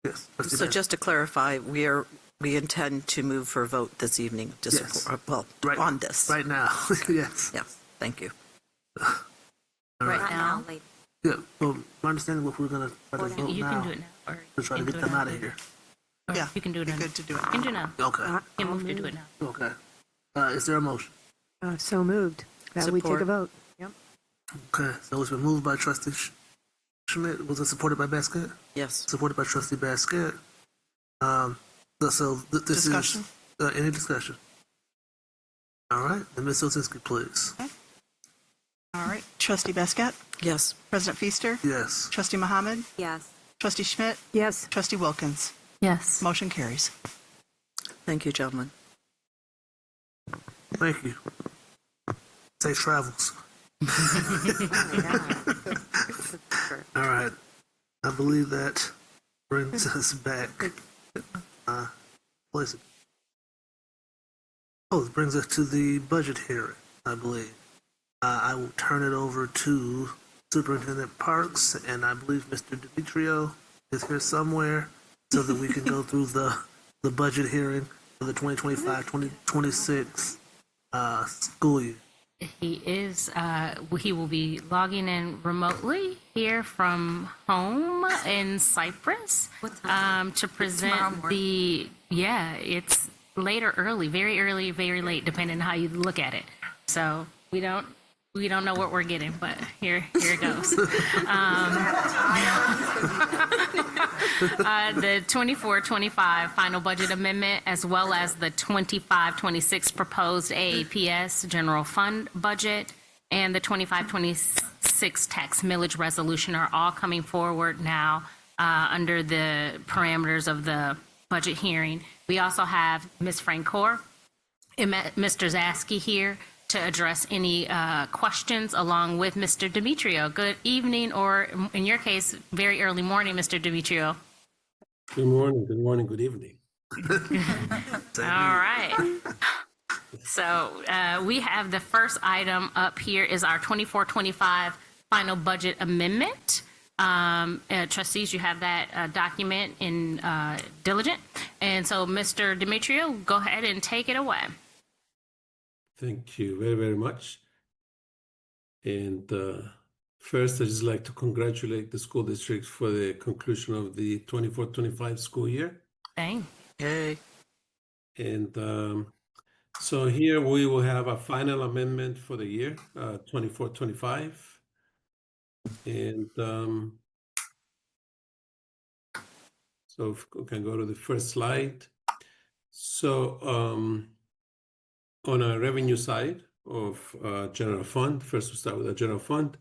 Yes. Trustee So Bass. just to clarify, we intend to move for a vote this evening to Yes. support, well, on this. Right now, yes. Yes, thank you. All right. Right now, like, Yeah, well, my understanding was we're going to try to vote You now can do it now. Or to try to you get can do them it out now. of here. Or Yeah, you can do it now. good to do it. You can do it now. Okay. You can move to do it now. Okay. Is there a motion? So moved. That we take Support. a vote. Yep. Okay, so it's been moved by trustee Schmidt. Was it supported by Basket? Yes. Supported by trustee Basket. This Discussion? is, any discussion? All right, then Ms. Osinski, please. All right. Trustee Basket? Yes. President Feaster? Yes. Trustee Mohammed? yes. Trustee Schmidt? Yes. Trustee Wilkins? Yes. Motion carries. Thank you, gentlemen. Thank you. Safe travels. All right. I believe that brings us back. Place it. Oh, it brings us to the budget hearing, I believe. I will turn it over to Superintendent Parks, and I believe Mr. Demetrio is here somewhere so that we can go through the budget hearing for the 2025-2026 school year. He is. He will be logging in remotely here from home in Cyprus to present the. Yeah, it's late or early, very early, very late, depending on how you look at it. So we don't know what we're getting, but here it goes. The 24-25 final budget amendment, as well as the 25-26 proposed AAPS general fund budget, and the 25-26 tax millage resolution are all coming forward now under the parameters of the budget hearing. We also have Ms. Francoeur and Mr. Zaski here to address any questions along with Mr. Demetrio. Good evening, or in your case, very early morning, Mr. Demetrio. Good morning, good evening. All right. So we have the first item up here is our 24-25 final budget amendment. Trustees, you have that document in diligent. And so, Mr. Demetrio, go ahead and take it away. Thank you very, very much. And first, I'd just like to congratulate the school district for the conclusion of the 24-25 school year. Thank you. Yay. And so here we will have a final amendment for the year, 24-25. And so if we can go to the first slide. So on our revenue side of general fund, first we'll start with the general fund,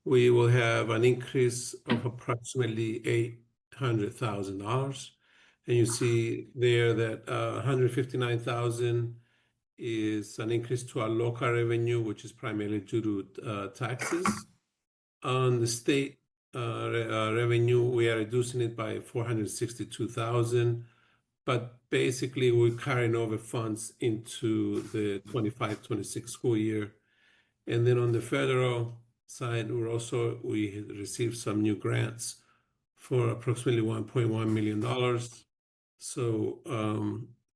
we will have an increase of approximately $800,000. And you see there that 159,000 is an increase to our local revenue, which is primarily due to taxes. On the state revenue, we are reducing it by 462,000, but basically we're carrying over funds into the 25-26 school year. And then on the federal side, we received some new grants for approximately $1.1 million. So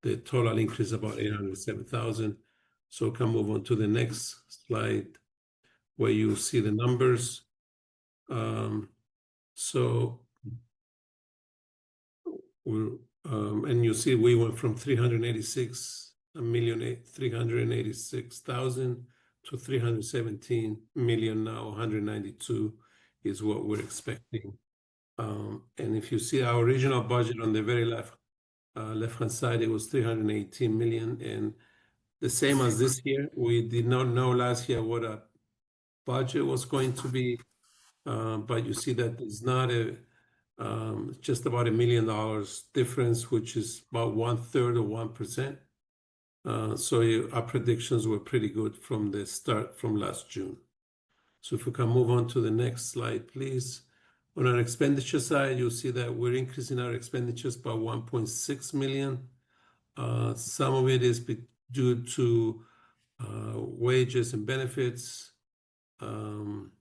the total increase is about 807,000. So we can move on to the next slide where you see the numbers. And you see we went from 386,000 to 317 million now. 192 is what we're expecting. And if you see our original budget on the very left-hand side, it was 318 million, and the same as this year. We did not know last year what a budget was going to be, but you see that it's not just about $1 million difference, which is about 1/3 of 1%. So our predictions were pretty good from the start from last June. So if we can move on to the next slide, please. On our expenditure side, you'll see that we're increasing our expenditures by $1.6 million. Some of it is due to wages and benefits. And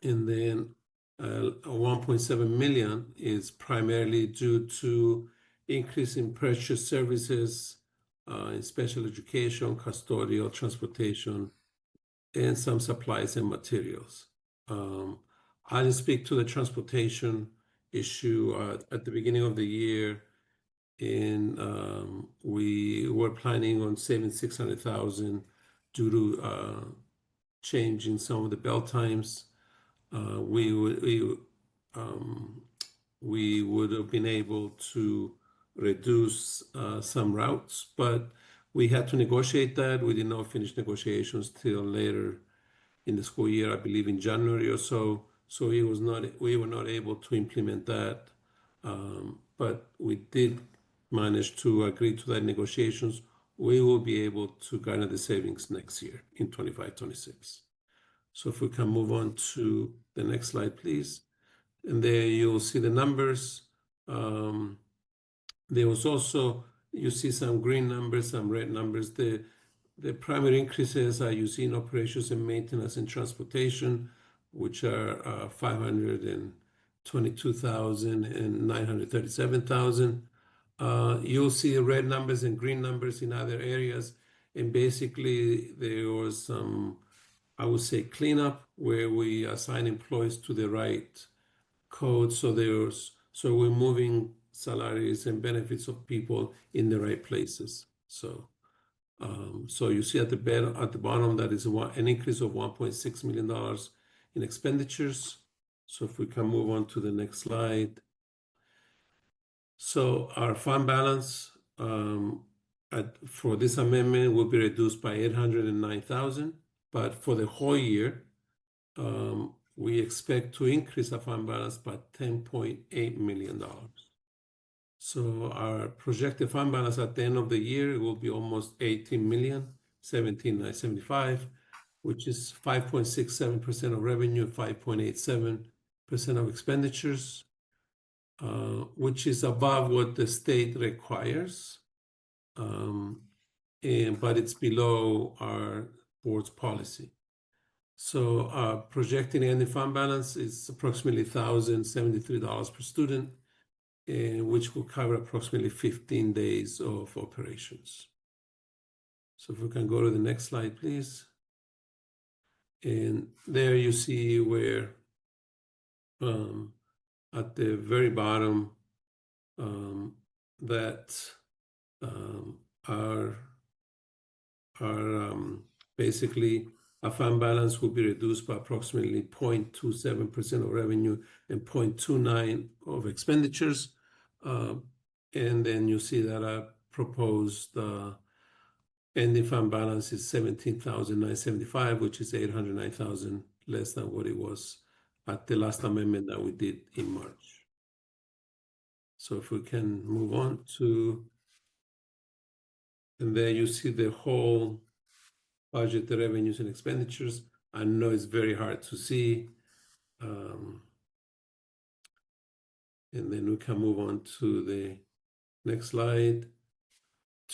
then $1.7 million is primarily due to increase in purchase services in special education, custodial, transportation, and some supplies and materials. I'll speak to the transportation issue at the beginning of the year. And we were planning on saving $600,000 due to changing some of the bell times. We would have been able to reduce some routes, but we had to negotiate that. We did not finish negotiations till later in the school year, I believe in January or so. So we were not able to implement that. But we did manage to agree to that negotiations. We will be able to garner the savings next year in 25-26. So if we can move on to the next slide, please. And there you'll see the numbers. There was also, you see some green numbers, some red numbers. The primary increases are you see in operations and maintenance and transportation, which are $522,000 and $937,000. You'll see red numbers and green numbers in other areas. And basically, there was some, I would say, cleanup where we assign employees to the right code. So we're moving salaries and benefits of people in the right places. So you see at the bottom that is an increase of $1.6 million in expenditures. So if we can move on to the next slide. So our fund balance for this amendment will be reduced by $809,000, but for the whole year, we expect to increase our fund balance by $10.8 million. So our projected fund balance at the end of the year will be almost $18 million, $17,975, which is 5.67% of revenue, 5.87% of expenditures, which is above what the state requires, but it's below our board's policy. So our projected ending fund balance is approximately $1,073 per student, which will cover approximately 15 days of operations. So if we can go to the next slide, please. And there you see where at the very bottom that our basically our fund balance will be reduced by approximately 0.27% of revenue and 0.29% of expenditures. And then you see that our proposed ending fund balance is $17,975, which is $809,000 less than what it was at the last amendment that we did in March. So if we can move on to, and there you see the whole budget, the revenues and expenditures. I know it's very hard to see. And then we can move on to the next slide,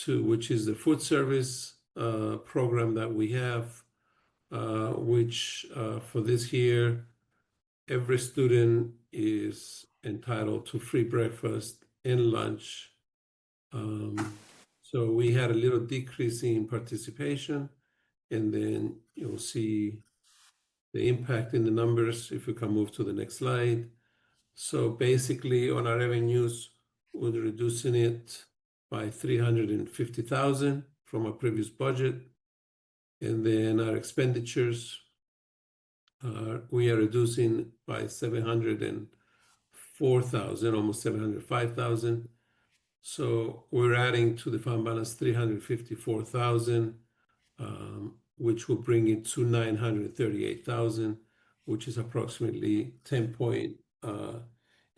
which is the food service program that we have, which for this year, every student is entitled to free breakfast and lunch. So we had a little decrease in participation, and then you'll see the impact in the numbers if we can move to the next slide. So basically on our revenues, we're reducing it by $350,000 from our previous budget. And then our expenditures, we are reducing by $704,000, almost $705,000. So we're adding to the fund balance $354,000, which will bring it to $938,000, which is approximately 10.8%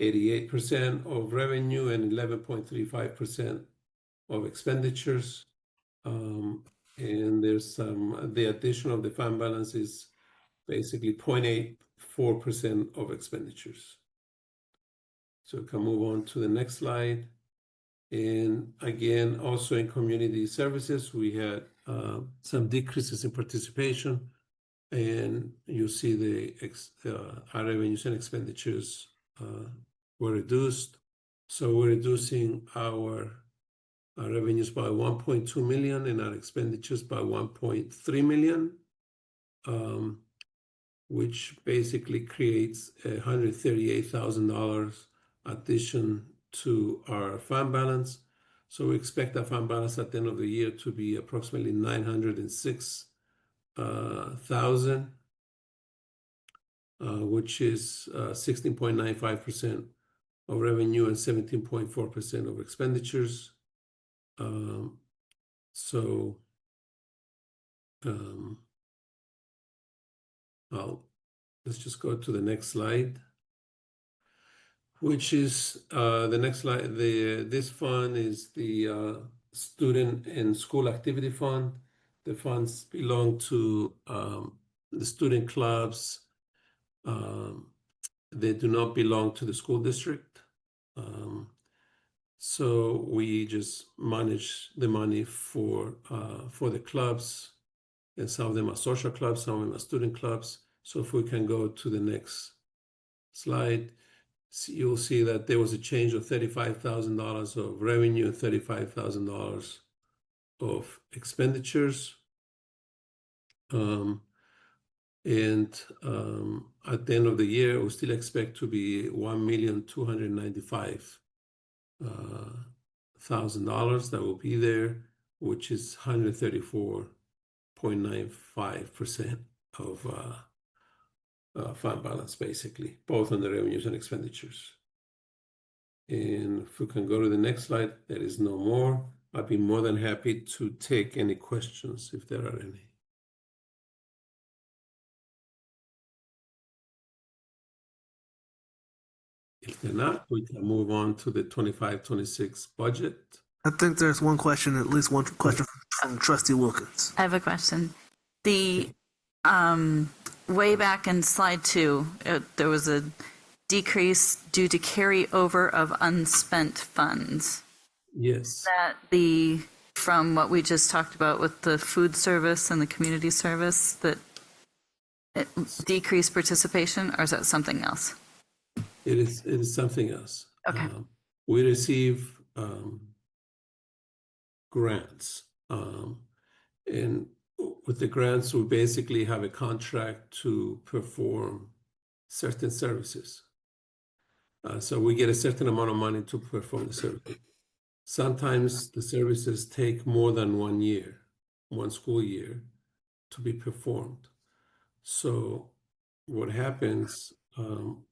88% of revenue and 11.35% of expenditures. And there's the addition of the fund balance is basically 0.84% of expenditures. So we can move on to the next slide. And again, also in community services, we had some decreases in participation, and you see our revenues and expenditures were reduced. So we're reducing our revenues by 1.2 million and our expenditures by 1.3 million, which basically creates $138,000 addition to our fund balance. So we expect our fund balance at the end of the year to be approximately $906,000, which is 16.95% of revenue and 17.4% of expenditures. Let's just go to the next slide, which is the next slide. This fund is the Student and School Activity Fund. The funds belong to the student clubs. They do not belong to the school district. So we just manage the money for the clubs, and some of them are social clubs, some of them are student clubs. So if we can go to the next slide, you'll see that there was a change of $35,000 of revenue and $35,000 of expenditures. And at the end of the year, we still expect to be $1,295,000 that will be there, which is 134.95% of fund balance, basically, both on the revenues and expenditures. And if we can go to the next slide, there is no more. I'd be more than happy to take any questions if there are any. If they're not, we can move on to the 25-26 budget. I think there's one question, at least one question from Trustee Wilkins. I have a question. The way back in slide 2, there was a decrease due to carryover of unspent funds. Yes. That from what we just talked about with the food service and the community service, that it decreased participation, or is that something else? It is something else. Okay. We receive grants, and with the grants, we basically have a contract to perform certain services. So we get a certain amount of money to perform the service. Sometimes the services take more than 1 year, 1 school year, to be performed. So what happens,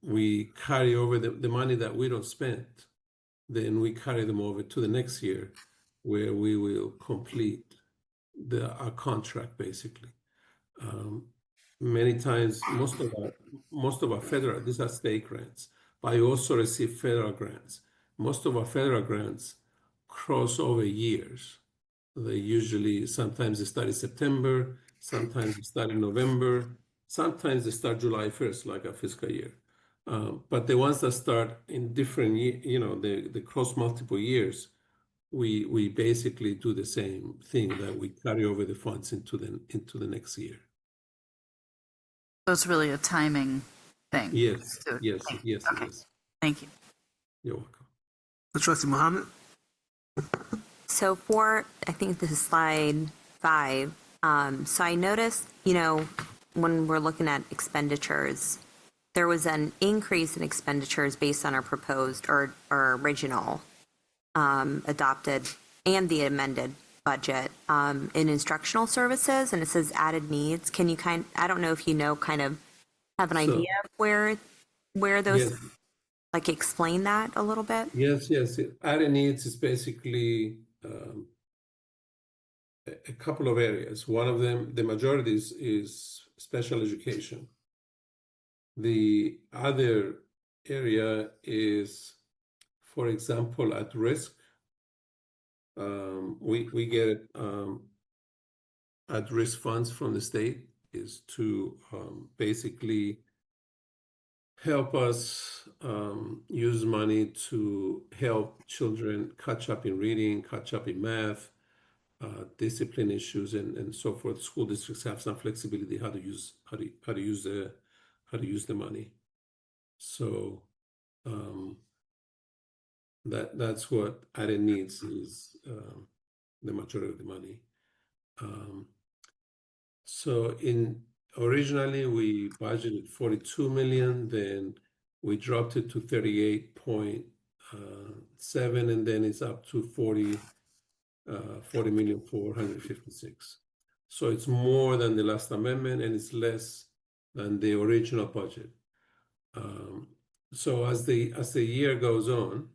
we carry over the money that we don't spend, then we carry them over to the next year where we will complete our contract, basically. Many times, most of our federal, these are state grants, but I also receive federal grants. Most of our federal grants cross over years. They usually, sometimes they start in September, sometimes they start in November, sometimes they start July 1st, like our fiscal year. But the ones that start in different, they cross multiple years, we basically do the same thing, that we carry over the funds into the next year. So it's really a timing thing. Yes, yes, Okay. yes, it is. Thank you. You're welcome. Trustee Muhammad? So for, I think this is slide 5, so I noticed, when we're looking at expenditures, there was an increase in expenditures based on our proposed or original adopted and the amended budget in instructional services, and it says added needs. Can you I don't know if have an idea of where those, Yes. Explain that a little bit? Yes. Added needs is basically a couple of areas. One of them, the majority is special education. The other area is, for example, at risk. We get at-risk funds from the state is to basically help us use money to help children catch up in reading, catch up in math, discipline issues, and so forth. School districts have some flexibility how to use the money. So that's what added needs is the majority of the money. So originally we budgeted 42 million, then we dropped it to 38.7, and then it's up to 40,456,000. So it's more than the last amendment, and it's less than the original budget. So as the year goes on,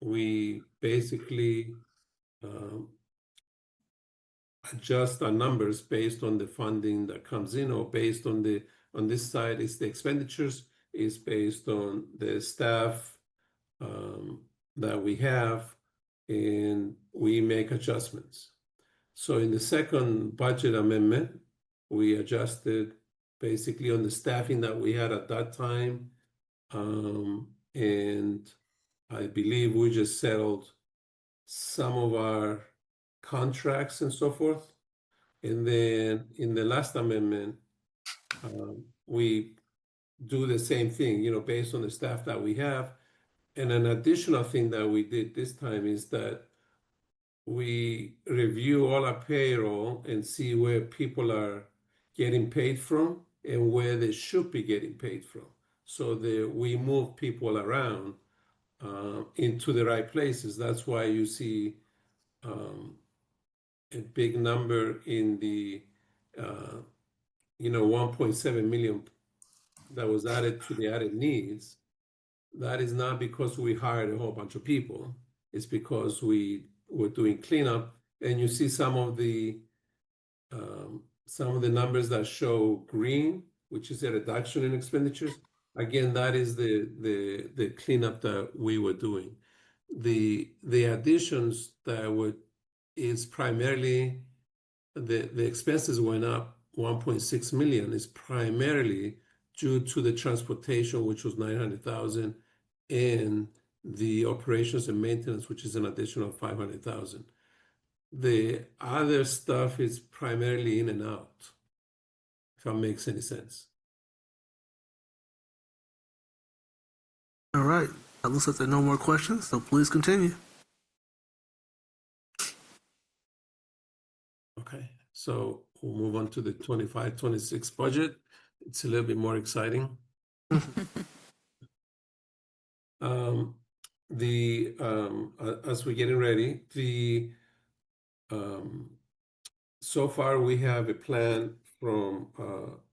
we basically adjust our numbers based on the funding that comes in, or based on this side is the expenditures, is based on the staff that we have, and we make adjustments. So in the second budget amendment, we adjusted basically on the staffing that we had at that time, and I believe we just settled some of our contracts and so forth. And then in the last amendment, we do the same thing, based on the staff that we have. And an additional thing that we did this time is that we review all our payroll and see where people are getting paid from and where they should be getting paid from. So we move people around into the right places. That's why you see a big number in the 1.7 million that was added to the added needs. That is not because we hired a whole bunch of people. It's because we were doing cleanup, and you see some of the numbers that show green, which is a reduction in expenditures. Again, that is the cleanup that we were doing. The additions is primarily the expenses went up 1.6 million is primarily due to the transportation, which was 900,000, and the operations and maintenance, which is an additional 500,000. The other stuff is primarily in and out, if that makes any sense. All right. It looks like there are no more questions, so please continue. Okay, so we'll move on to the 25-26 budget. It's a little bit more exciting. As we're getting ready, so far we have a plan from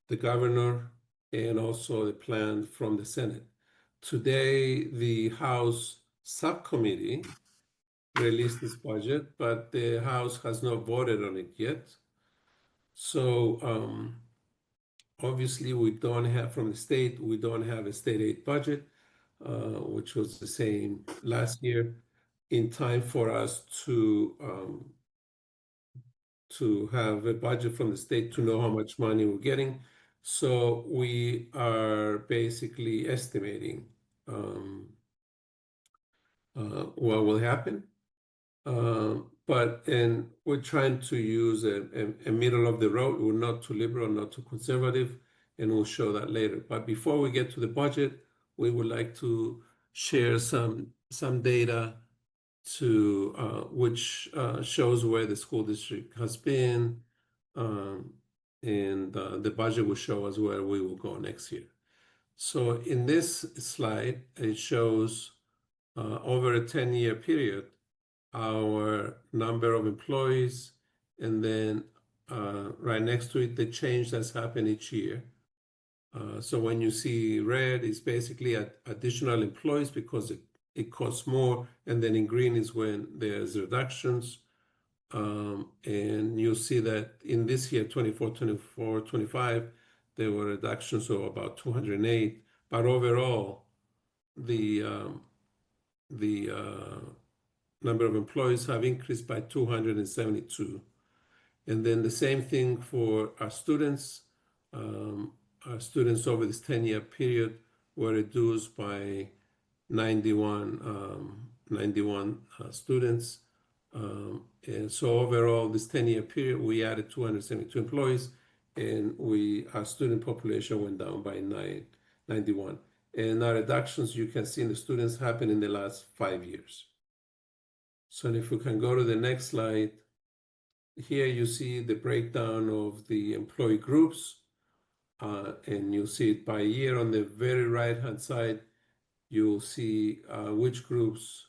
the governor and also a plan from the Senate. Today, the House subcommittee released this budget, but the House has not voted on it yet. So obviously we don't have from the state, we don't have a state aid budget, which was the same last year, in time for us to have a budget from the state to know how much money we're getting. So we are basically estimating what will happen. And we're trying to use a middle of the road. We're not too liberal, not too conservative, and we'll show that later. But before we get to the budget, we would like to share some data which shows where the school district has been, and the budget will show us where we will go next year. So in this slide, it shows over a 10-year period, our number of employees, and then right next to it, the change that's happened each year. So when you see red, it's basically additional employees because it costs more, and then in green is when there's reductions. And you'll see that in this year, 24, 25, there were reductions of about 208, but overall, the number of employees have increased by 272. And then the same thing for our students. Our students over this 10-year period were reduced by 91 students. And so overall, this 10-year period, we added 272 employees, and our student population went down by 91. And our reductions, you can see in the students, happen in the last 5 years. So if we can go to the next slide, here you see the breakdown of the employee groups, and you'll see it by year. On the very right-hand side, you'll see which groups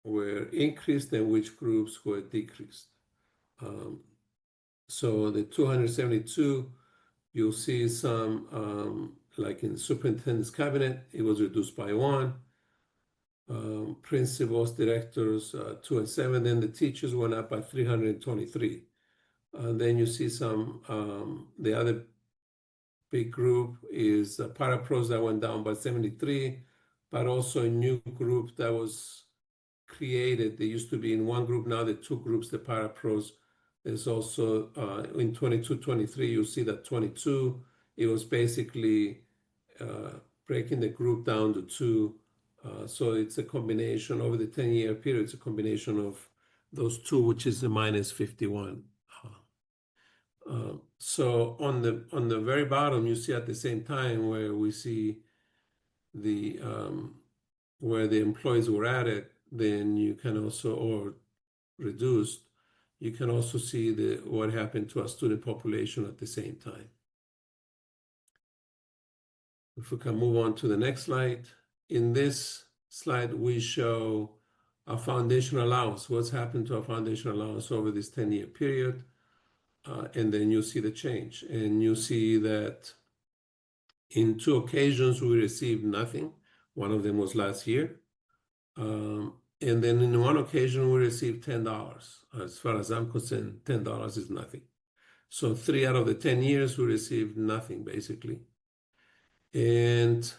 were increased and which groups were decreased. So the 272, you'll see some, like in the superintendent's cabinet, it was reduced by 1. Principals, directors, 2 and 7. Then the teachers went up by 323. Then you see some, the other big group is parapros that went down by 73, but also a new group that was created. They used to be in one group, now the 2 groups, the parapros. There's also in 22, 23, you'll see that 22, it was basically breaking the group down to 2. So it's a combination over the 10-year period, it's a combination of those 2, which is the minus 51. So on the very bottom, you see at the same time where we see the where the employees were added, then you can also, or reduced, you can also see what happened to our student population at the same time. If we can move on to the next slide. In this slide, we show our foundation allowance, what's happened to our foundation allowance over this 10-year period. And then you see the change. And you see that in 2 occasions, we received nothing. One of them was last year. And then in 1 occasion, we received $10. As far as I'm concerned, $10 is nothing. So 3 out of the 10 years, we received nothing, basically. And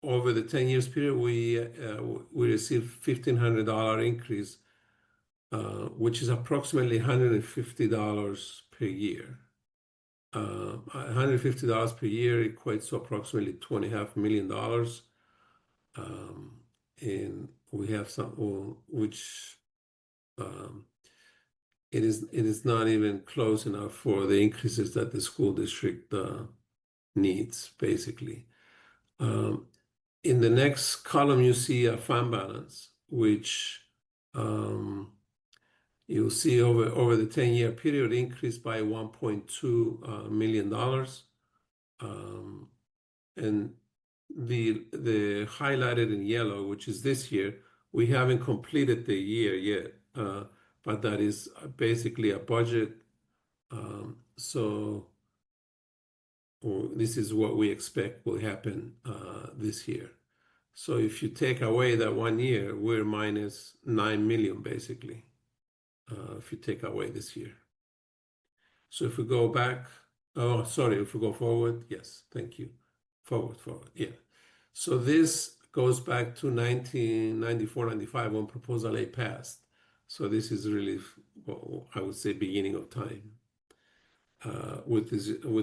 over the 10 years period, we received $1,500 increase, which is approximately $150 per year. $150 per year equates to approximately $2.5 million. And we have some, which it is not even close enough for the increases that the school district needs, basically. In the next column, you see a fund balance, which you'll see over the 10-year period increased by $1.2 million. And the highlighted in yellow, which is this year, we haven't completed the year yet, but that is basically a budget. So this is what we expect will happen this year. So if you take away that 1 year, we're minus $9 million, basically, if you take away this year. So if we go back, if we go forward, yes, thank you. Forward, yeah. So this goes back to 1994, 95 when Proposal A passed. So this is really, well, I would say, beginning of time. With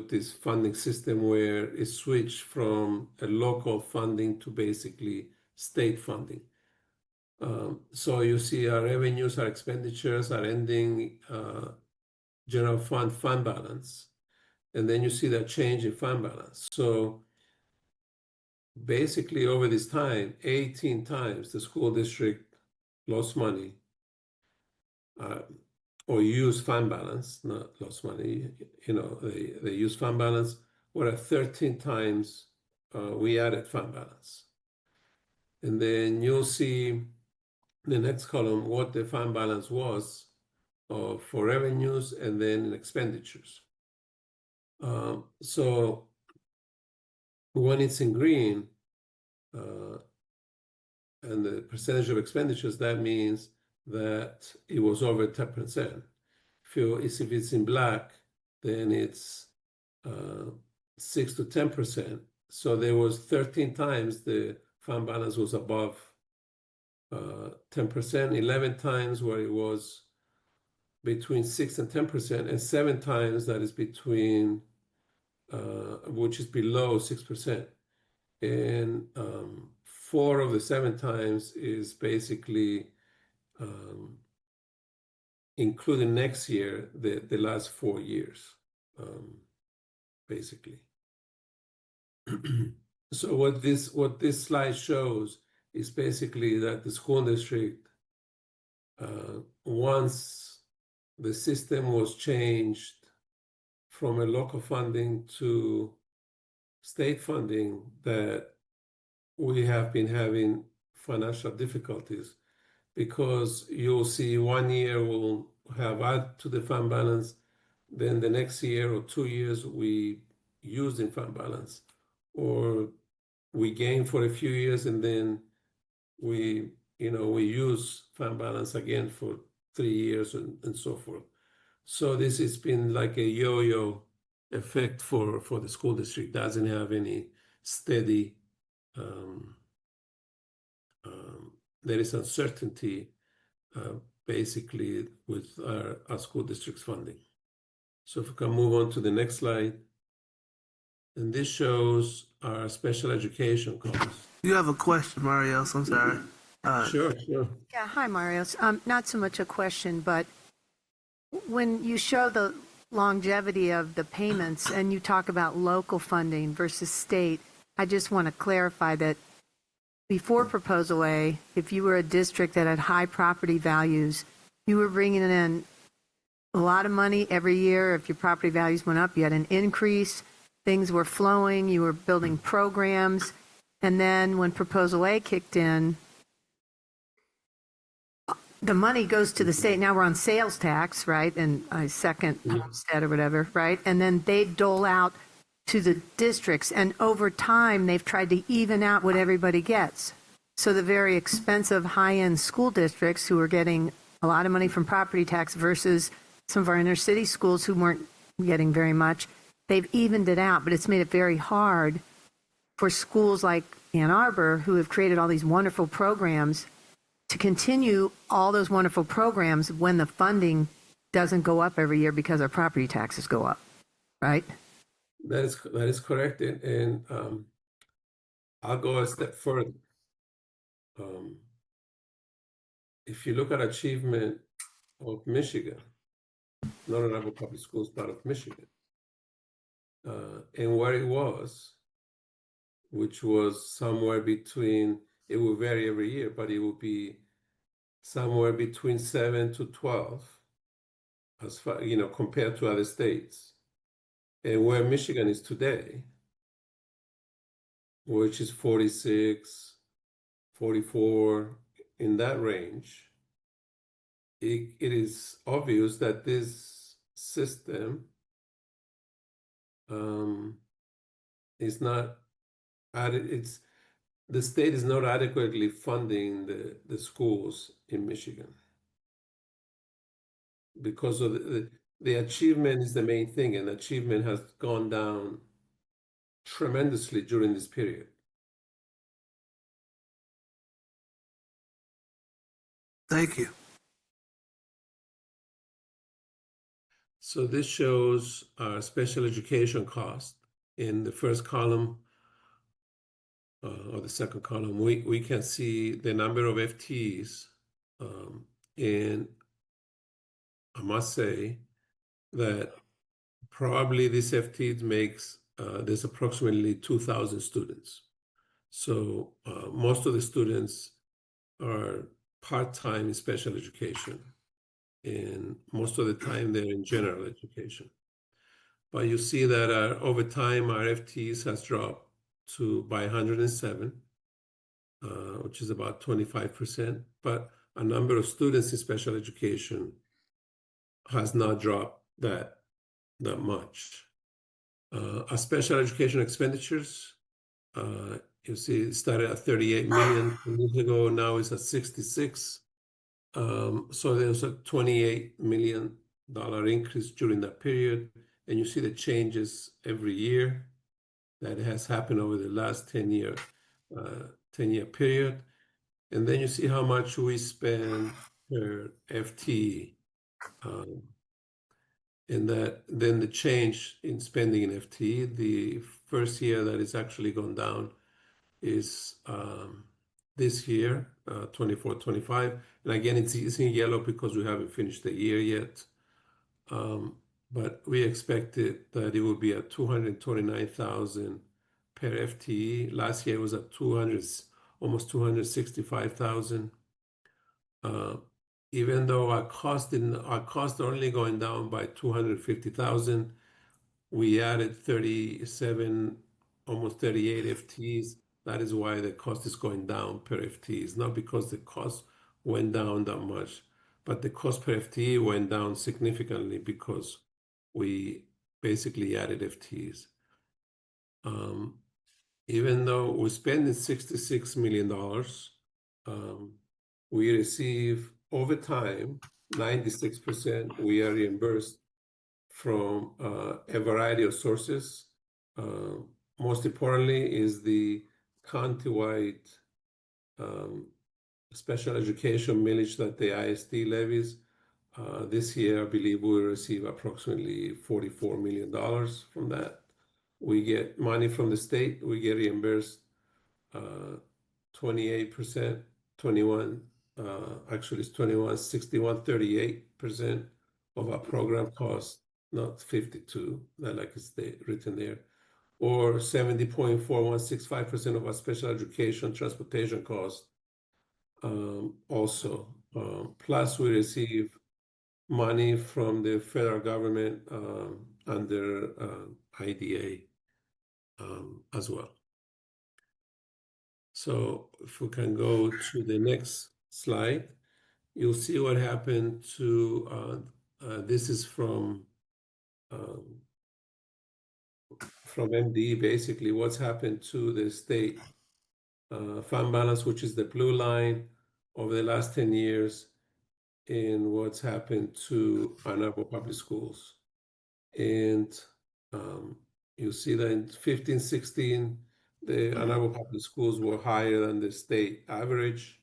this funding system where it switched from a local funding to basically state funding. So you see our revenues, our expenditures, our ending general fund balance, and then you see that change in fund balance. So basically over this time, 18 times the school district lost money or use fund balance, not lost money, they use fund balance, whereas 13 times we added fund balance. And then you'll see the next column what the fund balance was for revenues and then in expenditures. So when it's in green and the percentage of expenditures, that means that it was over 10%. If it's in black, then it's 6 to 10%. So there was 13 times the fund balance was above 10%, 11 times where it was between 6 and 10%, and 7 times that is between, which is below 6%. And 4 of the 7 times is basically including next year, the last 4 years, basically. So what this slide shows is basically that the school district, once the system was changed from a local funding to state funding, that we have been having financial difficulties, because you'll see 1 year we'll have add to the fund balance, then the next year or 2 years we use the fund balance, or we gain for a few years and then we use fund balance again for 3 years and so forth. So this has been like a yo-yo effect for the school district. Doesn't have any steady, there is uncertainty basically with our school district's funding. So if we can move on to the next slide. And this shows our special education costs. You have a question, Mario, so I'm sorry. Sure. Yeah, hi, Marios. Not so much a question, but when you show the longevity of the payments and you talk about local funding versus state, I just want to clarify that before Proposal A, if you were a district that had high property values, you were bringing in a lot of money every year. If your property values went up, you had an increase. Things were flowing. You were building programs. And then when Proposal A kicked in, the money goes to the state. Now we're on sales tax, right? And a second homestead or whatever, right? And then they dole out to the districts. And over time, they've tried to even out what everybody gets. So the very expensive high-end school districts who are getting a lot of money from property tax versus some of our inner city schools who weren't getting very much, they've evened it out. But it's made it very hard for schools like Ann Arbor, who have created all these wonderful programs, to continue all those wonderful programs when the funding doesn't go up every year because our property taxes go up, right? That is correct. And I'll go a step further. If you look at achievement of Michigan, not an Arbor Public Schools, part of Michigan, and where it was, which was somewhere between, it will vary every year, but it will be somewhere between 7 to 12, as far, compared to other states. And where Michigan is today, which is 46, 44, in that range, it is obvious that this system is not the state is not adequately funding the schools in Michigan, because of the achievement is the main thing, and achievement has gone down tremendously during this period. Thank you. So this shows our special education cost. In the first column, or the second column, we can see the number of FTEs, and I must say that probably this FTE makes, there's approximately 2,000 students. So most of the students are part-time in special education, and most of the time they're in general education. But you see that over time, our FTEs has dropped by 107, which is about 25%. But a number of students in special education has not dropped that much. Our special education expenditures, you see, it started at 38 million years ago. Now it's at 66. So there's a $28 million increase during that period. And you see the changes every year. that has happened over the last 10-year period. And then you see how much we spend per FTE. And that then the change in spending in FTE, the first year that it's actually gone down is this year, 24-25. And again, it's in yellow because we haven't finished the year yet. But we expected that it would be at 229,000 per FTE. Last year it was at almost 265,000. Even though our costs are only going down by 250,000, we added 37, almost 38 FTEs. That is why the cost is going down per FTE. It's not because the cost went down that much, but the cost per FTE went down significantly because we basically added FTEs. Even though we're spending $66 million, we receive over time 96%. We are reimbursed from a variety of sources. Most importantly is the countywide special education millage that the ISD levies. This year, I believe we'll receive approximately $44 million from that. We get money from the state. We get reimbursed 28%, 21, actually it's 21, 61, 38% of our program cost, not 52, not like it's written there, or 70.4165% of our special education transportation cost also. Plus we receive money from the federal government under IDA as well. So if we can go to the next slide, you'll see what happened to, this is from MD, basically what's happened to the state fund balance, which is the blue line, over the last 10 years, and what's happened to Ann Arbor Public Schools. And you'll see that in 15, 16, the Ann Arbor Public Schools were higher than the state average,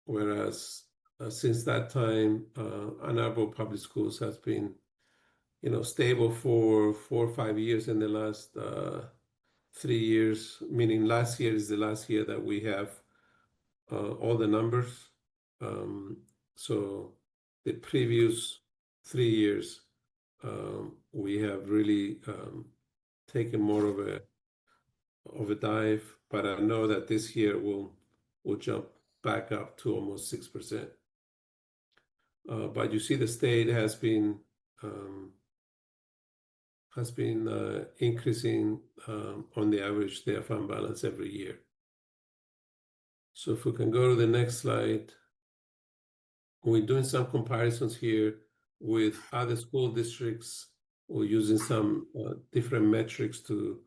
whereas since that time, Ann Arbor Public Schools has been, stable for 4 or 5 years. In the last 3 years, meaning last year is the last year that we have all the numbers. So the previous 3 years, we have really taken more of a dive, but I know that this year we'll jump back up to almost 6%. But you see the state has been increasing on the average their fund balance every year. So if we can go to the next slide, we're doing some comparisons here with other school districts. We're using some different metrics to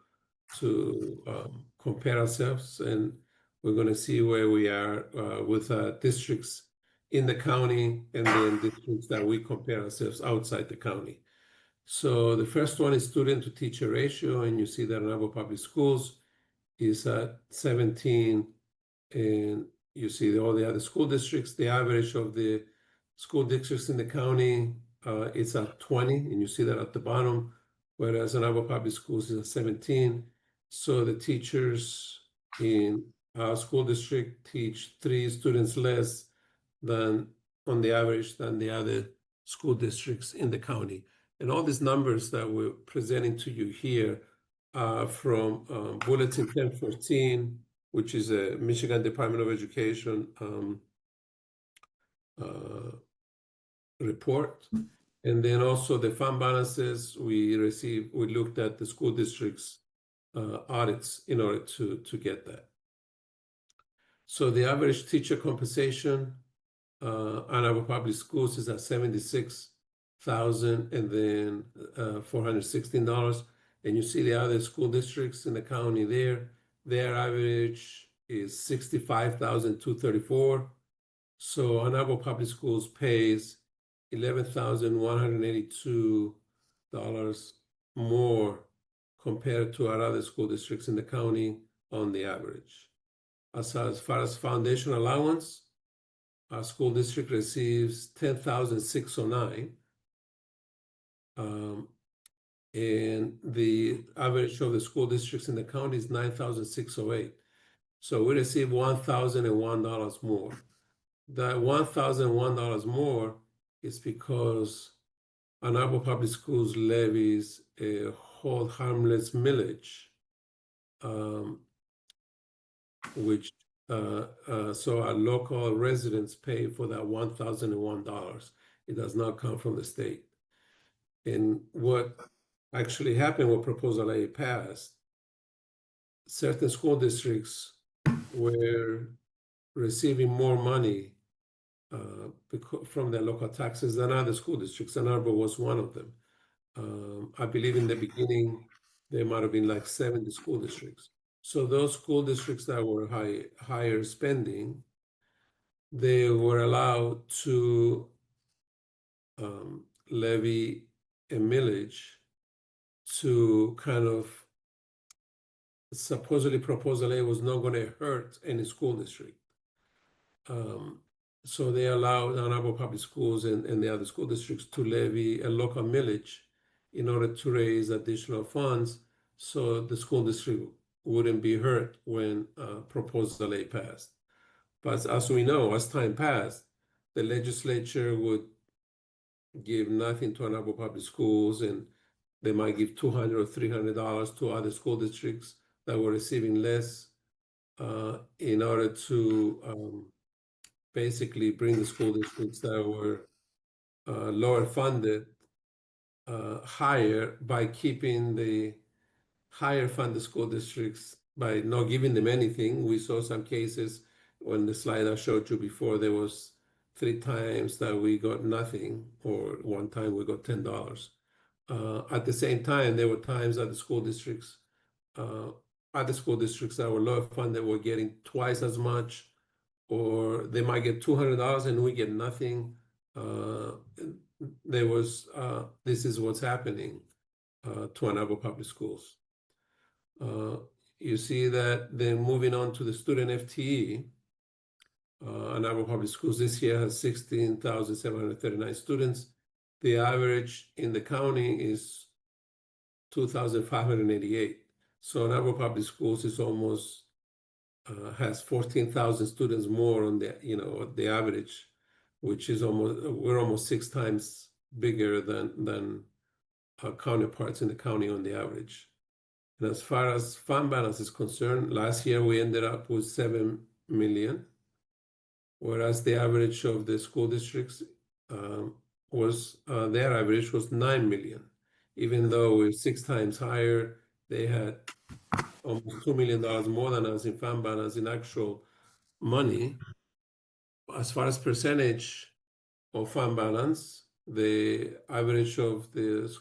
compare ourselves, and we're going to see where we are with districts in the county and then districts that we compare ourselves outside the county. So the first one is student to teacher ratio, and you see that Arbor Public Schools is at 17, and you see all the other school districts. The average of the school districts in the county is at 20, and you see that at the bottom, whereas Arbor Public Schools is at 17. So the teachers in our school district teach 3 students less than on the average than the other school districts in the county. And all these numbers that we're presenting to you here are from Bulletin 1014, which is a Michigan Department of Education report. And then also the fund balances we looked at the school districts audits in order to get that. So the average teacher compensation Ann Arbor Public Schools is at $76,000 and then $416. And you see the other school districts in the county there, their average is $65,234. So Ann Arbor Public Schools pays $11,182 more compared to our other school districts in the county on the average. As far as foundation allowance, our school district receives $10,609. And the average of the school districts in the county is $9,608. So we receive $1,001 more. That $1,001 more is because Ann Arbor Public Schools levies a hold harmless millage, which so our local residents pay for that $1,001. It does not come from the state. And what actually happened when Proposal A passed, certain school districts were receiving more money from their local taxes than other school districts, and Arbor was one of them. I believe in the beginning, there might have been like 70 school districts. So those school districts that were higher spending, they were allowed to levy a millage to kind of supposedly Proposal A was not going to hurt any school district. So they allowed Ann Arbor Public Schools and the other school districts to levy a local millage in order to raise additional funds so the school district wouldn't be hurt when Proposal A passed. But as we know, as time passed, the legislature would give nothing to Ann Arbor Public Schools, and they might give $200 or $300 to other school districts that were receiving less in order to basically bring the school districts that were lower funded higher by keeping the higher funded school districts by not giving them anything. We saw some cases when the slide I showed you before, there was 3 times that we got nothing, or 1 time we got $10. At the same time, there were times that the school districts, other school districts that were lower funded were getting twice as much, or they might get $200 and we get nothing. There was, this is what's happening to Ann Arbor Public Schools. You see that then moving on to the student FTE, Ann Arbor Public Schools this year has 16,739 students. The average in the county is 2,588. So Ann Arbor Public Schools is almost has 14,000 students more on the average, which is we're almost 6 times bigger than our counterparts in the county on the average. And as far as fund balance is concerned, last year we ended up with $7 million, whereas the average of the school districts was their average was $9 million. Even though we're 6 times higher, they had almost $2 million more than us in fund balance in actual money. As far as percentage of fund balance, the average of the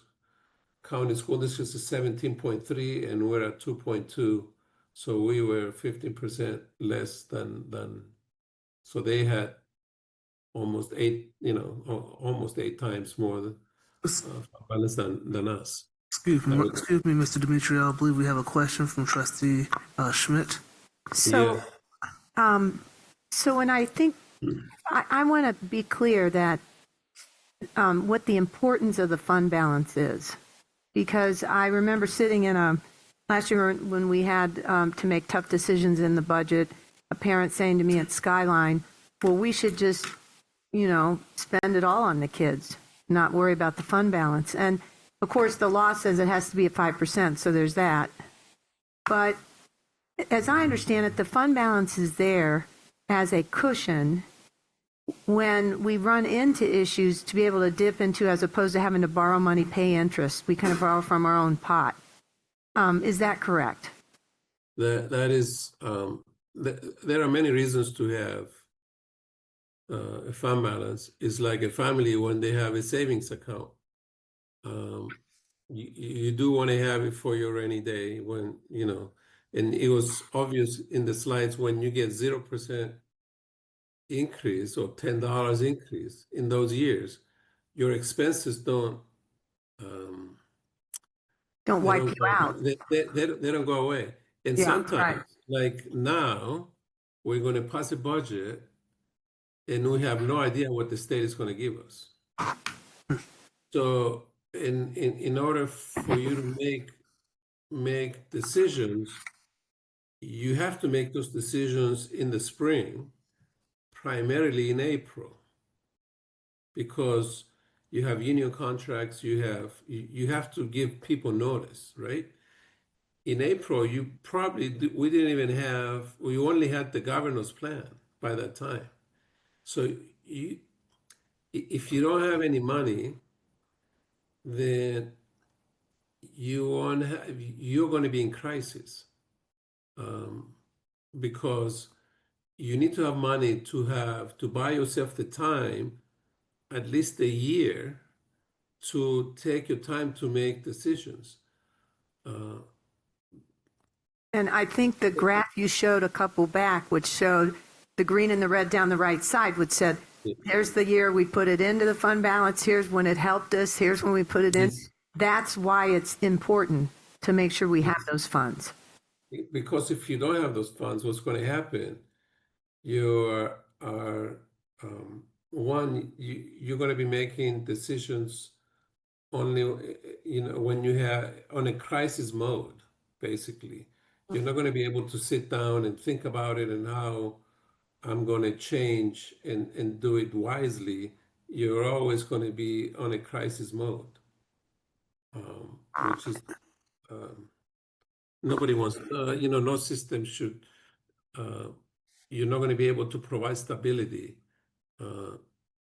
county school districts is 17.3, and we're at 2.2. So we were 15% less than. So they had almost 8 times more fund balance than us. Excuse me, Mr. Demetrio. I believe we have a question from Trustee Schmidt. So, so when I think, I want to be clear that what the importance of the fund balance is, because I remember sitting in last year when we had to make tough decisions in the budget, a parent saying to me at Skyline, well, we should just, spend it all on the kids, not worry about the fund balance. And of course, the law says it has to be at 5%, so there's that. But as I understand it, the fund balance is there as a cushion when we run into issues to be able to dip into, as opposed to having to borrow money, pay interest. We kind of borrow from our own pot. Is that correct? That is, there are many reasons to have a fund balance. It's like a family when they have a savings account. You do want to have it for your rainy day when, and it was obvious in the slides when you get 0% increase or $10 increase in those years, your expenses don't don't wipe you out. They don't go away. And Yeah, sometimes, right. like now, we're going to pass a budget and we have no idea what the state is going to give us. So in order for you to make decisions, you have to make those decisions in the spring, primarily in April, because you have union contracts, you have to give people notice, right? In April, we didn't even we only had the governor's plan by that time. So if you don't have any money, then you're going to be in crisis, because you need to have money to buy yourself the time, at least a year, to take your time to make decisions. And I think the graph you showed a couple back, which showed the green and the red down the right side, which said, here's the year we put it into the fund balance, here's when it helped us, here's when we put it in. That's why it's important to make sure we have those funds. Because if you don't have those funds, what's going to happen? You're going to be making decisions only, when you have on a crisis mode, basically. You're not going to be able to sit down and think about it and how I'm going to change and do it wisely. You're always going to be on a crisis mode, which is nobody wants. No system should. You're not going to be able to provide stability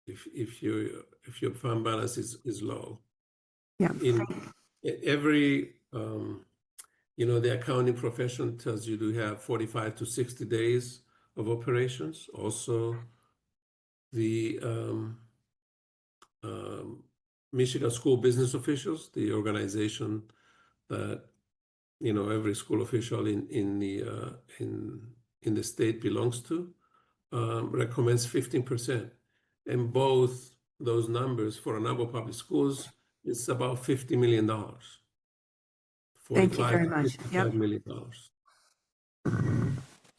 if your fund balance is low. Yeah. Every the accounting profession tells you to have 45 to 60 days of operations. Also, the Michigan School Business Officials, the organization that every school official in the state belongs to, recommends 15%, and both those numbers for Arbor Public Schools is about $50 million. Thank you very much. $45 million.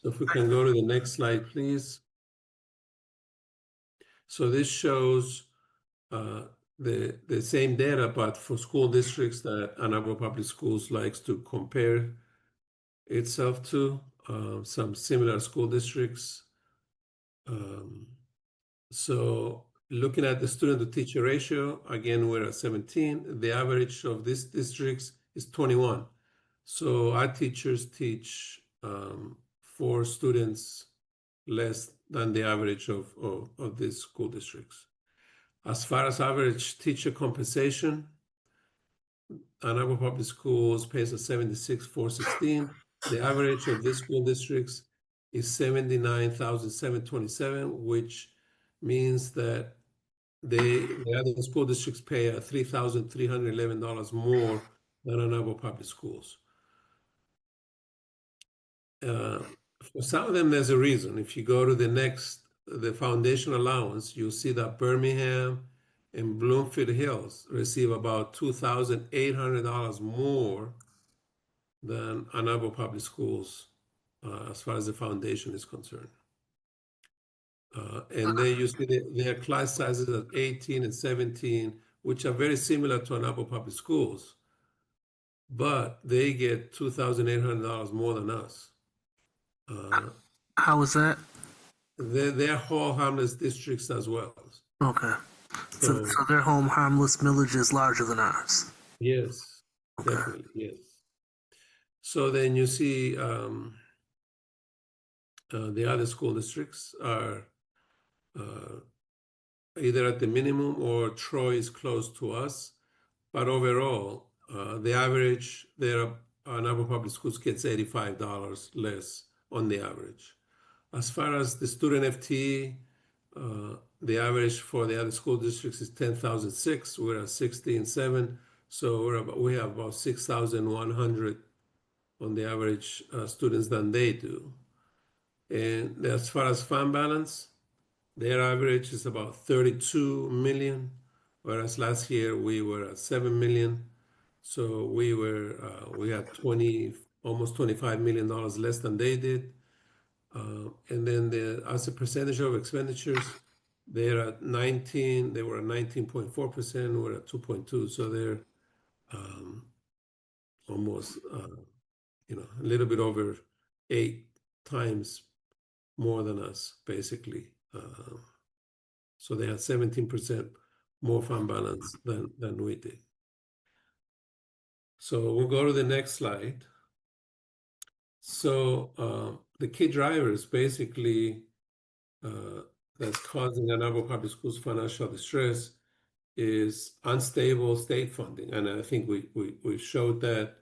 So if we can go to the next slide, please. So this shows the same data, but for school districts that Arbor Public Schools likes to compare itself to, some similar school districts. So looking at the student to teacher ratio, again, we're at 17. The average of these districts is 21. So our teachers teach 4 students less than the average of these school districts. As far as average teacher compensation, Arbor Public Schools pays at $76,416. The average of these school districts is $79,727, which means that the other school districts pay $3,311 more than Arbor Public Schools. For some of them, there's a reason. If you go to the foundation allowance, you'll see that Birmingham and Bloomfield Hills receive about $2,800 more than Arbor Public Schools as far as the foundation is concerned. And then you see their class sizes at 18 and 17, which are very similar to Arbor Public Schools, but they get $2,800 more than us. How is that? They're whole harmless districts as well. Okay. So their home harmless millage is larger than ours. Yes, okay. Definitely, yes. So then you see the other school districts are either at the minimum or Troy is close to us. But overall, the average there, Arbor Public Schools gets $85 less on the average. As far as the student FTE, the average for the other school districts is $10,006. We're at $16,700, so we have about 6,100 on the average students than they do. And as far as fund balance, their average is about 32 million, whereas last year we were at 7 million. So we had almost $25 million less than they did. And then as a percentage of expenditures, they were at 19.4%, we're at 2.2%. So they're almost, a little bit over 8 times more than us, basically. So they had 17% more fund balance than we did. So we'll go to the next slide. So the key drivers basically that's causing Ann Arbor Public Schools financial distress is unstable state funding. And I think we showed that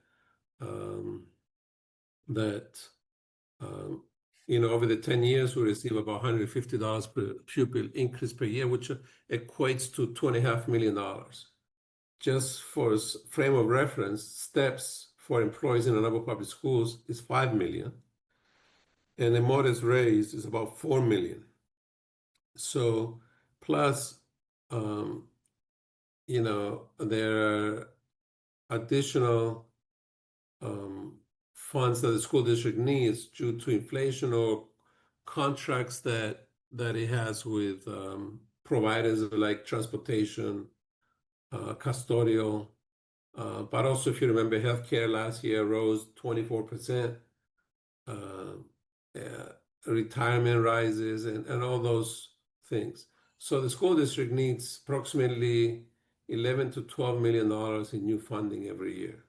over the 10 years, we receive about $150 per pupil increase per year, which equates to $2.5 million. Just for frame of reference, steps for employees in Ann Arbor Public Schools is $5 million, and a modest raise is about $4 million. So plus, there are additional funds that the school district needs due to inflation or contracts that it has with providers like transportation, custodial, but also if you remember, healthcare last year rose 24%, retirement rises, and all those things. So the school district needs approximately $11 to $12 million in new funding every year.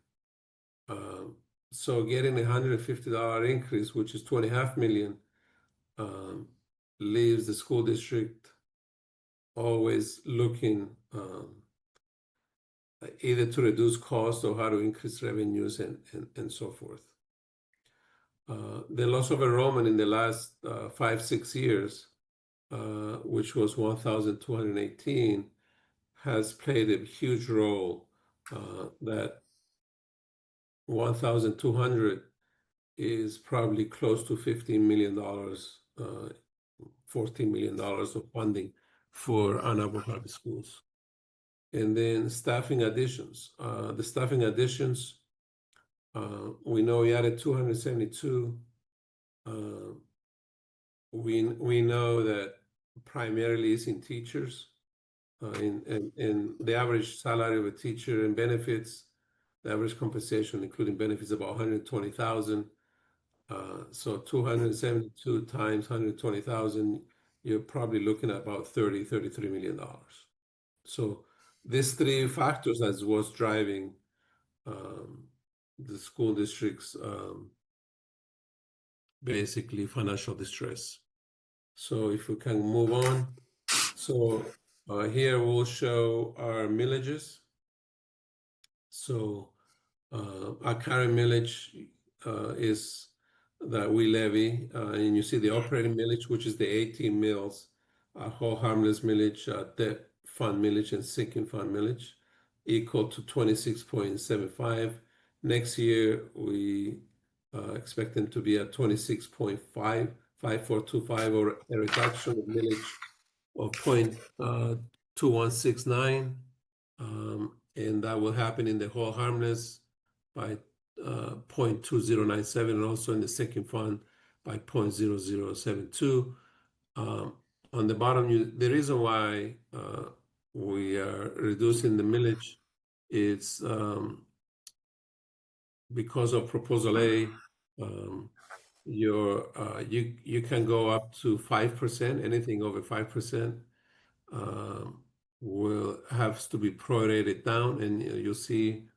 So getting a $150 increase, which is $2.5 million, leaves the school district always looking either to reduce costs or how to increase revenues and so forth. The loss of enrollment in the last 5-6 years, which was 1,218, has played a huge role. That 1,200 is probably close to $15 million, $14 million of funding for Ann Arbor Public Schools. And then staffing additions. The staffing additions, we know we added 272. We know that primarily it's in teachers. And the average salary of a teacher and benefits, the average compensation, including benefits, about $120,000. So 272 times 120,000, you're probably looking at about $33 million. So these three factors is what's driving the school district's basically financial distress. So if we can move on. So here we'll show our millages. So our current millage is that we levy, and you see the operating millage, which is the 18 mills, whole harmless millage, debt fund millage, and sinking fund millage, equal to 26.75. Next year, we expect them to be at 26.5425, or a reduction of millage of 0.2169, and that will happen in the whole harmless by 0.2097, and also in the sinking fund by 0.0072. On the bottom, the reason why we are reducing the millage is because of Proposal A. You can go up to 5%. Anything over 5% will have to be prorated down, and you'll see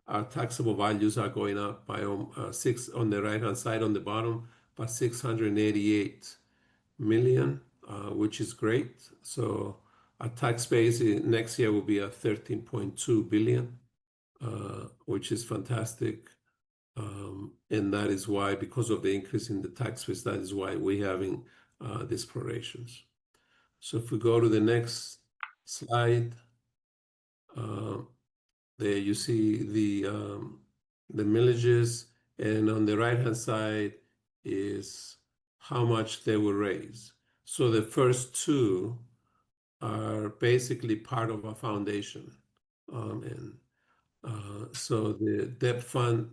our taxable values are going up by six on the right-hand side on the bottom, by 688 million, which is great. So our tax base next year will be at 13.2 billion, which is fantastic. And that is why, because of the increase in the tax base, that is why we're having these prorations. So if we go to the next slide, there you see the millages, and on the right-hand side is how much they will raise. So the first two are basically part of our foundation, and So the debt fund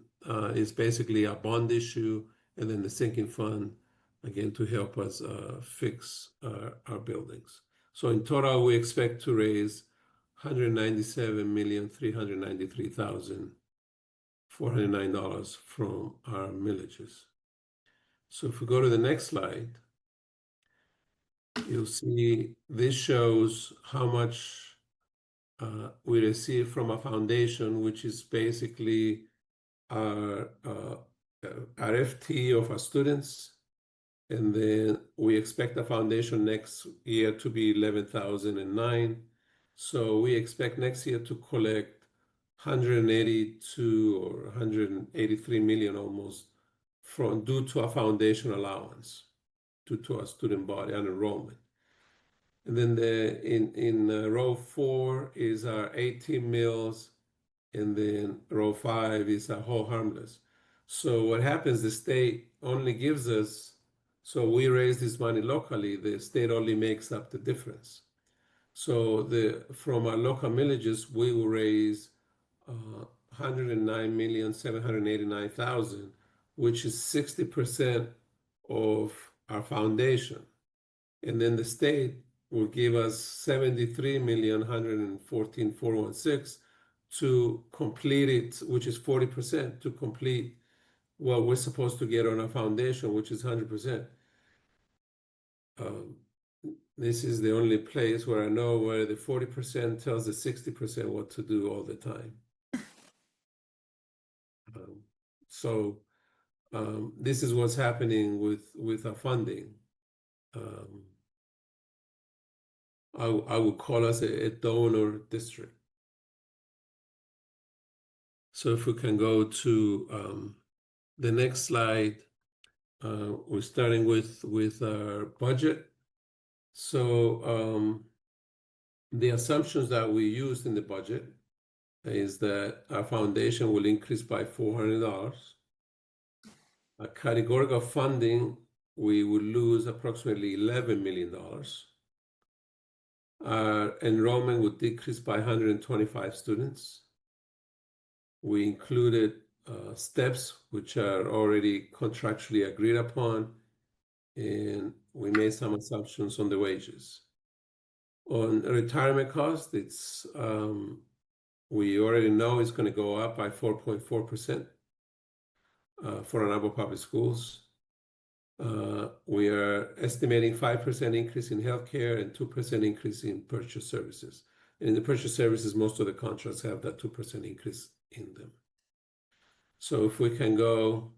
is basically a bond issue, and then the sinking fund, again, to help us fix our buildings. So in total, we expect to raise $197,393,409 from our millages. So if we go to the next slide, you'll see this shows how much we receive from a foundation, which is basically our FT of our students. And then we expect the foundation next year to be 11,009. So we expect next year to collect 182 or 183 million almost from due to a foundation allowance, due to our student body and enrollment. And then in row 4 is our 18 mills, and then row 5 is our whole harmless. So what happens, the state only gives us, so we raise this money locally, the state only makes up the difference. So from our local millages, we will raise 109,789,000, which is 60% of our foundation. And then the state will give us 73,114,416 to complete it, which is 40%, to complete what we're supposed to get on our foundation, which is 100%. This is the only place where I know where the 40% tells the 60% what to do all the time. This is what's happening with our funding. I would call us a donor district. So if we can go to the next slide, we're starting with our budget. So the assumptions that we used in the budget is that our foundation will increase by $400. A categorical funding, we will lose approximately $11 million. Our enrollment would decrease by 125 students. We included steps which are already contractually agreed upon, and we made some assumptions on the wages. On retirement cost, it's we already know it's going to go up by 4.4% for Arbor Public Schools. We are estimating 5% increase in healthcare and 2% increase in purchase services. And in the purchase services, most of the contracts have that 2% increase in them. So if we can go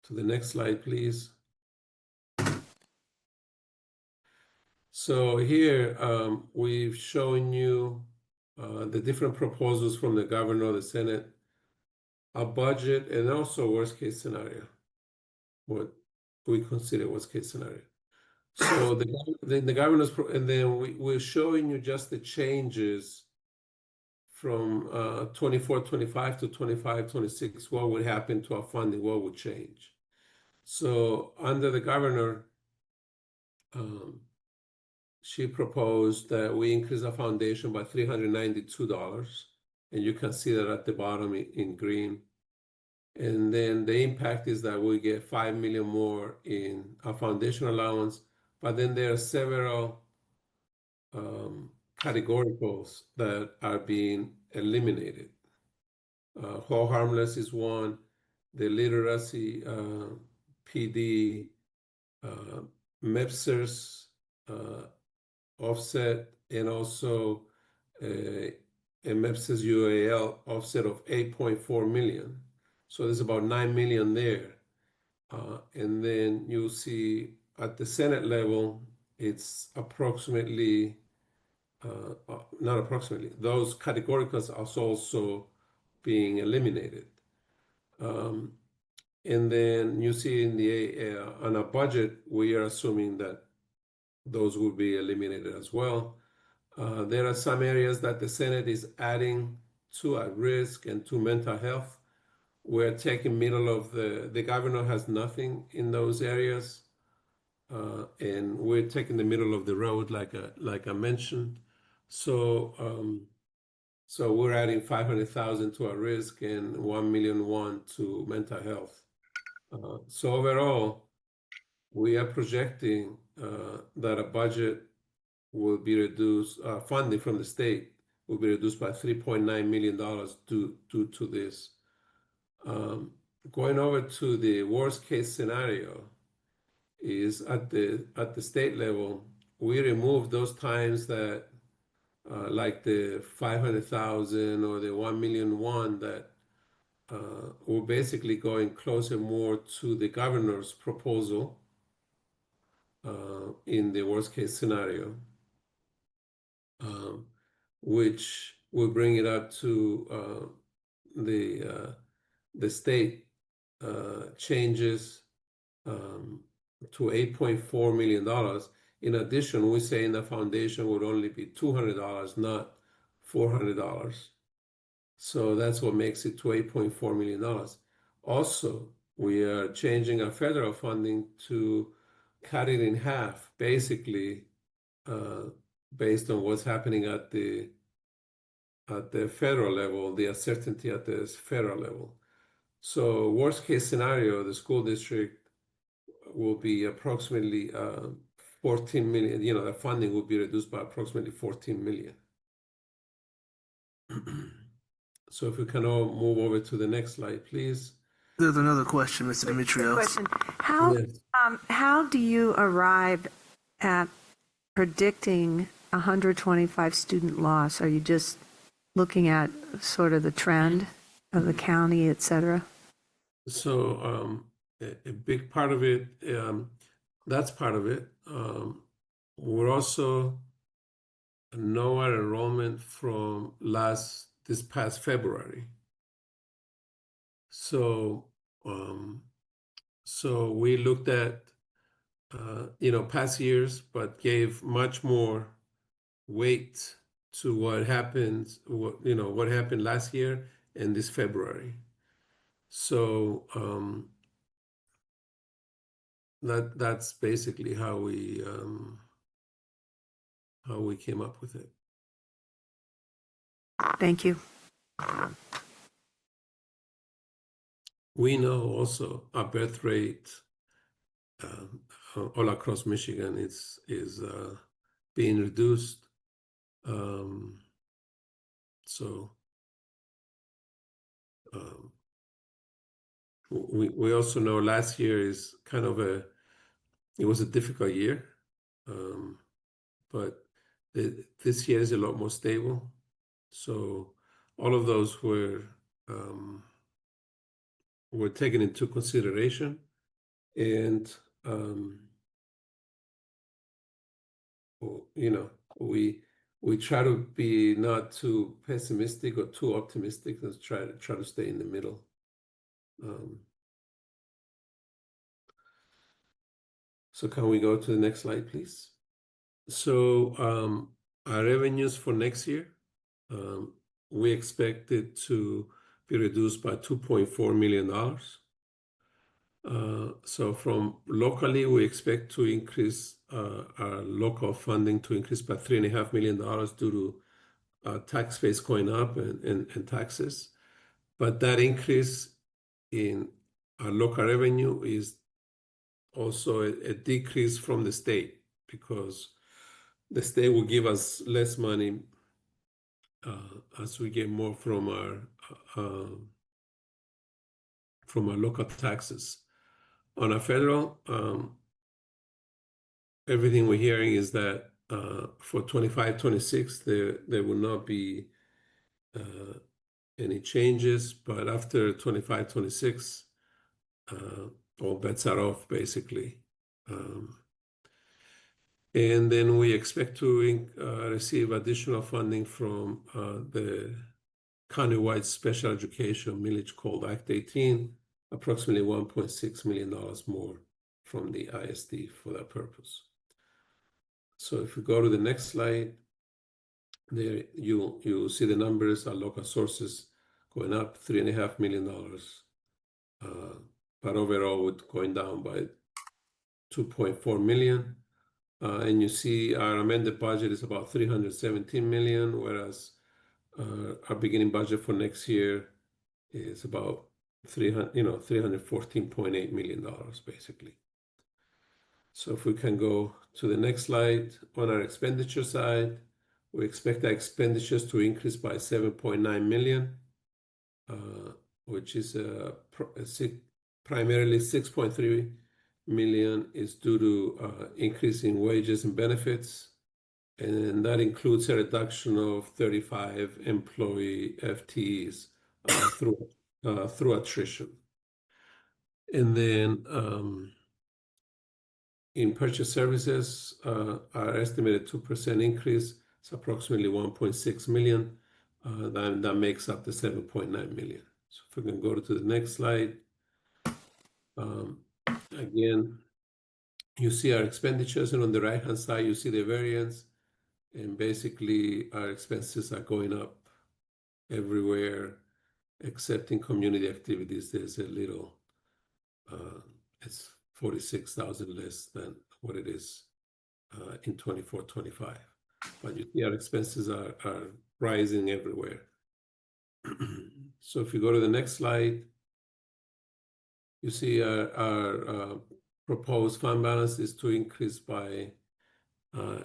to the next slide, please. So here we've shown you the different proposals from the governor, the Senate, a budget, and also worst case scenario, what we consider worst case scenario. So the governor's, and then we're showing you just the changes from 24-25 to 25-26, what would happen to our funding, what would change. So under the governor, she proposed that we increase our foundation by $392, and you can see that at the bottom in green. And then the impact is that we get $5 million more in our foundation allowance, but then there are several categoricals that are being eliminated. Whole harmless is one, the literacy PD, MEPSers offset, and also a MEPSers UAL offset of 8.4 million. So there's about 9 million there. And then you'll see at the Senate level, it's approximately, not approximately, those categoricals are also being eliminated. And then you see in the on a budget, we are assuming that those will be eliminated as well. There are some areas that the Senate is adding to at risk and to mental health. We're taking middle of the governor has nothing in those areas. And we're taking the middle of the road, like I mentioned. So So we're adding 500,000 to our risk and 1,000,001 to mental health. So overall, we are projecting that a budget will be reduced, funding from the state will be reduced by $3.9 million due to this. Going over to the worst case scenario is at the state level, we remove those times that like the 500,000 or the 1,000,001 that we're basically going closer more to the governor's proposal in the worst case scenario, which will bring it up to the state changes to $8.4 million. In addition, we say in the foundation would only be $200, not $400. So that's what makes it to $8.4 million. Also, we are changing our federal funding to cut it in half, basically, based on what's happening at the federal level, the uncertainty at the federal level. So worst case scenario, the school district will be approximately 14 million, the funding will be reduced by approximately 14 million. So if we can all move over to the next slide, please. There's another question, Mr. Demetriou. Question. Yes. How do you arrive at predicting 125 student loss? Are you just looking at sort of the trend of the county, et cetera? So a big part of it, that's part of it. We're also know our enrollment from this past February. So we looked at past years, but gave much more weight to what happened last year and this February. So that's basically how we came up with it. Thank you. We know also our birth rate all across Michigan is being reduced. We also know last year is kind of it was a difficult year, but this year is a lot more stable. So all of those were taken into consideration, and we try to be not too pessimistic or too optimistic, and try to stay in the middle. So can we go to the next slide, please? So our revenues for next year, we expect it to be reduced by $2.4 million. So from locally, we expect to increase our local funding to increase by $3.5 million due to tax base going up and taxes. But that increase in our local revenue is also a decrease from the state, because the state will give us less money as we get more from our local taxes. On a federal, everything we're hearing is that for 25-26, there will not be any changes, but after 25-26, all bets are off, basically. And then we expect to receive additional funding from the countywide special education millage called Act 18, approximately $1.6 million more from the ISD for that purpose. So if we go to the next slide, there you'll see the numbers. Our local sources going up $3.5 million, but overall we're going down by $2.4 million. And you see our amended budget is about $317 million, whereas Our beginning budget for next year is about $314.8 million, basically. So if we can go to the next slide, on our expenditure side, we expect our expenditures to increase by 7.9 million, which is primarily 6.3 million is due to increase in wages and benefits, and that includes a reduction of 35 employee FTEs through attrition. And then in purchase services, our estimated 2% increase is approximately 1.6 million. That makes up the 7.9 million. So if we can go to the next slide. Again, you see our expenditures, and on the right-hand side, you see the variance. And basically, our expenses are going up everywhere except in community activities. There's a little, it's 46,000 less than what it is in 24-25. But you see our expenses are rising everywhere. So if you go to the next slide, you see our proposed fund balance is to increase by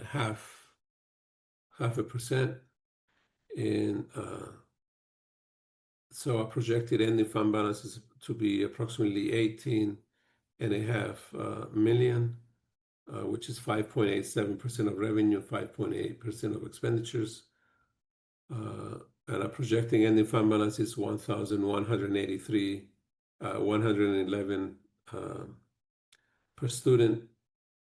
half a percent. And so our projected ending fund balance is to be approximately 18.5 million, which is 5.87% of revenue, 5.8% of expenditures. And our projecting ending fund balance is 1,111 per student,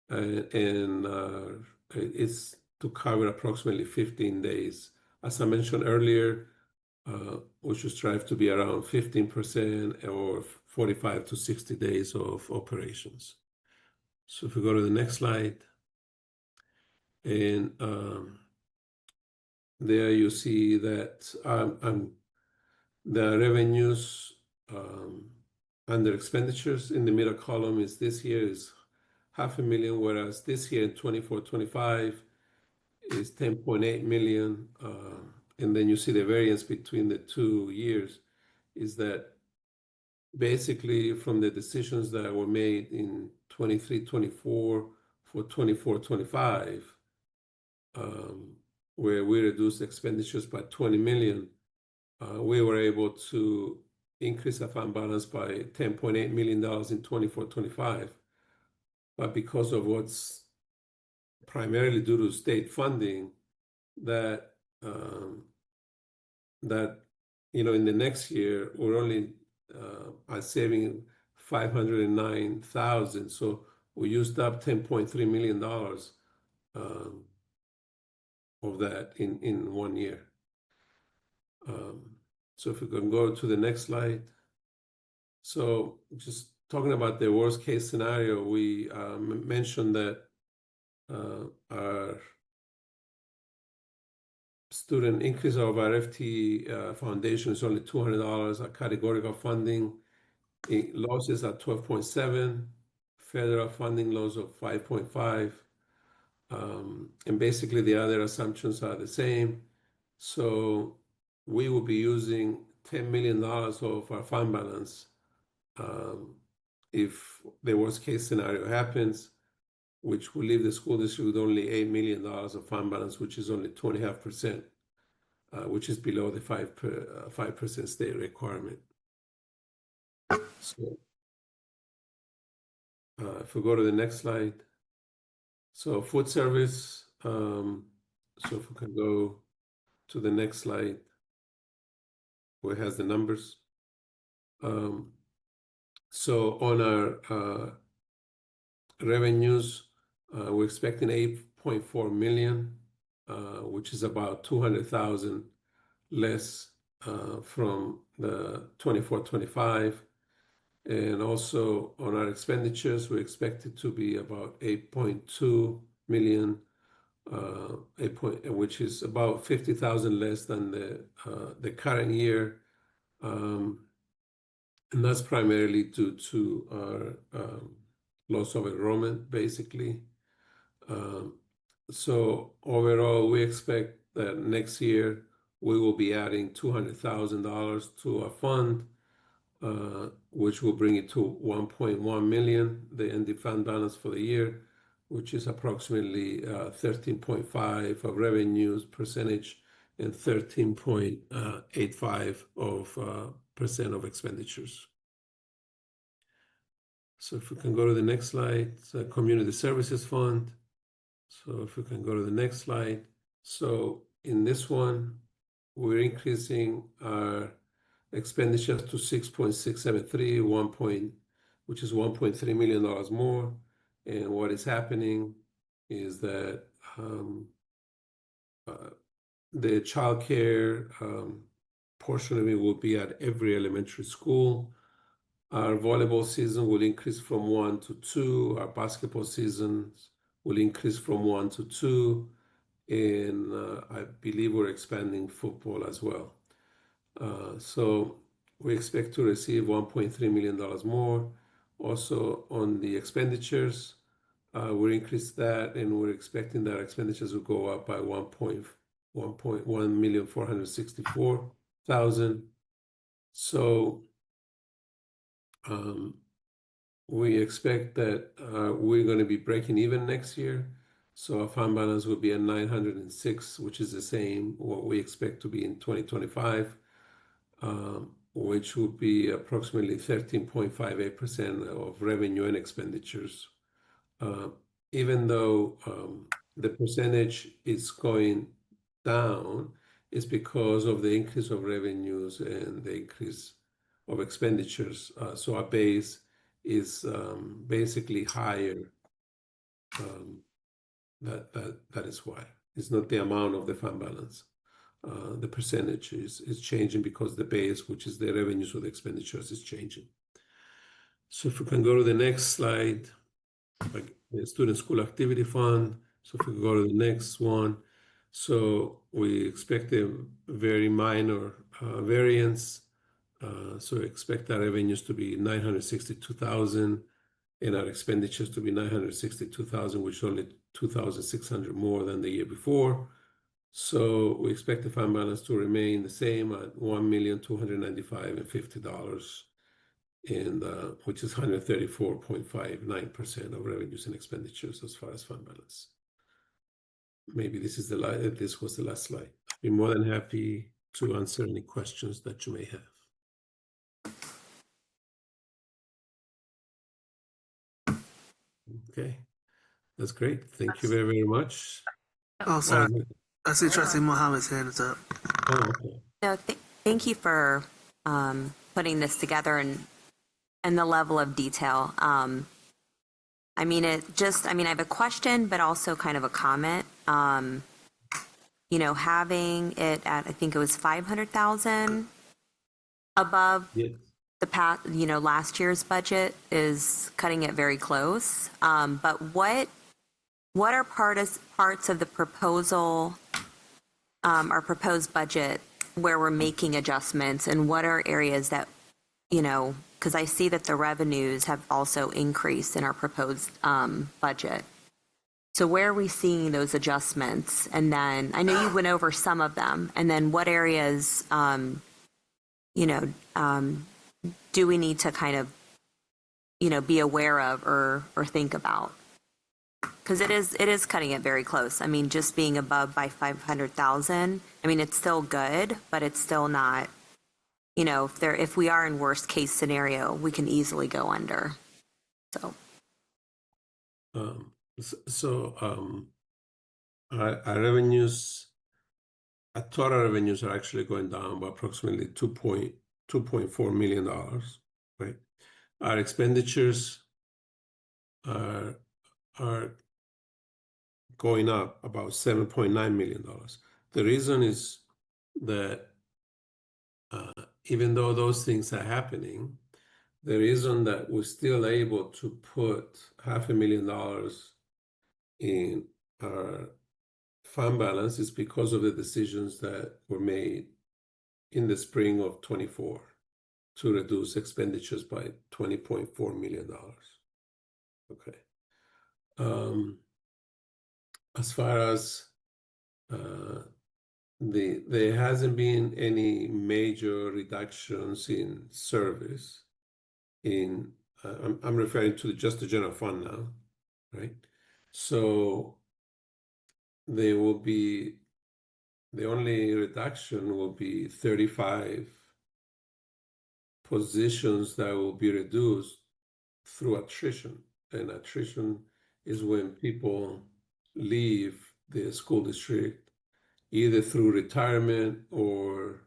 and it's to cover approximately 15 days. As I mentioned earlier, we should strive to be around 15% or 45 to 60 days of operations. So if we go to the next slide, and there you see that the revenues under expenditures in the middle column is this year is 500,000, whereas this year in 24-25 is 10.8 million. And then you see the variance between the 2 years is that basically from the decisions that were made in 23-24 for 24-25, where we reduced expenditures by 20 million, we were able to increase our fund balance by $10.8 million in 24-25. But because of what's primarily due to state funding, that in the next year, we're only saving 509,000. So we used up $10.3 million of that in 1 year. So if we can go to the next slide. So just talking about the worst case scenario, we mentioned that our student increase of our FT foundation is only $200. Our categorical funding losses are 12.7, federal funding loss of 5.5, and basically the other assumptions are the same. So we will be using $10 million of our fund balance if the worst case scenario happens, which will leave the school district with only $8 million of fund balance, which is only 2.5%, which is below the 5% state requirement. So if we go to the next slide. So food service, so if we can go to the next slide, where it has the numbers. So on our revenues, we're expecting 8.4 million, which is about 200,000 less from the 24-25. And also on our expenditures, we expect it to be about 8.2 million, which is about 50,000 less than the current year. And that's primarily due to our loss of enrollment, basically. So overall, we expect that next year we will be adding $200,000 to our fund, which will bring it to 1.1 million, the ending fund balance for the year, which is approximately 13.5 of revenues percentage and 13.85 of percent of expenditures. So if we can go to the next slide, Community Services Fund. So if we can go to the next slide. So in this one, we're increasing our expenditures to 6.673, which is $1.3 million more. And what is happening is that the childcare portion of it will be at every elementary school. Our volleyball season will increase from 1 to 2. Our basketball seasons will increase from 1 to 2. And I believe we're expanding football as well. So we expect to receive $1.3 million more. Also on the expenditures, we increased that, and we're expecting that expenditures will go up by 1,464,000. So we expect that we're going to be breaking even next year. So our fund balance will be at 906, which is the same what we expect to be in 2025, which will be approximately 13.58% of revenue and expenditures. Even though the percentage is going down, it's because of the increase of revenues and the increase of expenditures. So our base is basically higher. That is why. It's not the amount of the fund balance. The percentage is changing because the base, which is the revenues or the expenditures, is changing. So if we can go to the next slide, like the Student School Activity Fund. So if we go to the next one, so we expect a very minor variance. So expect our revenues to be 962,000 and our expenditures to be 962,000, which is only 2,600 more than the year before. So we expect the fund balance to remain the same at $1,295,050, and which is 134.59% of revenues and expenditures as far as fund balance. Maybe this was the last slide. I'd be more than happy to answer any questions that you may have. Okay, that's great. Thank you very, very much. Oh, sorry. I see Trustee Mohammed's hand is up. Oh, okay. No, thank you for putting this together and the level of detail. I mean, I have a question, but also kind of a comment. Having it at, I think it was 500,000 above the past, last year's budget is cutting it very close. But what are parts of the proposal, our proposed budget, where we're making adjustments, and what are areas that, because I see that the revenues have also increased in our proposed budget. So where are we seeing those adjustments? And then I know you went over some of them, and then what areas, do we need to kind of, be aware of or think about? Because it is cutting it very close. I mean, just being above by 500,000. I mean, it's still good, but it's still not. If we are in worst case scenario, we can easily go under. So, our revenues, our total revenues are actually going down by approximately $2.4 million, right? Our expenditures are going up about $7.9 million. The reason is that even though those things are happening, the reason that we're still able to put $500,000 in our fund balance is because of the decisions that were made in the spring of 24 to reduce expenditures by $20.4 million. Okay. As far as there hasn't been any major reductions in service in, I'm referring to just the general fund now, right? So there will be, the only reduction will be 35 positions that will be reduced through attrition. And attrition is when people leave the school district either through retirement or,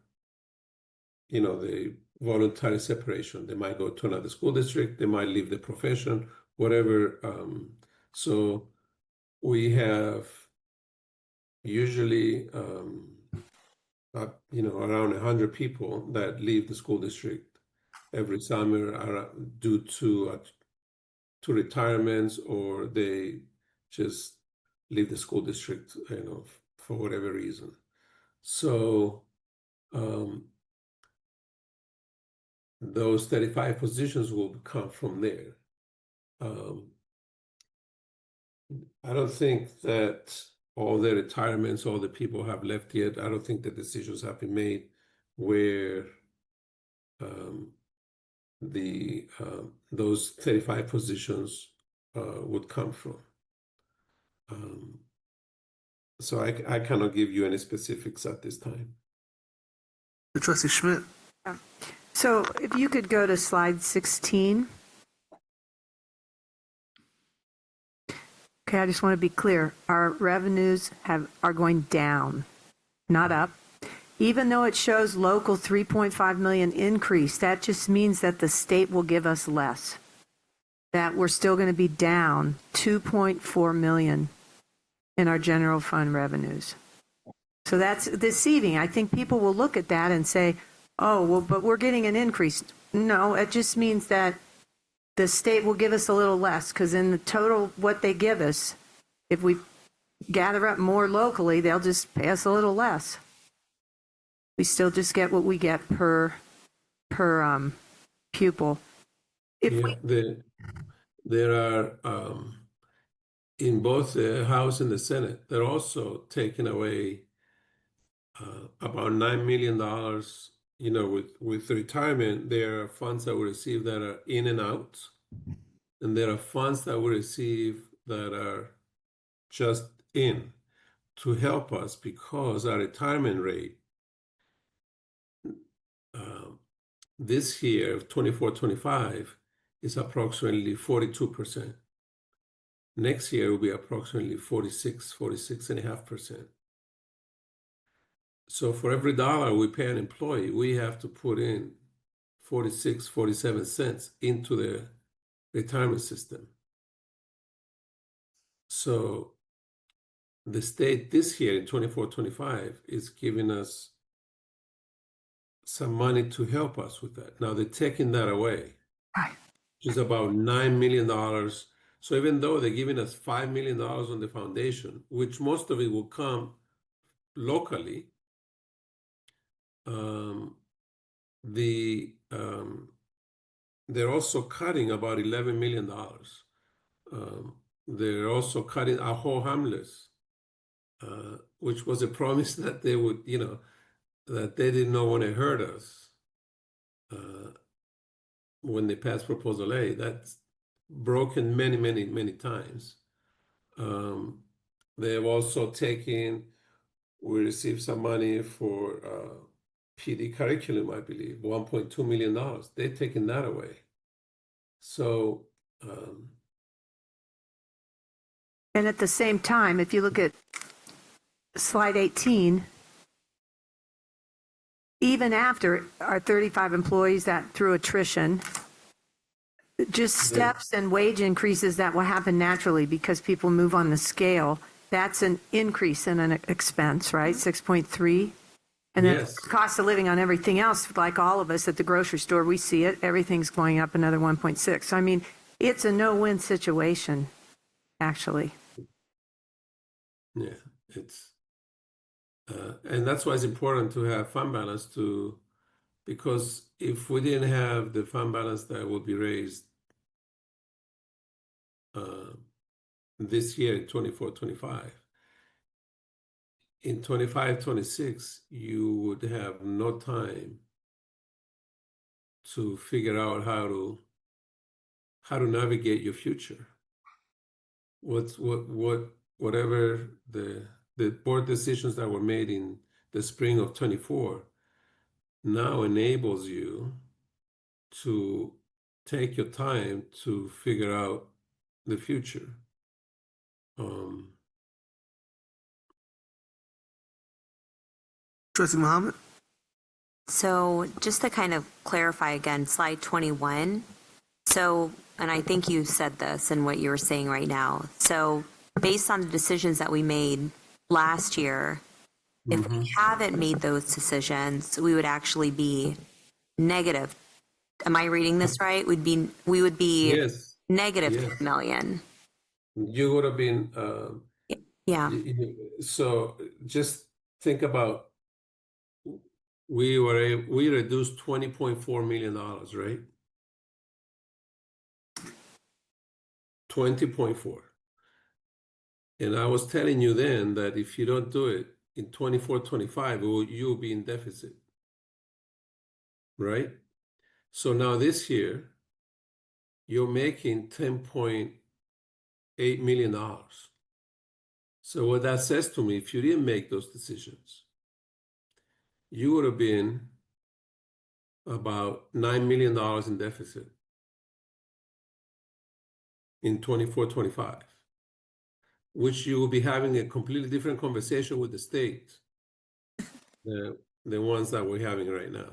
the voluntary separation. They might go to another school district, they might leave the profession, whatever. So we have usually, around 100 people that leave the school district every summer due to retirements, or they just leave the school district, for whatever reason. So those 35 positions will come from there. I don't think that all the retirements, all the people have left yet. I don't think the decisions have been made where those 35 positions would come from. So I cannot give you any specifics at this time. Trustee Schmidt. So if you could go to slide 16. Okay, I just want to be clear. Our revenues are going down, not up. Even though it shows local 3.5 million increase, that just means that the state will give us less. That we're still going to be down 2.4 million in our general fund revenues. So that's deceiving. I think people will look at that and say, oh, well, but we're getting an increase. No, it just means that the state will give us a little less, because in the total what they give us, if we gather up more locally, they'll just pay us a little less. We still just get what we get per pupil. There are, in both the House and the Senate, they're also taking away about $9 million. With retirement, there are funds that we receive that are in and out, and there are funds that we receive that are just in to help us, because our retirement rate this year, 24-25, is approximately 42%. Next year will be approximately 46.5%. So for every dollar we pay an employee, we have to put in 47 cents into the retirement system. So the state this year in 24-25 is giving us some money to help us with that. Now they're taking that away, which is about $9 million. So even though they're giving us $5 million on the foundation, which most of it will come locally, they're also cutting about $11 million. They're also cutting our whole harmless, which was a promise that they would, that they did not want to hurt us when they passed Proposal A. That's broken many, many, many times. They have also taken, we received some money for PD curriculum, I believe, $1.2 million. They've taken that away. So, and at the same time, if you look at slide 18, even after our 35 employees that through attrition, just steps and wage increases that will happen naturally because people move on the scale, that's an increase in an expense, right? 6.3. And then yes. Cost of living on everything else, like all of us at the grocery store, we see it, everything's going up another 1.6. So, I mean, it's a no-win situation, actually. Yeah, it's, and that's why it's important to have fund balance because if we didn't have the fund balance that will be raised this year in 24-25, in 25, 26, you would have no time to figure out how to navigate your future. Whatever the board decisions that were made in the spring of 24 now enables you to take your time to figure out the future. Trustee Muhammad? So just to kind of clarify again, slide 21. So, and I think you said this in what you were saying right now. So based on the decisions that we made last year, if we haven't made those decisions, we would actually be negative. Am I reading this right? We would be Yes. negative Yes. 10 million. You would have been, Yeah. so just think about, we reduced $20.4 million, right? 20.4. And I was telling you then that if you don't do it in 24, 25, you'll be in deficit, right? So now this year, you're making $10.8 million. So what that says to me, if you didn't make those decisions, you would have been about $9 million in deficit in 24, 25, which you will be having a completely different conversation with the state than the ones that we're having right now.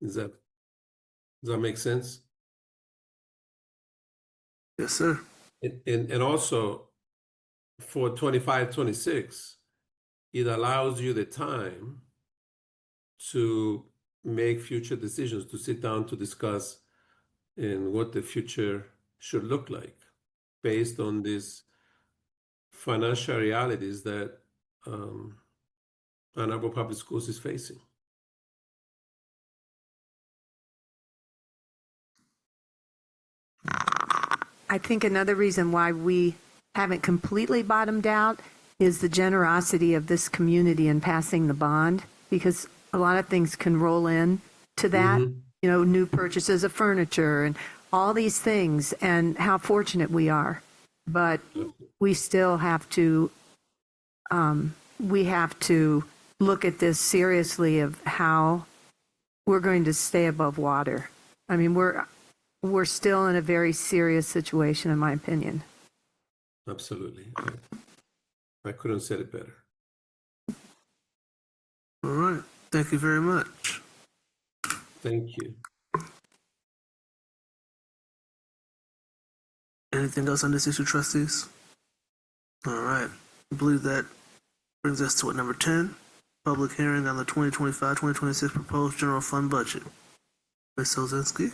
Does that make sense? Yes, sir. And also for 25, 26, it allows you the time to make future decisions, to sit down to discuss and what the future should look like based on these financial realities that Ann Arbor Public Schools is facing. I think another reason why we haven't completely bottomed out is the generosity of this community in passing the bond, because a lot of things can roll in to that, you know, new purchases of furniture and all these things, and how fortunate we are. But we still have to, look at this seriously of how we're going to stay above water. I mean, we're still in a very serious situation, in my opinion. Absolutely. I couldn't have said it better. All right. Thank you very much. Thank you. Anything else on this issue, trustees? All right. I believe that brings us to what, number 10, public hearing on the 2025-2026 proposed general fund budget. Ms. Sozinski?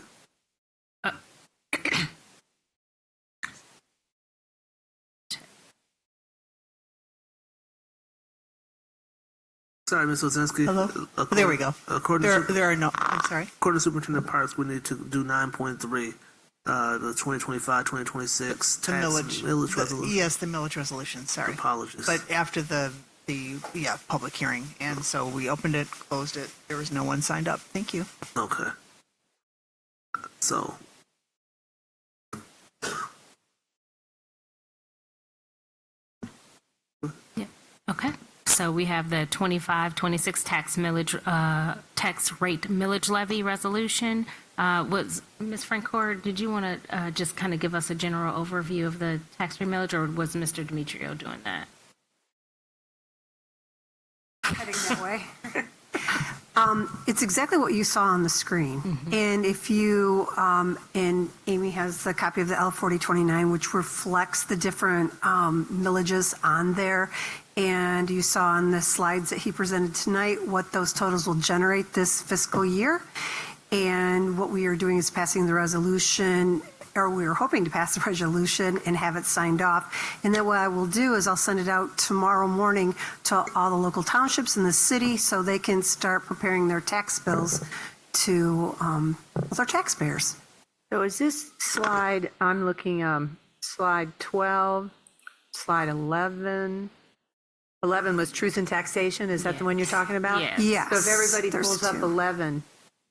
Sorry, Ms. Ozinski. Hello? There we go. There are no, I'm sorry. According to Superintendent Parks, we need to do 9.3, the 2025-2026 tax millage resolution. Yes, the millage resolution, sorry. Apologies. But after the public hearing, and so we opened it, closed it, there was no one signed up. Thank you. Okay. So. Yeah. Okay. So we have the 25-26 tax rate millage levy resolution. Was Ms. Francoeur, did you want to just kind of give us a general overview of the tax rate millage, or was Mr. Demetrio doing that? Heading that way. It's exactly what you saw on the screen. And if you, and Amy has the copy of the L4029, which reflects the different millages on there. And you saw on the slides that he presented tonight what those totals will generate this fiscal year. And what we are doing is passing the resolution, or we are hoping to pass the resolution and have it signed off. And then what I will do is I'll send it out tomorrow morning to all the local townships in the city so they can start preparing their tax bills to with our taxpayers. So is this slide, I'm looking, slide 12 slide 11. 11 was truth and taxation. Is that the one you're talking about? Yes. Yes. So if everybody there's pulls up 2. 11,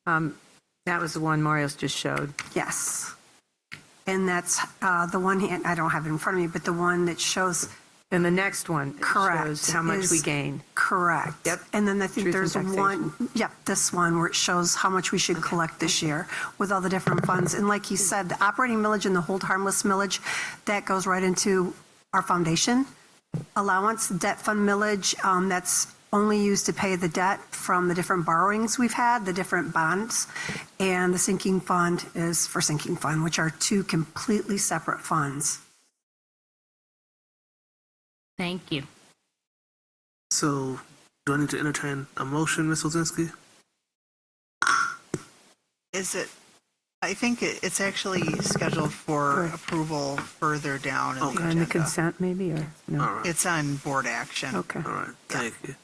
that was the one Mario's just showed. Yes. And that's the one, I don't have it in front of me, but the one that shows. And the next one Correct. shows how much we is- gain. Correct. Yep. And then I think Truth and there's one, this one where it shows how much we should collect this year with all the different funds. And like you said, the operating millage and the hold harmless millage, that goes right into our foundation allowance, debt fund millage, that's only used to pay the debt from the different borrowings we've had, the different bonds. And the sinking fund is for sinking fund, which are 2 completely separate funds. Thank you. So, do I need to entertain a motion, Ms. Ozinski? Is it, I think it's actually scheduled for approval further down in the agenda. And the consent maybe, or no? All right. It's on board action. Okay. All right, thank you.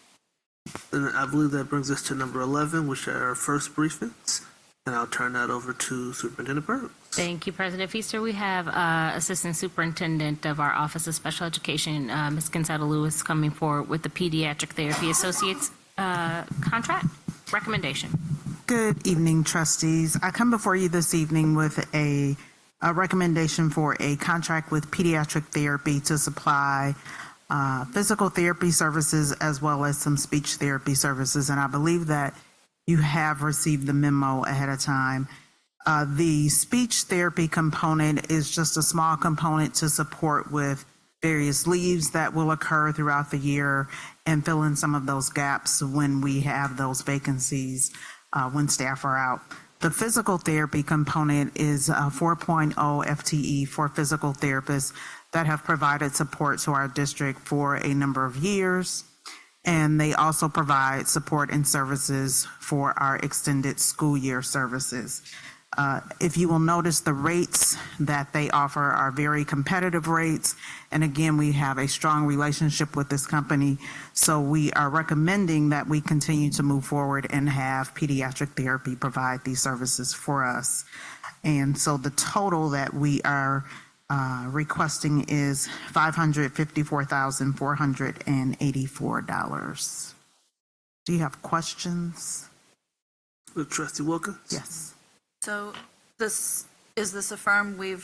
And I believe that brings us to number 11, which are our first briefings. And I'll turn that over to Superintendent Burks. Thank you, President Feaster. We have Assistant Superintendent of our Office of Special Education, Ms. Gonzalo Lewis, coming forward with the Pediatric Therapy Associates contract recommendation. Good evening, trustees. I come before you this evening with a recommendation for a contract with Pediatric Therapy to supply physical therapy services as well as some speech therapy services. And I believe that you have received the memo ahead of time. The speech therapy component is just a small component to support with various leaves that will occur throughout the year and fill in some of those gaps when we have those vacancies when staff are out. The physical therapy component is 4.0 FTE for physical therapists that have provided support to our district for a number of years. And they also provide support and services for our extended school year services. If you will notice, the rates that they offer are very competitive rates. And again, we have a strong relationship with this company. So we are recommending that we continue to move forward and have pediatric therapy provide these services for us. And so the total that we are requesting is $554,484. Do you have questions? Trustee Wilkins? Yes. So is this a firm you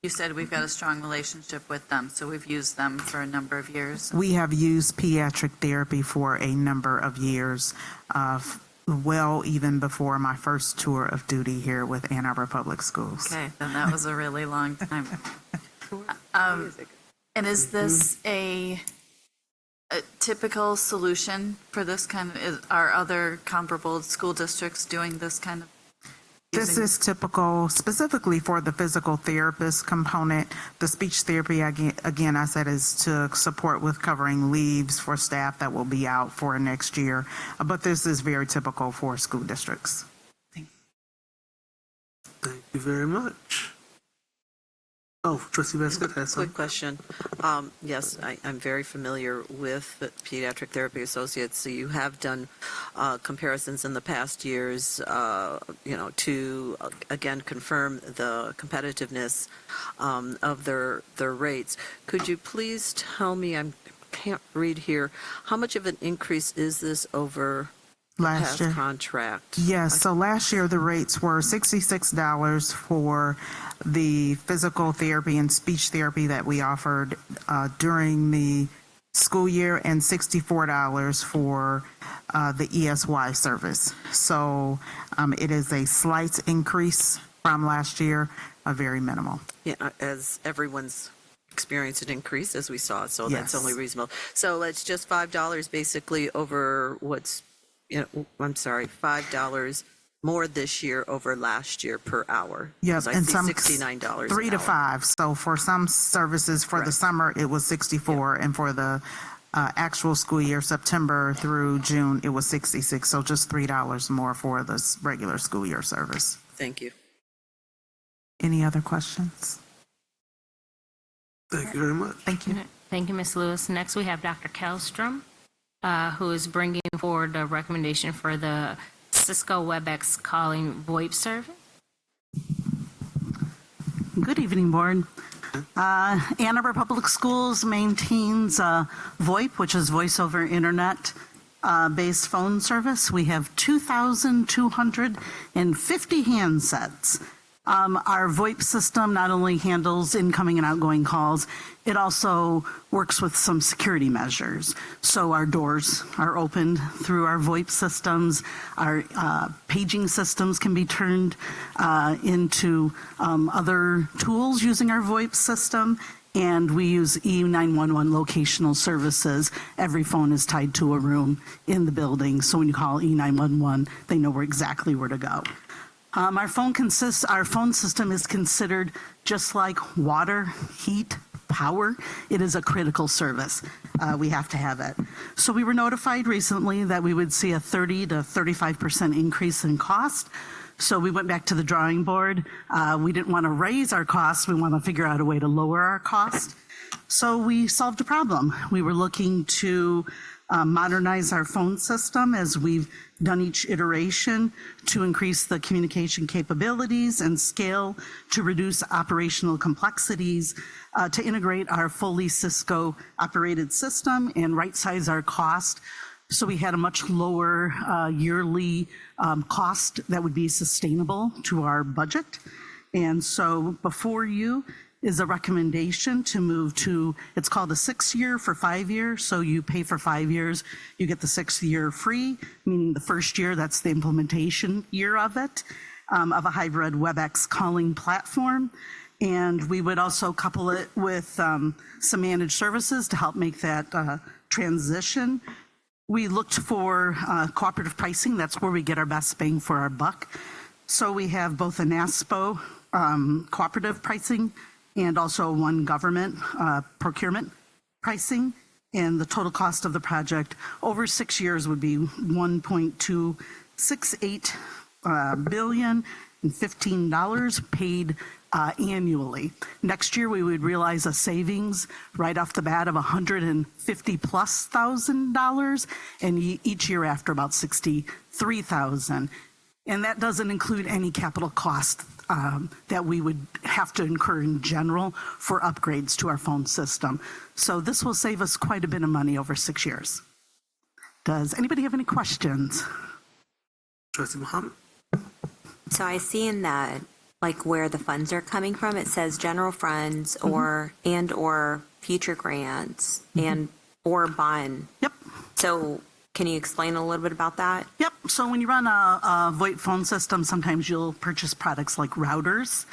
said we've got a strong relationship with them, so we've used them for a number of years? We have used pediatric therapy for a number of years, well, even before my first tour of duty here with Ann Arbor Public Schools. Okay, then that was a really long time. And is this a typical solution for this kind of, are other comparable school districts doing this kind of? This is typical specifically for the physical therapist component. The speech therapy, again, I said, is to support with covering leaves for staff that will be out for next year. But this is very typical for school districts. Thank you very much. Oh, Trustee Bascott has some. Quick question. Yes, I'm very familiar with the Pediatric Therapy Associates. So you have done comparisons in the past years, to again confirm the competitiveness of their rates. Could you please tell me? I can't read here. How much of an increase is this over Last past year contract? Yes, so last year the rates were $66 for the physical therapy and speech therapy that we offered during the school year and $64 for the ESY service. So it is a slight increase from last year, very minimal. Yeah, as everyone's experienced an increase as we saw, so Yes. that's only reasonable. So it's just $5 basically over what's, $5 more this year over last year per hour. Yes, I and see some $69 3 an to hour. 5. So for some services for the summer, it was 64, and for the actual school year, September through June, it was 66. So just $3 more for the regular school year service. Thank you. Any other questions? Thank you very much. Thank you. Thank you, Ms. Lewis. Next, we have Dr. Kellstrom, who is bringing forward a recommendation for the Cisco WebEx calling VoIP service. Good evening, Board. Ann Arbor Public Schools maintains VoIP, which is voice over internet based phone service. We have 2,250 handsets. Our VoIP system not only handles incoming and outgoing calls, it also works with some security measures. So our doors are opened through our VoIP systems. Our paging systems can be turned into other tools using our VoIP system. And we use E911 locational services. Every phone is tied to a room in the building. So when you call E911, they know exactly where to go. Our phone system is considered just like water, heat, power. It is a critical service. We have to have it. So we were notified recently that we would see a 30 to 35% increase in cost. So we went back to the drawing board. We didn't want to raise our costs. We want to figure out a way to lower our cost. So we solved a problem. We were looking to modernize our phone system as we've done each iteration to increase the communication capabilities and scale, to reduce operational complexities, to integrate our fully Cisco operated system and right size our cost. So we had a much lower yearly cost that would be sustainable to our budget. And so before you is a recommendation to move to, it's called a 6-year for 5 years. So you pay for 5 years, you get the 6th year free, meaning the first year, that's the implementation year of it, of a hybrid WebEx calling platform. And we would also couple it with some managed services to help make that transition. We looked for cooperative pricing. That's where we get our best bang for our buck. So we have both a NASPO cooperative pricing and also one government procurement pricing. And the total cost of the project over 6 years would be $1.268 billion and $15 paid annually. Next year, we would realize a savings right off the bat of $150,000+, and each year after about $63,000. And that doesn't include any capital cost that we would have to incur in general for upgrades to our phone system. So this will save us quite a bit of money over 6 years. Does anybody have any questions? Trustee Muhammad? So I see in that, like where the funds are coming from, it says general funds or future grants and or bond. Yep. So can you explain a little bit about that? Yep. So when you run a VoIP phone system, sometimes you'll purchase products like routers,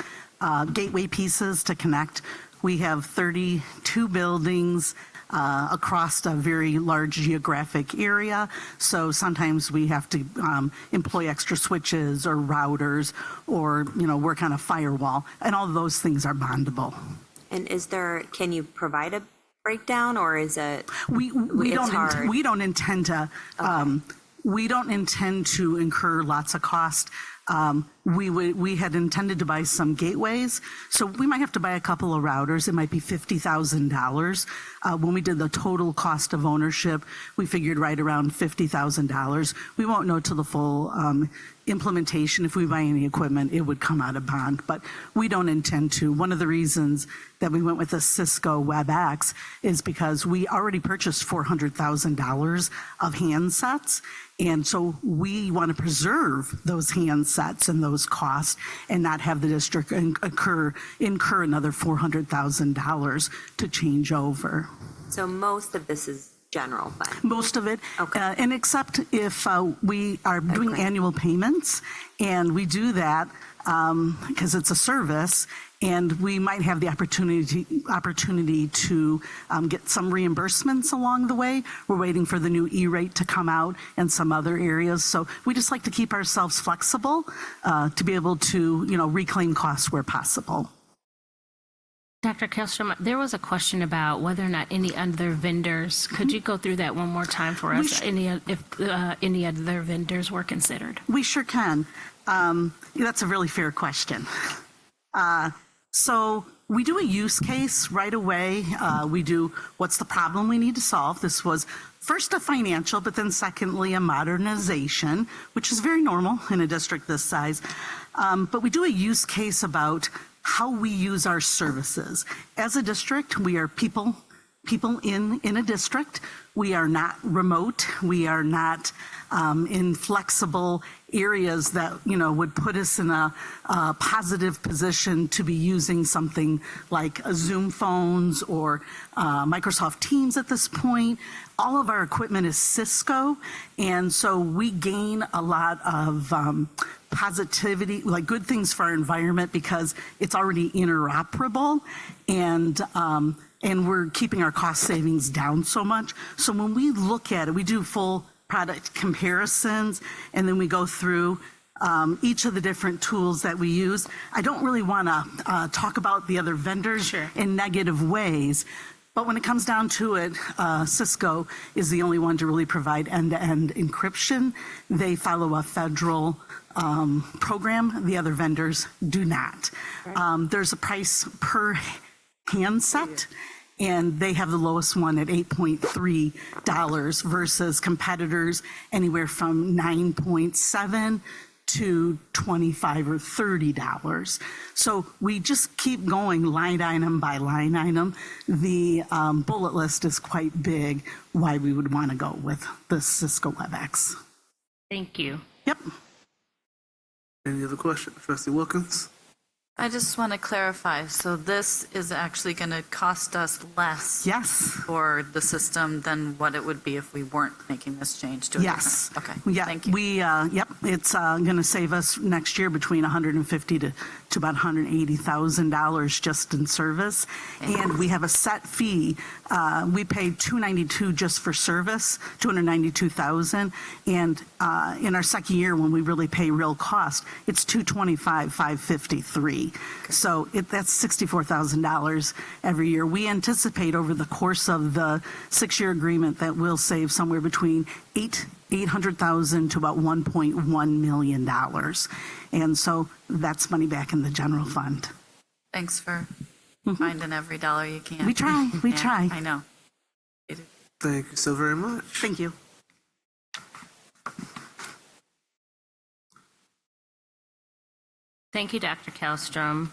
gateway pieces to connect. We have 32 buildings across a very large geographic area. So sometimes we have to employ extra switches or routers or, work on a firewall. And all of those things are bondable. And can you provide a breakdown, or is it we don't intend to we don't intend to incur lots of cost. We had intended to buy some gateways, so we might have to buy a couple of routers. It might be $50,000. When we did the total cost of ownership, we figured right around $50,000. We won't know till the full implementation. If we buy any equipment, it would come out of bond, but we don't intend to. One of the reasons that we went with the Cisco WebEx is because we already purchased $400,000 of handsets. And so we want to preserve those handsets and those costs and not have the district incur another $400,000 to change over. So most of this is general fund? Most of it, and except if we are doing annual payments, and we do that because it's a service, and we might have the opportunity to get some reimbursements along the way. We're waiting for the new E-rate to come out and some other areas. So we just like to keep ourselves flexible to be able to, reclaim costs where possible. Dr. Kjellstrom, there was a question about whether or not any other vendors, could you go through that one more time for us, if any other vendors were considered? We sure can. That's a really fair question. So we do a use case right away. We do what's the problem we need to solve. This was first a financial, but then secondly a modernization, which is very normal in a district this size. But we do a use case about how we use our services. As a district, we are people in a district. We are not remote. We are not in flexible areas that, would put us in a positive position to be using something like a Zoom phones or Microsoft Teams at this point. All of our equipment is Cisco, and so we gain a lot of positivity, like good things for our environment, because it's already interoperable, and we're keeping our cost savings down so much. So when we look at it, we do full product comparisons, and then we go through each of the different tools that we use. I don't really want to talk about the other vendors in negative ways, but when it comes down to it, Cisco is the only one to really provide end-to-end encryption. They follow a federal program. The other vendors do not. There's a price per handset, and they have the lowest one at $8.3 versus competitors anywhere from $9.7 to $25 or $30. So we just keep going line item by line item. The bullet list is quite big why we would want to go with the Cisco WebEx. Thank you. Yep. Any other questions? Trustee Wilkins? I just want to clarify. So this is actually going to cost us less for the system than what it would be if we weren't making this change to it. Yes. Okay. Yeah. Thank you. It's going to save us next year between $150,000 to about $180,000 just in service. And we have a set fee. We paid $292 just for service, $292,000. And in our second year, when we really pay real cost, it's $225,553. So that's $64,000 every year. We anticipate over the course of the 6-year agreement that we'll save somewhere between $800,000 to about $1.1 million. And so that's money back in the general fund. Thanks for finding every dollar you can. We try. We try. I know. Thank you so very much. Thank you. Thank you, Dr. Kallstrom.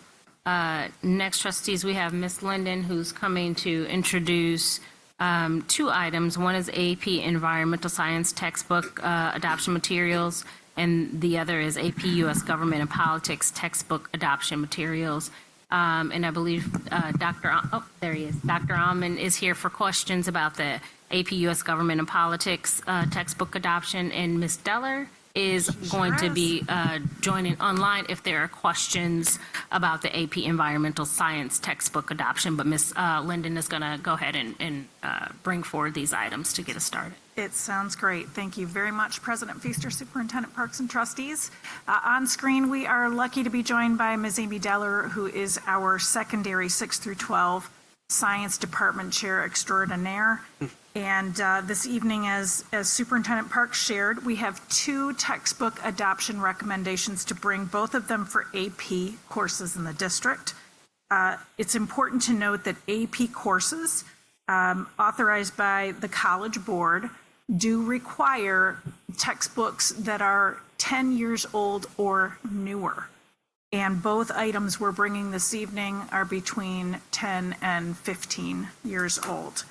Next, trustees, we have Ms. Linden, who's coming to introduce 2 items. One is AP Environmental Science textbook adoption materials, and the other is AP U.S. Government and Politics textbook adoption materials. And I believe there he is. Dr. Almond is here for questions about the AP U.S. Government and Politics textbook adoption, and Ms. Deller is going to be joining online if there are questions about the AP Environmental Science textbook adoption. But Ms. Linden is going to go ahead and bring forward these items to get us started. It sounds great. Thank you very much, President Feaster, Superintendent Parks, and trustees. On screen, we are lucky to be joined by Ms. Amy Deller, who is our secondary 6 through 12 Science Department Chair Extraordinaire. And this evening, as Superintendent Parks shared, we have 2 textbook adoption recommendations to bring, both of them for AP courses in the district. It's important to note that AP courses authorized by the College Board do require textbooks that are 10 years old or newer. And both items we're bringing this evening are between 10 and 15 years old.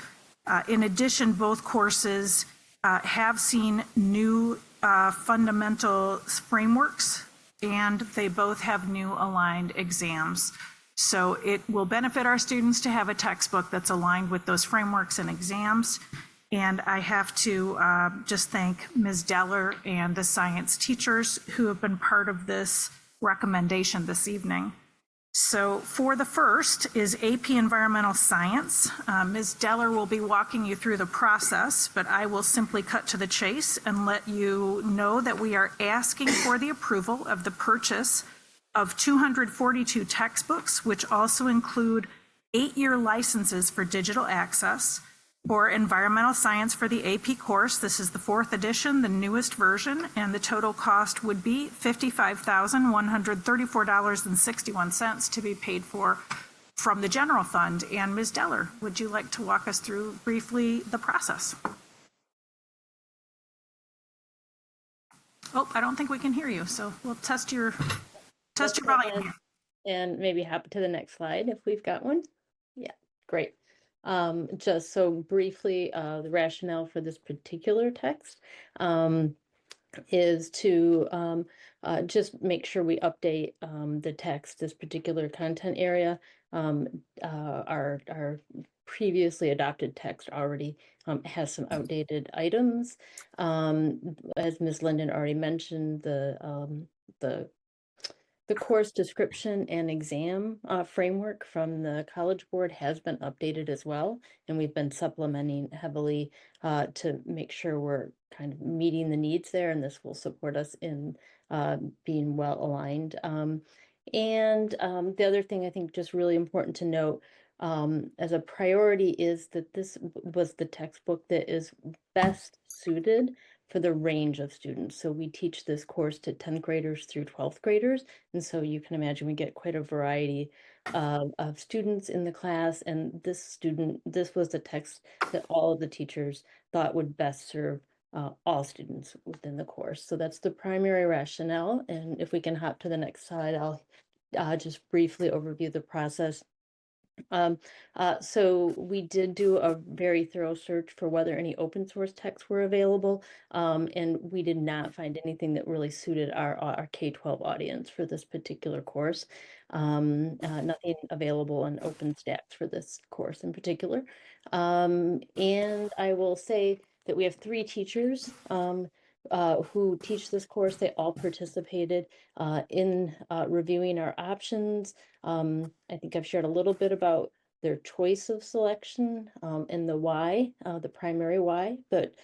In addition, both courses have seen new fundamental frameworks, and they both have new aligned exams. So it will benefit our students to have a textbook that's aligned with those frameworks and exams. And I have to just thank Ms. Deller and the science teachers who have been part of this recommendation this evening. So for the first is AP Environmental Science. Ms. Deller will be walking you through the process, but I will simply cut to the chase and let you know that we are asking for the approval of the purchase of 242 textbooks, which also include 8-year licenses for digital access. For environmental science for the AP course, this is the 4th edition, the newest version, and the total cost would be $55,134.61 to be paid for from the general fund. And Ms. Deller, would you like to walk us through briefly the process? Oh, I don't think we can hear you, so we'll test your volume here. And maybe hop to the next slide if we've got one. Yeah, great. Just so briefly, the rationale for this particular text is to just make sure we update the text, this particular content area. Our previously adopted text already has some outdated items. As Ms. Linden already mentioned, the course description and exam framework from the College Board has been updated as well, and we've been supplementing heavily to make sure we're kind of meeting the needs there, and this will support us in being well aligned. The other thing I think just really important to note as a priority is that this was the textbook that is best suited for the range of students. So we teach this course to 10th graders through 12th graders. And so you can imagine we get quite a variety of students in the class. And this was the text that all of the teachers thought would best serve all students within the course. So that's the primary rationale. And if we can hop to the next slide, I'll just briefly overview the process. So we did do a very thorough search for whether any open source texts were available, and we did not find anything that really suited our K-12 audience for this particular course. Nothing available on OpenStax for this course in particular. And I will say that we have 3 teachers who teach this course. They all participated in reviewing our options. I think I've shared a little bit about their choice of selection and the why, the primary why, but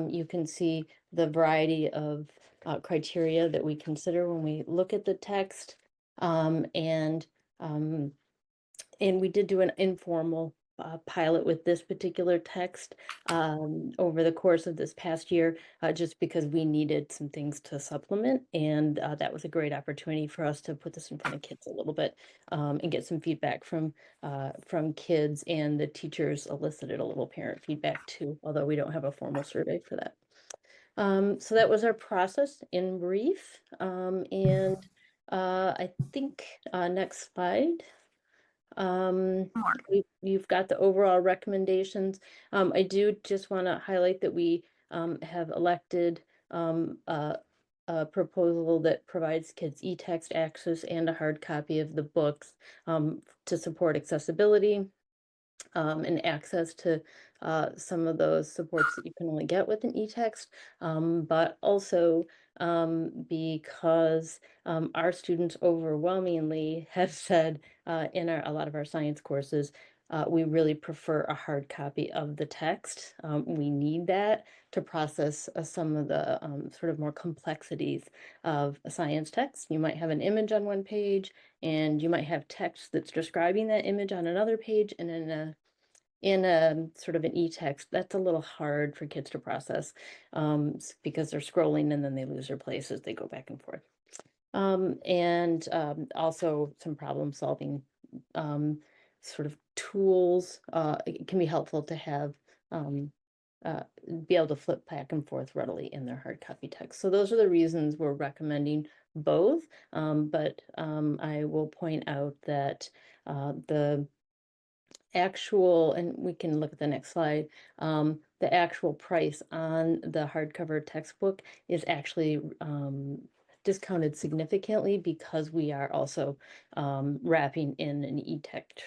you can see the variety of criteria that we consider when we look at the text. And we did do an informal pilot with this particular text over the course of this past year, just because we needed some things to supplement. And that was a great opportunity for us to put this in front of kids a little bit and get some feedback from kids, and the teachers elicited a little parent feedback too, although we don't have a formal survey for that. So that was our process in brief. I think next slide. You've got the overall recommendations. I do just want to highlight that we have elected a proposal that provides kids e-text access and a hard copy of the books to support accessibility and access to some of those supports that you can only get with an e-text, but also because our students overwhelmingly have said in a lot of our science courses, we really prefer a hard copy of the text. We need that to process some of the sort of more complexities of a science text. You might have an image on one page, and you might have text that's describing that image on another page, and in a sort of an e-text, that's a little hard for kids to process because they're scrolling and then they lose their place as they go back and forth. Also some problem solving sort of tools. It can be helpful to have be able to flip back and forth readily in their hard copy text. So those are the reasons we're recommending both. But I will point out that the actual, and we can look at the next slide, the actual price on the hardcover textbook is actually discounted significantly because we are also wrapping in an e-text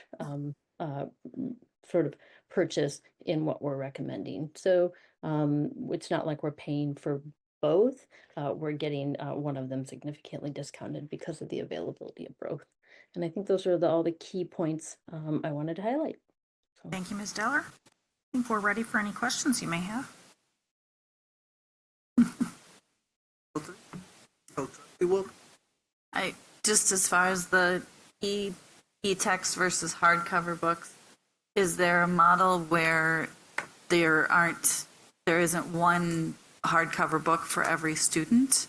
sort of purchase in what we're recommending. So it's not like we're paying for both. We're getting one of them significantly discounted because of the availability of both. And I think those are all the key points I wanted to highlight. So. Thank you, Ms. Deller. I think we're ready for any questions you may have. Just as far as the e-text versus hardcover books, is there a model where there isn't one hardcover book for every student?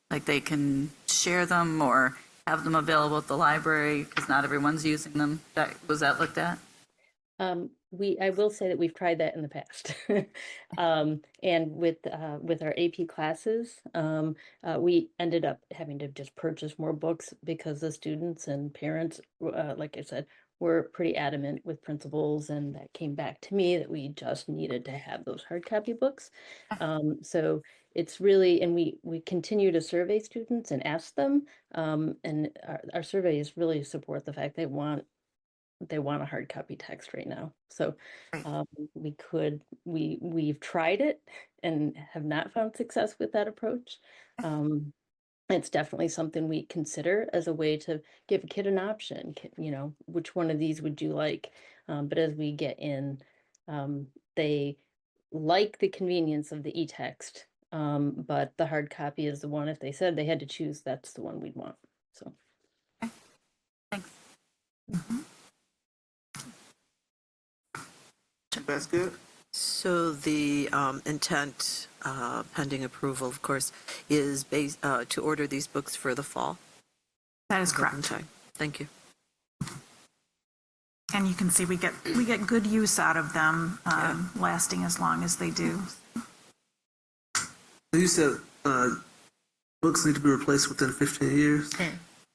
Like they can share them or have them available at the library because not everyone's using them? Was that looked at? I will say that we've tried that in the past. And with our AP classes, we ended up having to just purchase more books because the students and parents, like I said, were pretty adamant with principals, and that came back to me that we just needed to have those hard copy books. So it's really, and we continue to survey students and ask them, and our surveys really support the fact they want a hard copy text right now. So we've tried it and have not found success with that approach. It's definitely something we consider as a way to give a kid an option. Which one of these would you like? But as we get in, they like the convenience of the e-text, but the hard copy is the one. If they said they had to choose, that's the one we'd want. So. That's good. So the intent, pending approval, of course, is based to order these books for the fall. That is correct. Thank you. And you can see we get good use out of them, lasting as long as they do. You said books need to be replaced within 15 years.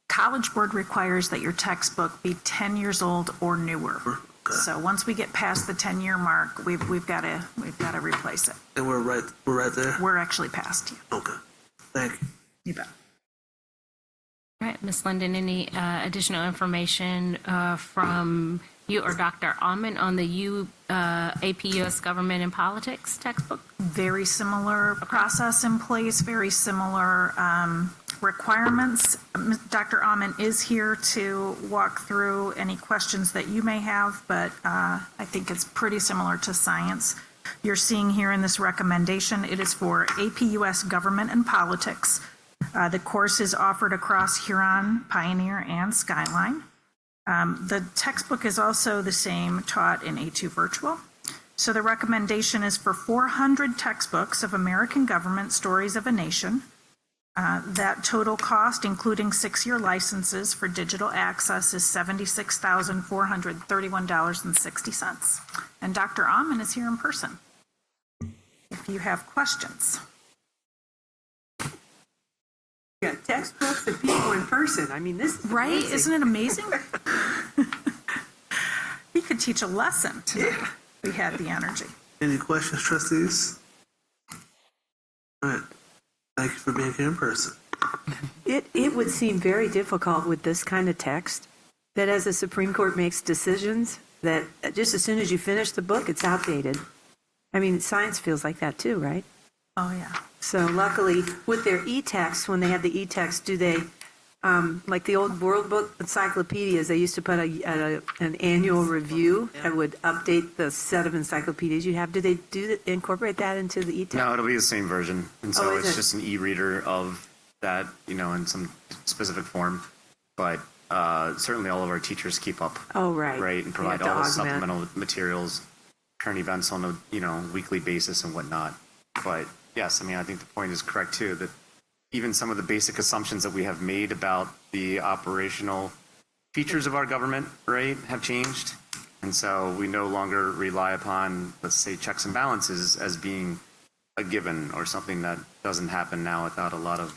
College Board requires that your textbook be 10 years old or newer. Okay. So once we get past the 10-year mark, we've got to replace it. And we're right there. We're actually past you. Okay. Thank you. You bet. All right, Ms. Linden, any additional information from you or Dr. Almond on the AP U.S. Government and Politics textbook? Very similar process in place, very similar requirements. Dr. Almond is here to walk through any questions that you may have, but I think it's pretty similar to science. You're seeing here in this recommendation, it is for AP U.S. Government and Politics. The course is offered across Huron, Pioneer, and Skyline. The textbook is also the same, taught in A2 Virtual. So the recommendation is for 400 textbooks of American government stories of a nation. That total cost, including 6-year licenses for digital access, is $76,431.60. And Dr. Almond is here in person if you have questions. Yeah, textbooks and people in person. I mean, this is right? amazing. Isn't it amazing? We could teach a lesson tonight. Yeah. We had the energy. Any questions, trustees? All right. Thank you for being here in person. It would seem very difficult with this kind of text that as the Supreme Court makes decisions that just as soon as you finish the book, it's outdated. I mean, science feels like that too, right? Oh, yeah. So luckily, with their e-text, when they have the e-text, do they, like the old World Book encyclopedias, they used to put an annual review that would update the set of encyclopedias you have. Do they incorporate that into the e-text? No, it'll be the same version. And so it's it? just an e-reader of that, in some specific form. But certainly all of our teachers keep up. Oh, right. Right, and provide all the supplemental materials, current events on a, weekly basis and whatnot. But yes, I think the point is correct too, that even some of the basic assumptions that we have made about the operational features of our government, right, have changed. And so we no longer rely upon, let's say, checks and balances as being a given or something that doesn't happen now without a lot of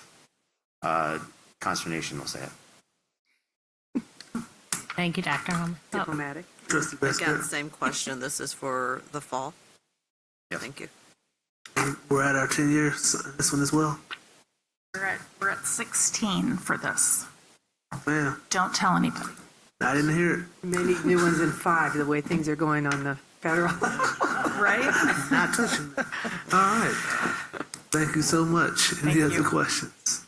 consternation, we'll say it. Thank you, Dr. Almond. Diplomatic. Again, same question. This is for the fall. Yep. Thank you. We're at our 10 years, this one as well. We're at 16 for this. Man, Don't tell anybody. I didn't hear it. Maybe new ones in 5, the way things are going on the federal. Right? Not touching that. All right. Thank you so much. Any other questions?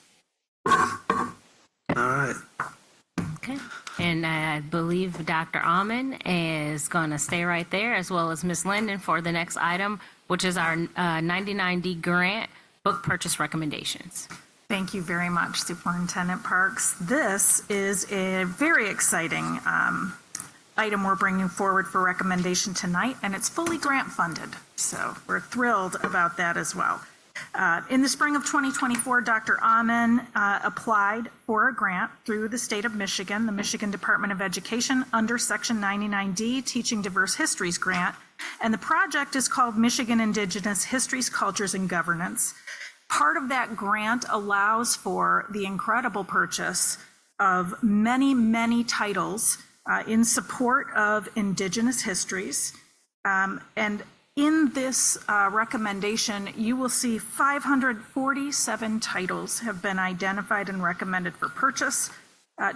All right. Okay. And I believe Dr. Almond is going to stay right there, as well as Ms. Linden, for the next item, which is our 99D grant book purchase recommendations. Thank you very much, Superintendent Parks. This is a very exciting item we're bringing forward for recommendation tonight, and it's fully grant funded. So we're thrilled about that as well. In the spring of 2024, Dr. Amen applied for a grant through the state of Michigan, the Michigan Department of Education, under Section 99D, Teaching Diverse Histories Grant. And the project is called Michigan Indigenous Histories, Cultures, and Governance. Part of that grant allows for the incredible purchase of many, many titles in support of Indigenous histories. And in this recommendation, you will see 547 titles have been identified and recommended for purchase.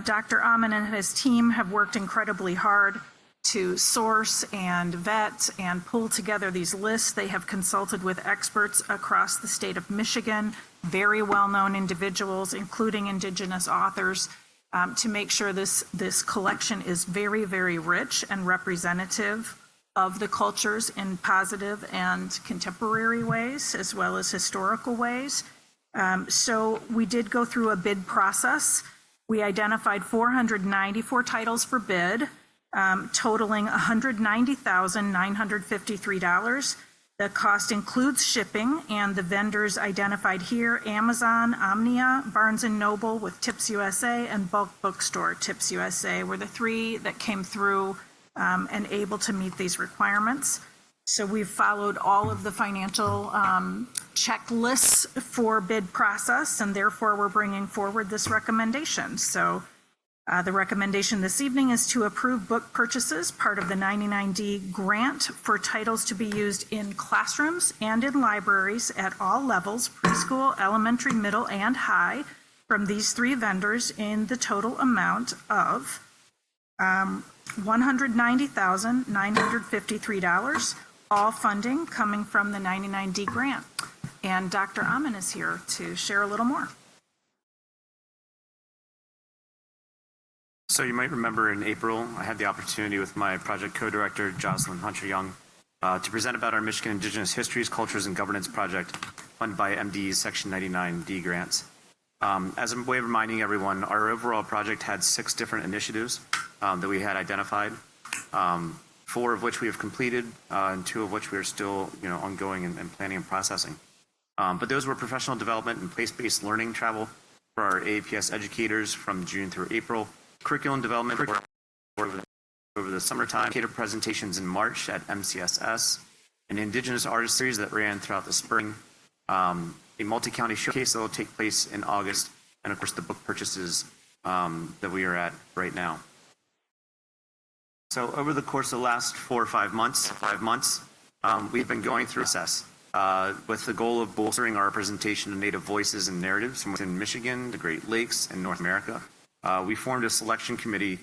Dr. Amen and his team have worked incredibly hard to source and vet and pull together these lists. They have consulted with experts across the state of Michigan, very well-known individuals, including Indigenous authors, to make sure this collection is very, very rich and representative of the cultures in positive and contemporary ways, as well as historical ways. So we did go through a bid process. We identified 494 titles for bid, totaling $190,953. The cost includes shipping, and the vendors identified here: Amazon, Omnia, Barnes & Noble with Tips USA, and Bulk Bookstore Tips USA were the three that came through and able to meet these requirements. So we've followed all of the financial checklists for bid process, and therefore we're bringing forward this recommendation. So the recommendation this evening is to approve book purchases, part of the 99D grant, for titles to be used in classrooms and in libraries at all levels, preschool, elementary, middle, and high, from these three vendors in the total amount of $190,953, all funding coming from the 99D grant. And Dr. Amen is here to share a little more. So you might remember in April, I had the opportunity with my project co-director, Jocelyn Hunter-Young, to present about our Michigan Indigenous Histories, Cultures, and Governance project funded by MD's Section 99D grants. As a way of reminding everyone, our overall project had 6 different initiatives that we had identified, 4 of which we have completed, and 2 of which we are still ongoing and planning and processing. But those were professional development and place-based learning travel for our AAPS educators from June through April, curriculum development over the summertime, cater presentations in March at MCSS, an Indigenous artist series that ran throughout the spring, a multi-county showcase that will take place in August, and of course the book purchases that we are at right now. So over the course of the last 4 or 5 months, we've been going through a process with the goal of bolstering our representation of Native voices and narratives from within Michigan, the Great Lakes, and North America. We formed a selection committee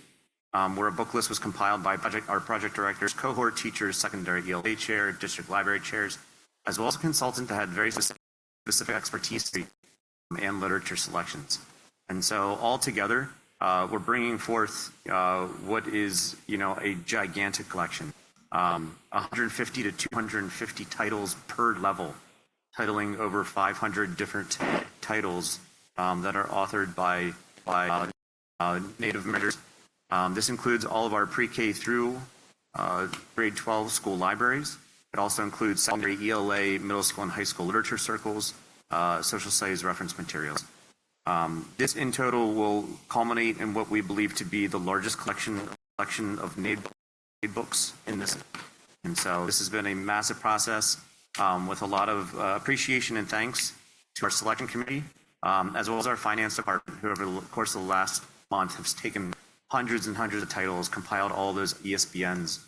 where a book list was compiled by our project directors, cohort teachers, secondary ELA chair, district library chairs, as well as a consultant that had very specific expertise and literature selections. And so all together, we're bringing forth what is, a gigantic collection, 150 to 250 titles per level, titling over 500 different titles that are authored by Native Americans. This includes all of our pre-K through grade 12 school libraries. It also includes secondary ELA, middle school and high school literature circles, social studies reference materials. This in total will culminate in what we believe to be the largest collection of Native books in this. And so this has been a massive process with a lot of appreciation and thanks to our selection committee, as well as our finance department, who over the course of the last month has taken hundreds and hundreds of titles, compiled all those ESBNs,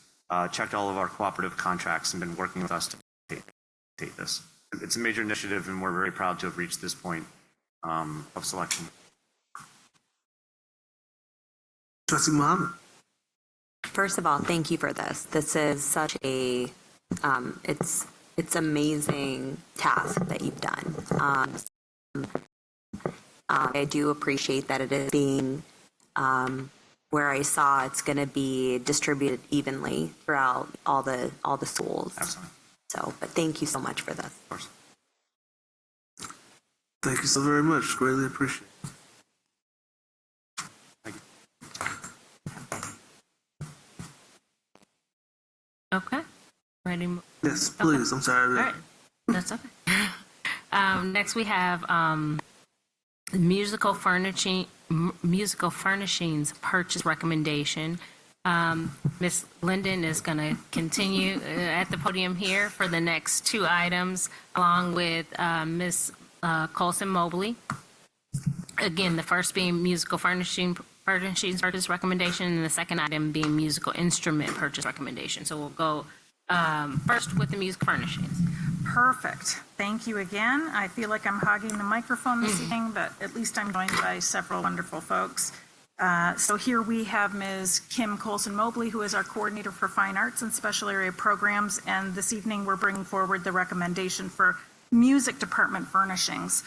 checked all of our cooperative contracts, and been working with us to take this. It's a major initiative, and we're very proud to have reached this point of selection. Trustee Muhammad. First of all, thank you for this. This is such a, it's amazing task that you've done. I do appreciate that it is being, where I saw it's going to be distributed evenly throughout all the schools. Absolutely. So, but thank you so much for this. Of course. Thank you so very much. Greatly appreciate it. Thank you. Okay. Ready? Yes, please. Okay. I'm sorry. All right. That's okay. Next, we have musical furnishings purchase recommendation. Ms. Linden is going to continue at the podium here for the next two items, along with Ms. Colson Mobley. Again, the first being musical furnishings purchase recommendation, and the second item being musical instrument purchase recommendation. So we'll go first with the music furnishings. Perfect. Thank you again. I feel like I'm hogging the microphone this evening, but at least I'm joined by several wonderful folks. So here we have Ms. Kim Colson Mobley, who is our coordinator for fine arts and special area programs. And this evening, we're bringing forward the recommendation for music department furnishings.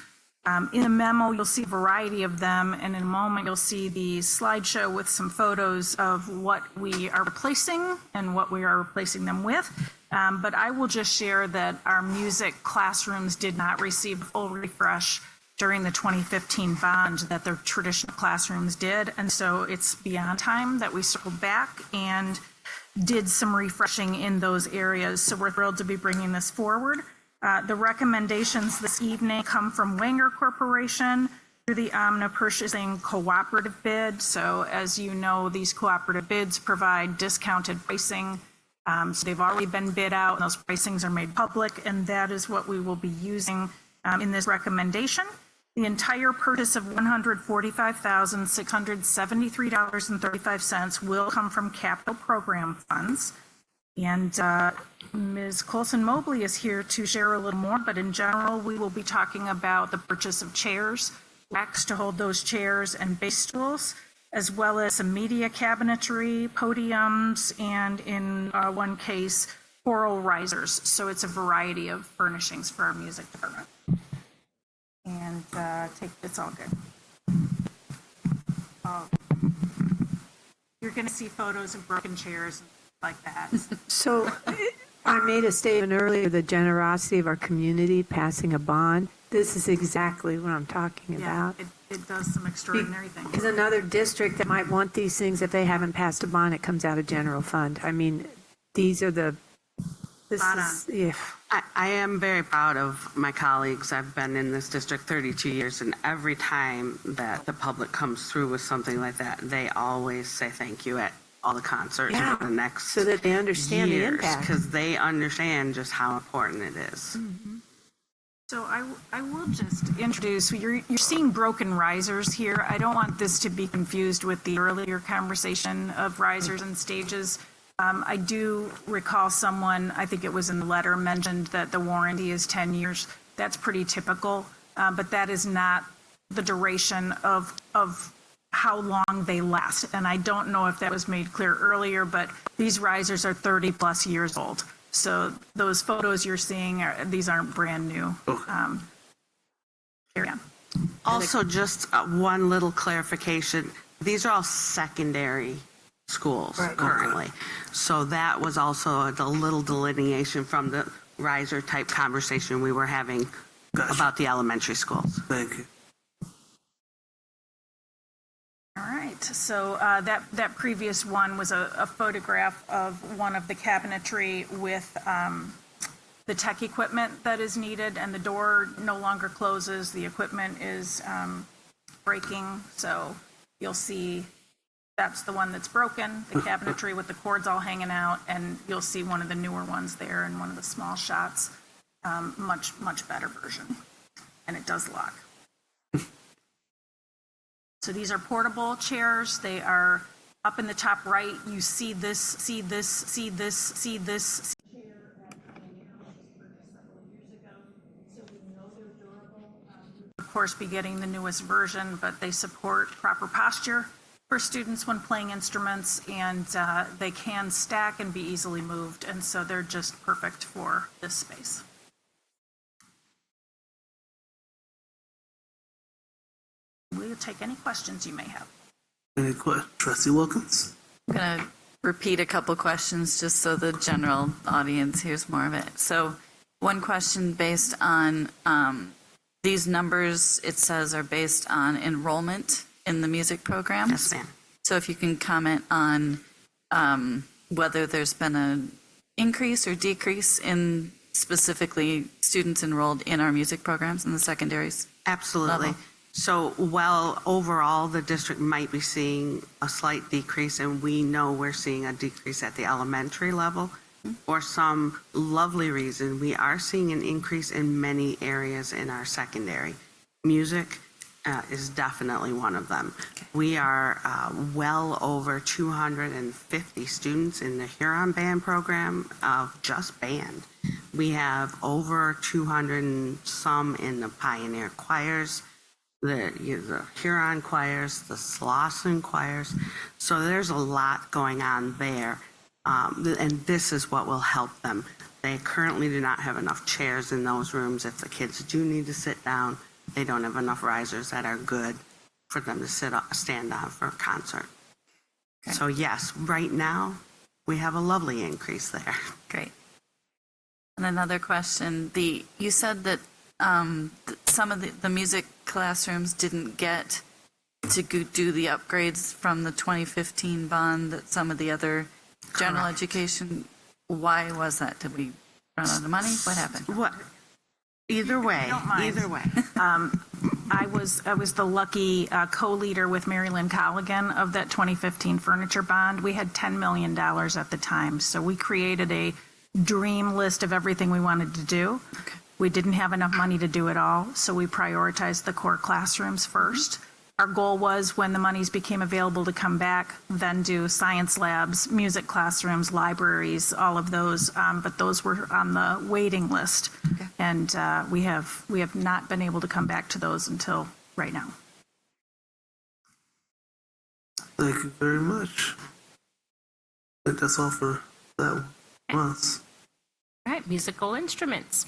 In the memo, you'll see a variety of them, and in a moment, you'll see the slideshow with some photos of what we are replacing and what we are replacing them with. But I will just share that our music classrooms did not receive a full refresh during the 2015 bond that their traditional classrooms did, and so it's beyond time that we circled back and did some refreshing in those areas. So we're thrilled to be bringing this forward. The recommendations this evening come from Wenger Corporation through the Omna Purchasing Cooperative Bid. So as you know, these cooperative bids provide discounted pricing. So they've already been bid out, and those pricings are made public, and that is what we will be using in this recommendation. The entire purchase of $145,673.35 will come from capital program funds. And Ms. Colson Mobley is here to share a little more, but in general, we will be talking about the purchase of chairs, racks to hold those chairs, and base stools, as well as some media cabinetry, podiums, and in one case, choral risers. So it's a variety of furnishings for our music department. And it's all good. You're going to see photos of broken chairs and like that. So I made a statement earlier, the generosity of our community passing a bond. This is exactly what I'm talking about. It does some extraordinary things. Because another district that might want these things, if they haven't passed a bond, it comes out of general fund. I mean, these are the, I am very proud of my colleagues. I've been in this district 32 years, and every time that the public comes through with something like that, they always say thank you at all the concerts for the next so that they understand the impact. Because they understand just how important it is. Mm-hmm. So I will just introduce, you're seeing broken risers here. I don't want this to be confused with the earlier conversation of risers and stages. I do recall someone, I think it was in the letter, mentioned that the warranty is 10 years. That's pretty typical, but that is not the duration of how long they last. And I don't know if that was made clear earlier, but these risers are 30 plus years old. So those photos you're seeing, these aren't brand new. Carry on. Also, just one little clarification. These are all secondary schools currently. So that was also a little delineation from the riser type conversation we were having about the elementary schools. Thank you. All right, so that previous one was a photograph of one of the cabinetry with the tech equipment that is needed, and the door no longer closes. The equipment is breaking, so you'll see that's the one that's broken, the cabinetry with the cords all hanging out, and you'll see one of the newer ones there in one of the small shots, much better version, and it does lock. So these are portable chairs. They are up in the top right. You see this. Of course, be getting the newest version, but they support proper posture for students when playing instruments, and they can stack and be easily moved, and so they're just perfect for this space. We'll take any questions you may have. Any questions? Trustee Wilkins? I'm going to repeat a couple questions just so the general audience hears more of it. So one question based on these numbers, it says, are based on enrollment in the music programs. Yes, ma'am. So if you can comment on whether there's been an increase or decrease in specifically students students enrolled in our music programs in the secondaries? Absolutely. Level. So while overall the district might be seeing a slight decrease, and we know we're seeing a decrease at the elementary level, for some lovely reason, we are seeing an increase in many areas in our secondary. Music is definitely one of them. We are well over 250 students in the Huron Band program of just band. We have over 200 and some in the Pioneer choirs, the Huron choirs, the Slauson choirs. So there's a lot going on there. And this is what will help them. They currently do not have enough chairs in those rooms. If the kids do need to sit down, they don't have enough risers that are good for them to stand on for a concert. Okay. So yes, right now we have a lovely increase there. Great. And another question, you said that some of the music classrooms didn't get to do the upgrades from the 2015 bond that some of the other general education. Why was that? Did we run out of money? What happened? What? Either way. I was the lucky co-leader with Mary Lynn Colligan of that 2015 furniture bond. We had $10 million at the time, so we created a dream list of everything we wanted to do. Okay. We didn't have enough money to do it all, so we prioritized the core classrooms first. Our goal was, when the monies became available, to come back, then do science labs, music classrooms, libraries, all of those. But those were on the waiting list, okay. And we have not been able to come back to those until right now. Thank you very much. I think that's all for that one. All right, musical instruments.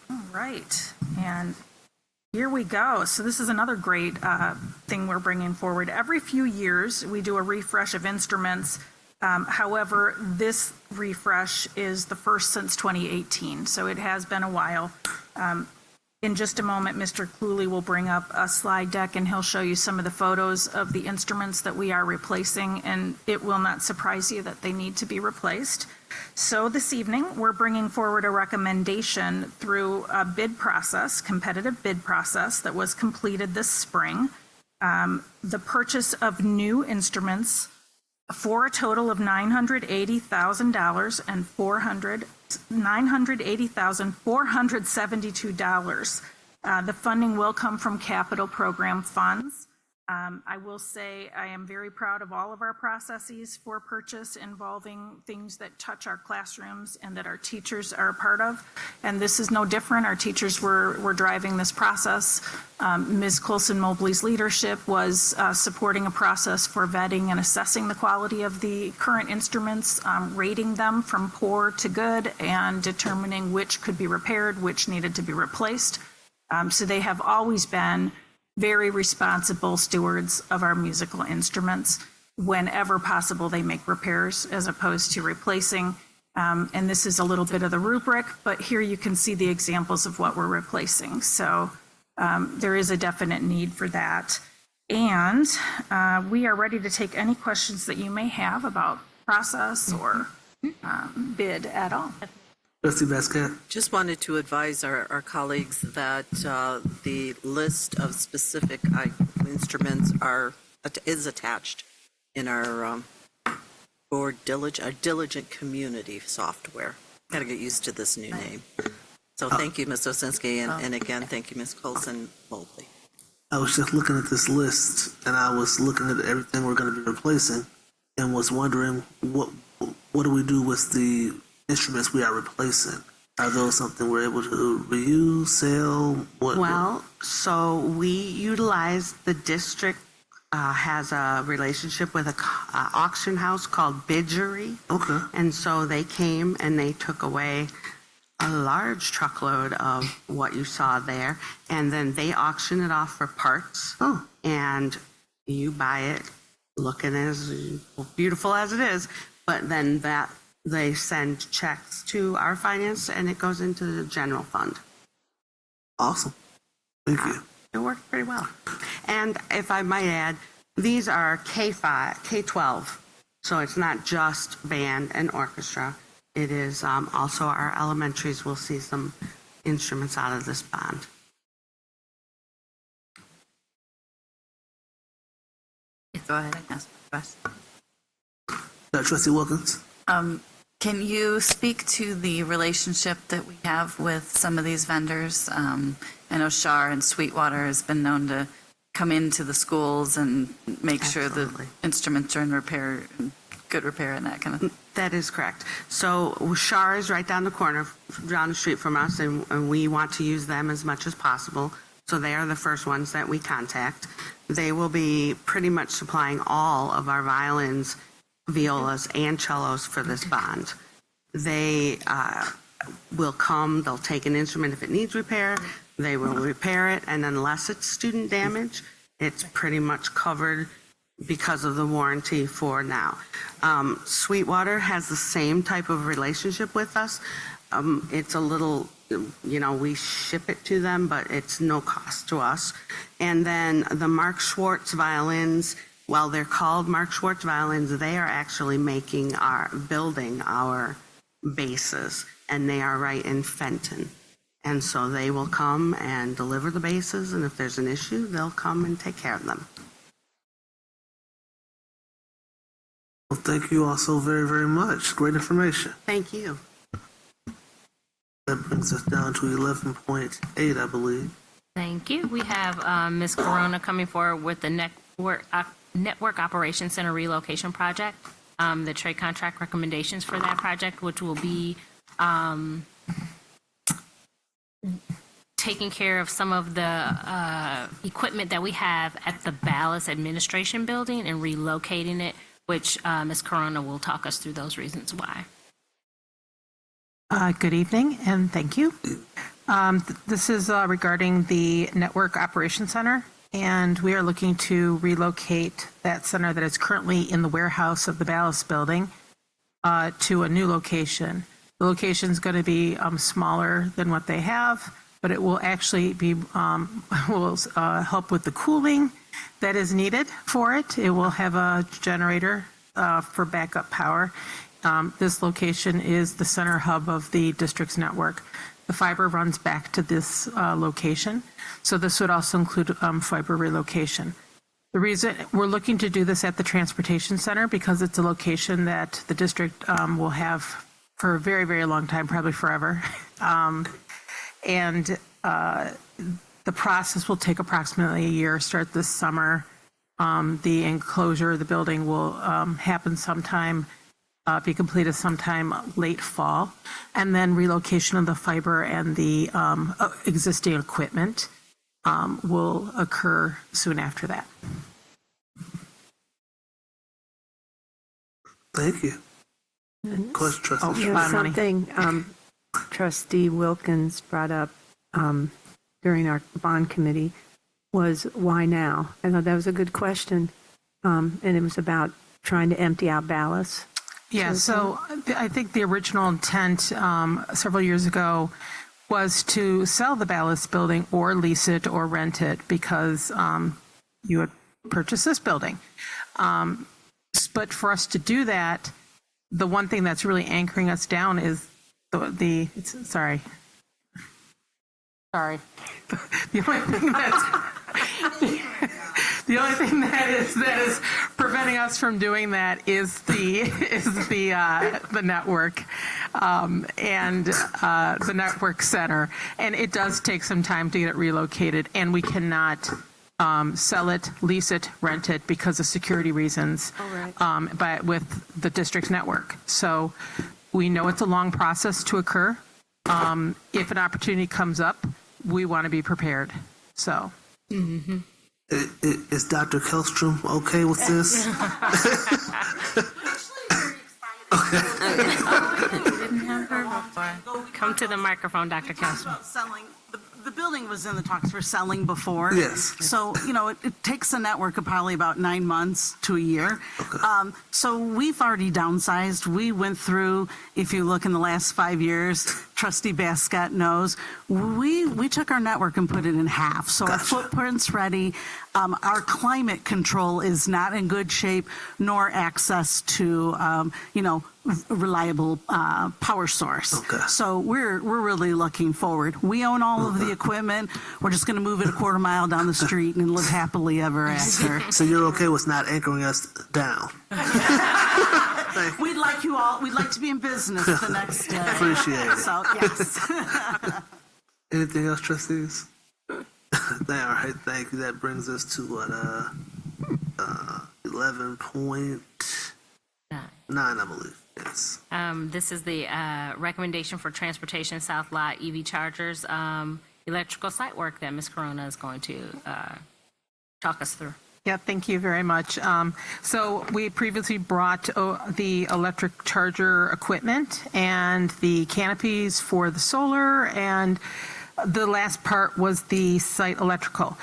All right, and here we go. So this is another great thing we're bringing forward. Every few years, we do a refresh of instruments. However, this refresh is the first since 2018, so it has been a while. In just a moment, Mr. Cluley will bring up a slide deck, and he'll show you some of the photos of the instruments that we are replacing, and it will not surprise you that they need to be replaced. So this evening, we're bringing forward a recommendation through a bid process, competitive bid process that was completed this spring. The purchase of new instruments for a total of $980,000 and $980,472. The funding will come from capital program funds. I will say I am very proud of all of our processes for purchase involving things that touch our classrooms and that our teachers are a part of. And this is no different. Our teachers were driving this process. Ms. Coulson Mobley's leadership was supporting a process for vetting and assessing the quality of the current instruments, rating them from poor to good, and determining which could be repaired, which needed to be replaced. So they have always been very responsible stewards of our musical instruments. Whenever possible, they make repairs as opposed to replacing. And this is a little bit of the rubric, but here you can see the examples of what we're replacing. So there is a definite need for that. And we are ready to take any questions that you may have about process or bid at all. Trustee Basket. Just wanted to advise our colleagues that the list of specific instruments is attached in our diligent community software. Got to get used to this new name. So thank you, Ms. Osinski, and again, thank you, Ms. Coulson Mobley. I was just looking at this list, and I was looking at everything we're going to be replacing, and was wondering what do we do with the instruments we are replacing? Are those something we're able to reuse, sell? Well, so we utilize, the district has a relationship with a auction house called Bidgery. Okay. And so they came and they took away a large truckload of what you saw there, and then they auction it off for parts. Oh. And you buy it looking as beautiful as it is, but then they send checks to our finance, and it goes into the general fund. Awesome. Thank you. It worked pretty well. And if I might add, these are K-12, so it's not just band and orchestra. It is also our elementaries will see some instruments out of this bond. Go ahead and ask the question. Trustee Wilkins. Can you speak to the relationship that we have with some of these vendors? I know Shar and Sweetwater has been known to come into the schools and make sure the instruments are in repair, good repair and that kind of thing. That is correct. So Shar is right down the corner, down the street from us, and we want to use them as much as possible. So they are the first ones that we contact. They will be pretty much supplying all of our violins, violas, and cellos for this bond. They will come, they'll take an instrument if it needs repair, they will repair it, and unless it's student damage, it's pretty much covered because of the warranty for now. Sweetwater has the same type of relationship with us. It's a little, we ship it to them, but it's no cost to us. And then the Mark Schwartz violins, while they're called Mark Schwartz violins, they are actually building our bases, and they are right in Fenton. And so they will come and deliver the bases, and if there's an issue, they'll come and take care of them. Well, thank you all so very, very much. Great information. Thank you. That brings us down to 11.8, I believe. Thank you. We have Ms. Corona coming forward with the Network Operations Center relocation project, the trade contract recommendations for that project, which will be taking care of some of the equipment that we have at the Ballas Administration Building and relocating it, which Ms. Corona will talk us through those reasons why. Good evening, and thank you. This is regarding the Network Operations Center, and we are looking to relocate that center that is currently in the warehouse of the Ballas Building to a new location. The location is going to be smaller than what they have, but it will actually be will help with the cooling that is needed for it. It will have a generator for backup power. This location is the center hub of the district's network. The fiber runs back to this location, so this would also include fiber relocation. The reason we're looking to do this at the transportation center because it's a location that the district will have for a very, very long time, probably forever. And the process will take approximately a year, start this summer. The enclosure of the building will happen sometime, be completed sometime late fall, and then relocation of the fiber and the existing equipment will occur soon after that. Thank you. Question, Trustee. Something Trustee Wilkins brought up during our bond committee was why now? I thought that was a good question, and it was about trying to empty out Ballas. Yeah, so I think the original intent several years ago was to sell the Ballas building or lease it or rent it because you had purchased this building. But for us to do that, the one thing that's really anchoring us down is sorry. The only thing that is preventing us from doing that is the network and the network center, and it does take some time to get it relocated, and we cannot sell it, lease it, rent it because of security reasons. But with the district's network, so we know it's a long process to occur. If an opportunity comes up, we want to be prepared. So. Mm-hmm. Is Dr. Kellstrom okay with this? Come to the microphone, Dr. Kellstrom. The building was in the talks for selling before. Yes. So, it takes a network of probably about 9 months to a year. Okay. So we've already downsized. We went through, if you look in the last 5 years, Trustee Bascott knows, we took our network and put it in half. So our footprint's ready. Our climate control is not in good shape, nor access to, reliable power source. So we're really looking forward. We own all of the equipment. We're just going to move it a quarter mile down the street and live happily ever after. So you're okay with not anchoring us down? We'd like to be in business the next day. Appreciate it. So, yes. Anything else, trustees? All right, thank you. That brings us to what, 11.9, I believe. Yes. This is the recommendation for Transportation South Lot EV chargers, electrical site work that Ms. Corona is going to talk us through. Yeah, thank you very much. So we previously brought the electric charger equipment and the canopies for the solar, and the last part was the site electrical.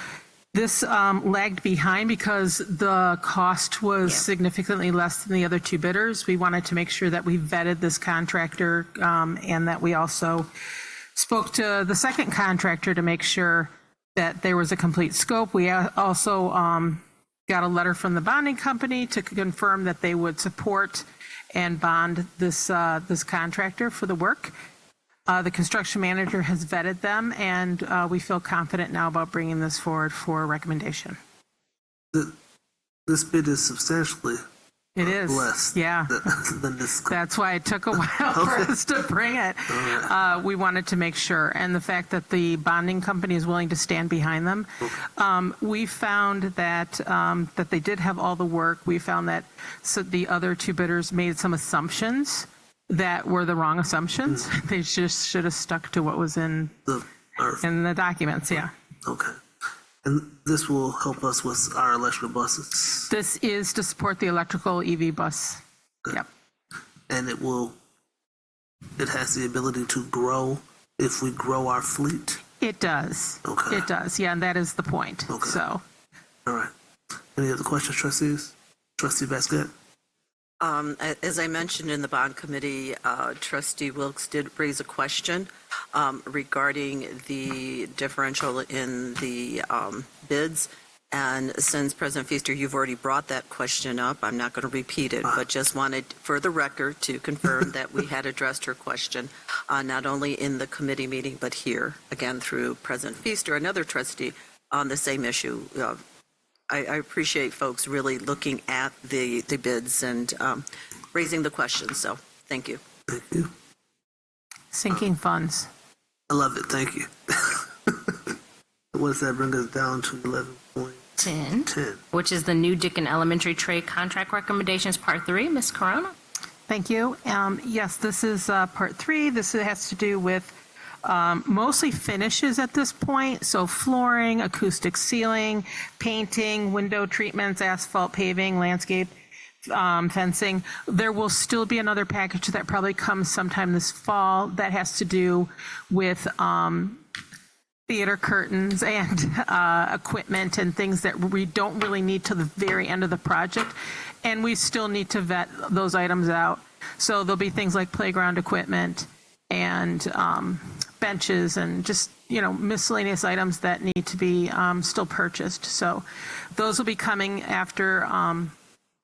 This lagged behind because the cost was significantly less than the other two bidders. We wanted to make sure that we vetted this contractor and that we also spoke to the second contractor to make sure that there was a complete scope. We also got a letter from the bonding company to confirm that they would support and bond this contractor for the work. The construction manager has vetted them, and we feel confident now about bringing this forward for recommendation. This bid is substantially less than this. That's why it took a while for us to bring it. We wanted to make sure, and the fact that the bonding company is willing to stand behind them. We found that that they did have all the work. We found that the other two bidders made some assumptions that were the wrong assumptions. They just should have stuck to what was in the documents. Yeah. Okay. And this will help us with our electrical buses. This is to support the electrical EV bus. Good. Yep. And it has the ability to grow if we grow our fleet. It does. Okay. It does. Yeah, and that is the point. Okay. So. All right. Any other questions, trustees? Trustee Bascott? As I mentioned in the bond committee, Trustee Wilkes did raise a question regarding the differential in the bids. And since President Feaster, you've already brought that question up, I'm not going to repeat it, but just wanted for the record to confirm that we had addressed her question, not only in the committee meeting, but here, again, through President Feaster, another trustee, on the same issue. I appreciate folks really looking at the bids and raising the questions. So thank you. Thank you. Sinking funds. I love it. Thank you. What does that bring us down to? 11.10, which is the new Dickin Elementary Trade Contract Recommendations, Part 3. Ms. Corona? Thank you. Yes, this is Part 3. This has to do with mostly finishes at this point, so flooring, acoustic ceiling, painting, window treatments, asphalt paving, landscape fencing. There will still be another package that probably comes sometime this fall that has to do with theater curtains and equipment and things that we don't really need to the very end of the project, and we still need to vet those items out. So there'll be things like playground equipment and benches and just, miscellaneous items that need to be still purchased. So those will be coming after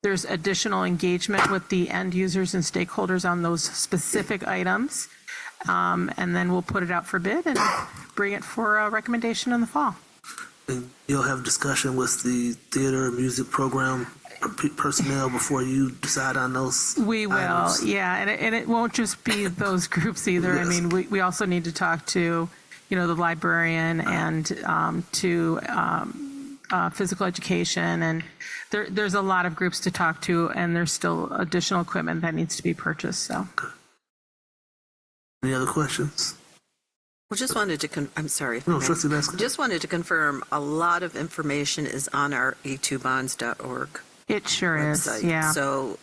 there's additional engagement with the end users and stakeholders on those specific items. And then we'll put it out for bid and bring it for a recommendation in the fall. And you'll have discussion with the theater music program personnel before you decide on those We will, items. yeah, and it won't just be those groups either. Yes. I mean, we also need to talk to, the librarian and to physical education, and there's a lot of groups to talk to, and there's still additional equipment that needs to be purchased. So, any other questions? Well, just wanted to I'm sorry. No, Trustee Baskin. Just wanted to confirm a lot of information is on our e2bonds.org. It sure website. is, yeah. So,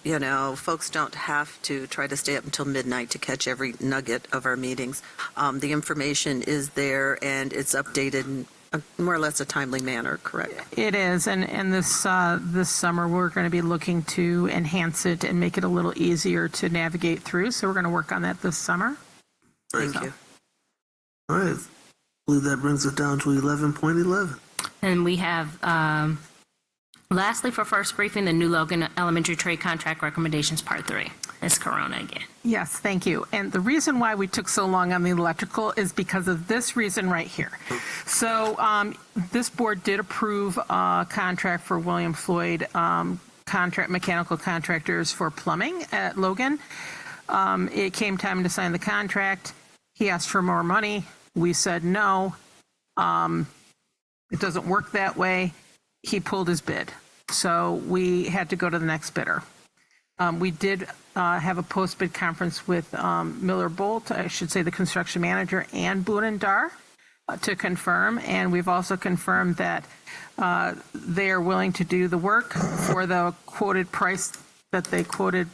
folks don't have to try to stay up until midnight to catch every nugget of our meetings. The information is there, and it's updated in more or less a timely manner, correct? It is, and this summer we're going to be looking to enhance it and make it a little easier to navigate through. So we're going to work on that this summer. Thank you. All right. I believe that brings us down to 11.11. And we have, lastly, for first briefing, the New Logan Elementary Trade Contract Recommendations, Part 3. It's Corona again. Yes, thank you. And the reason why we took so long on the electrical is because of this reason right here. So this board did approve a contract for William Floyd mechanical contractors for plumbing at Logan. It came time to sign the contract. He asked for more money. We said no. It doesn't work that way. He pulled his bid. So we had to go to the next bidder. We did have a post-bid conference with Miller Bolt, I should say the construction manager, and Boone & Dar to confirm. And we've also confirmed that they are willing to do the work for the quoted price that they quoted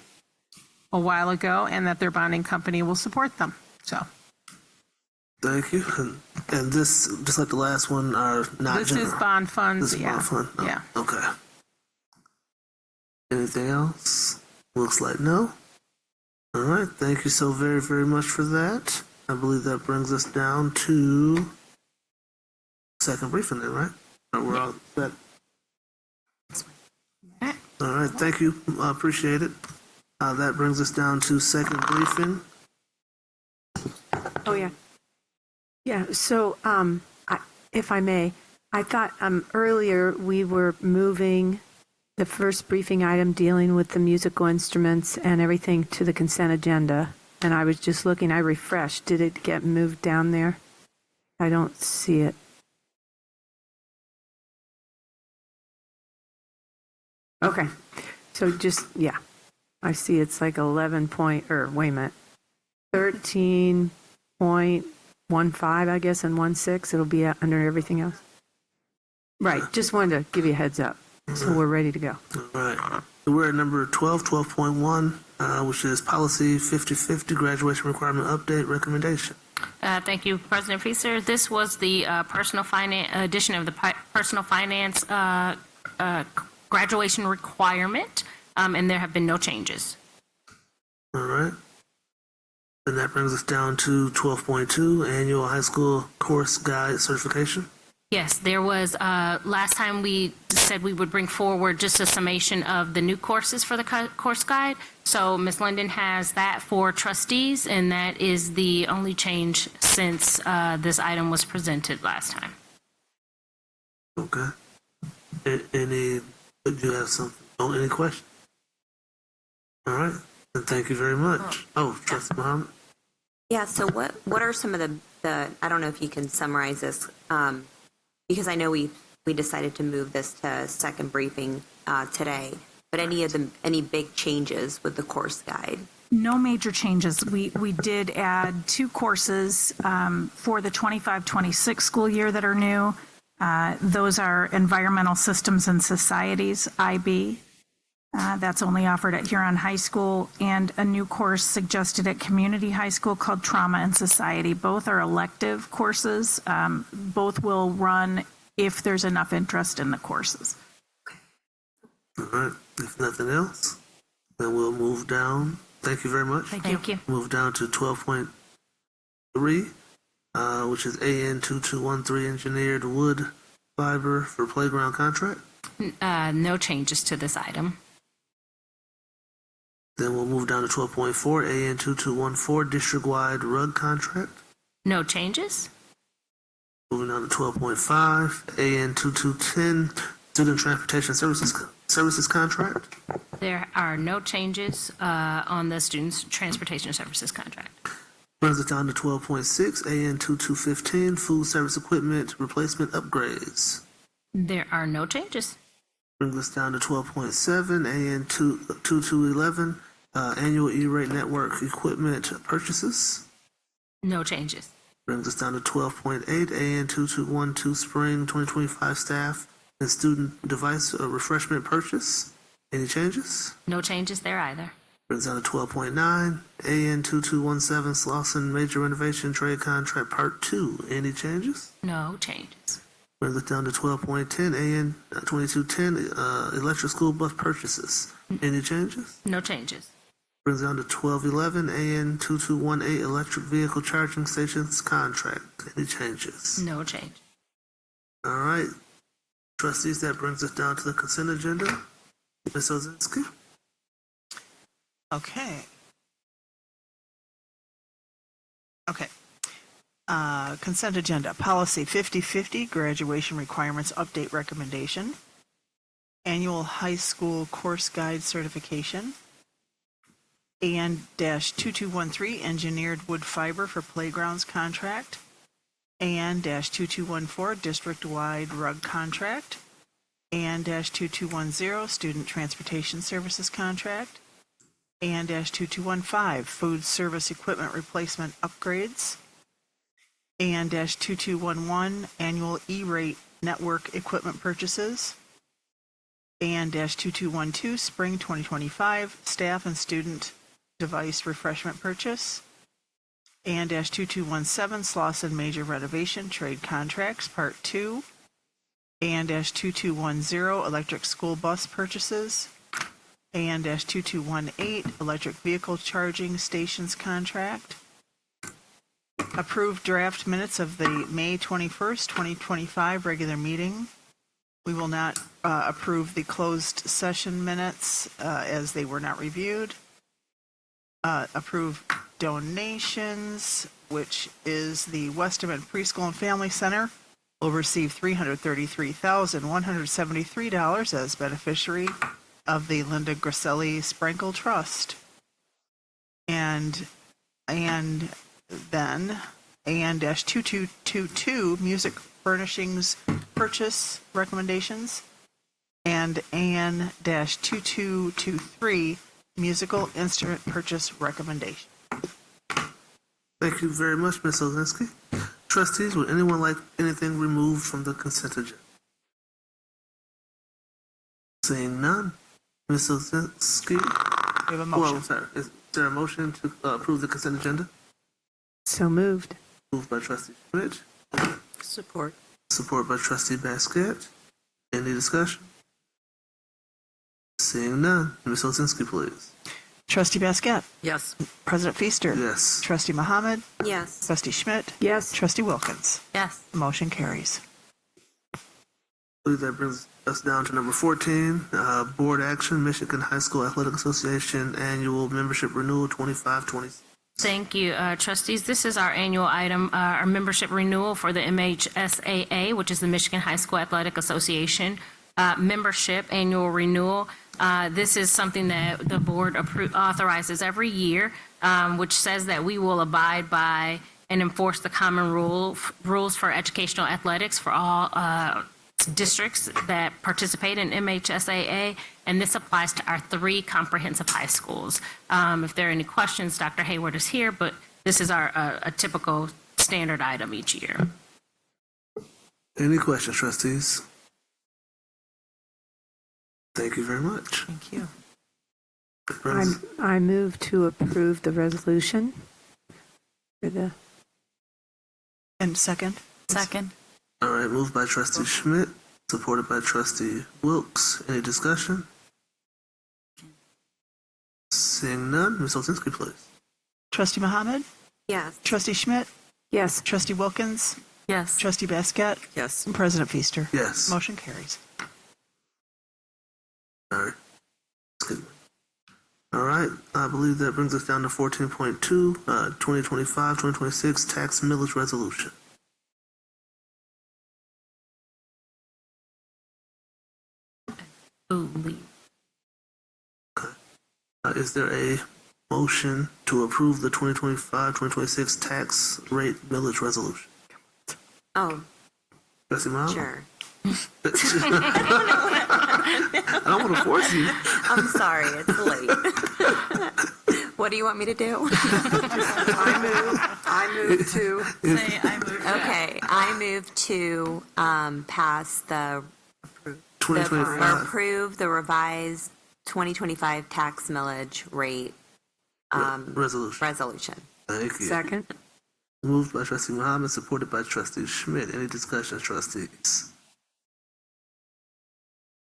a while ago, and that their bonding company will support them. So. Thank you. And this, just like the last one, are not This general. is bond funds, This is yeah. bond fund? Oh, Yeah. Okay. Anything else? Looks like no. All right. Thank you so very, very much for that. I believe that brings us down to second briefing then, right? We're all set. All right. Thank you. I appreciate it. That brings us down to second briefing. Oh, yeah. Yeah, so if I may, I thought earlier we were moving the first briefing item dealing with the musical instruments and everything to the consent agenda. And I was just looking, I refreshed. Did it get moved down there? I don't see it. Okay, so just, yeah, I see it's like 11 point, or wait a minute, 13.15, I guess, and 16. It'll be under everything else. Right, just wanted to give you a heads up. So we're ready to go. All right. We're at number 12, 12.1, which is policy 50/50 graduation requirement update recommendation. Thank you, President Feaster. This was the personal finance addition of the personal finance graduation requirement, and there have been no changes. All right. And that brings us down to 12.2, annual high school course guide certification. Yes, there was, last time we said we would bring forward just a summation of the new courses for the course guide. So Ms. Linden has that for trustees, and that is the only change since this item was presented last time. Okay. Do you have something? Oh, any questions? All right. And thank you very much. Oh, Trustee Muhammad. Yeah, so what are some of the I don't know if you can summarize this, because I know we decided to move this to second briefing today, but any big changes with the course guide? No major changes. We did add 2 courses for the 25-26 school year that are new. Those are Environmental Systems and Societies, IB. That's only offered at Huron High School, and a new course suggested at Community High School called Trauma and Society. Both are elective courses. Both will run if there's enough interest in the courses. All right. If nothing else, then we'll move down. Thank you very much. Thank you. Move down to 12.3, which is AN 2213 engineered wood fiber for playground contract. No changes to this item. Then we'll move down to 12.4, AN 2214 district-wide rug contract. No changes. Moving on to 12.5, AN 2210 student transportation services contract. There are no changes on the students' transportation services contract. Brings us down to 12.6, AN 2215 food service equipment replacement upgrades. There are no changes. Brings us down to 12.7, AN 2211 annual E-rate network equipment purchases. No changes. Brings us down to 12.8, AN 2212 spring 2025 staff and student device refreshment purchase. Any changes? No changes there either. Brings down to 12.9, AN 2217 Slauson major renovation trade contract part 2. Any changes? No changes. Brings us down to 12.10, AN 2210 electric school bus purchases. Any changes? No changes. Brings it down to 1211, AN 2218, electric vehicle charging stations contract. Any changes? No change. All right. Trustees, that brings us down to the consent agenda. Ms. Ozinski? Okay. Okay. Consent agenda, policy 5050, graduation requirements update recommendation, annual high school course guide certification, AN-2213, engineered wood fiber for playgrounds contract, AN-2214, district-wide rug contract, AN-2210, student transportation services contract, AN-2215, food service equipment replacement upgrades, AN-2211, annual E-rate network equipment purchases, AN-2212, spring 2025, staff and student device refreshment purchase, AN-2217, Slauson major renovation trade contracts, part 2, AN-2210, electric school bus purchases, AN-2218, electric vehicle charging stations contract, approved draft minutes of the May 21st, 2025 regular meeting. We will not approve the closed session minutes as they were not reviewed. Approve donations, which is the Westerman Preschool and Family Center will receive $333,173 as beneficiary of the Linda Griselli Sprinkle Trust. And then AN-2222 music furnishings purchase recommendations, and AN-2223 musical instrument purchase recommendation. Thank you very much, Ms. Ozinski. Trustees, would anyone like anything removed from the consent agenda? Seeing none, Ms. Ozinski. We have a motion. Oh, I'm sorry. Is there a motion to approve the consent agenda? So moved. Moved by Trustee Schmidt. Support. Support by Trustee Basket. Any discussion? Seeing none, Ms. Ozinski, please. Trustee Basket? Yes. President Feaster? Yes. Trustee Muhammad? Yes. Trustee Schmidt? Yes. Trustee Wilkins? Yes. Motion carries. I believe that brings us down to number 14, Board Action, Michigan High School Athletic Association Annual Membership Renewal 25-26. Thank you, trustees. This is our annual item, our membership renewal for the MHSAA, which is the Michigan High School Athletic Association membership annual renewal. This is something that the board authorizes every year, which says that we will abide by and enforce the common rules for educational athletics for all districts that participate in MHSAA, and this applies to our 3 comprehensive high schools. If there are any questions, Dr. Hayward is here, but this is our a typical standard item each year. Any questions, trustees? Thank you very much. Thank you. I move to approve the resolution for the. And second? Second. All right, moved by Trustee Schmidt, supported by Trustee Wilkes. Any discussion? Seeing none, Ms. Ozinski, please. Trustee Muhammad? Yes. Trustee Schmidt? Yes. Trustee Wilkins? Yes. Trustee Basket? Yes. And President Feaster? Yes. Motion carries. All right. Excuse me. All right, I believe that brings us down to 14.2, 2025-2026 tax millage resolution. Is there a motion to approve the 2025-2026 tax rate millage resolution? Oh, Trustee Miles? sure. I don't want to force you. I'm sorry, it's late. What do you want me to do? I move to. Say I move. Okay, I move to pass the 2025. approve the revised 2025 tax millage rate Resolution. Thank you. Second. Moved by Trustee Muhammad, supported by Trustee Schmidt. Any discussion, trustees?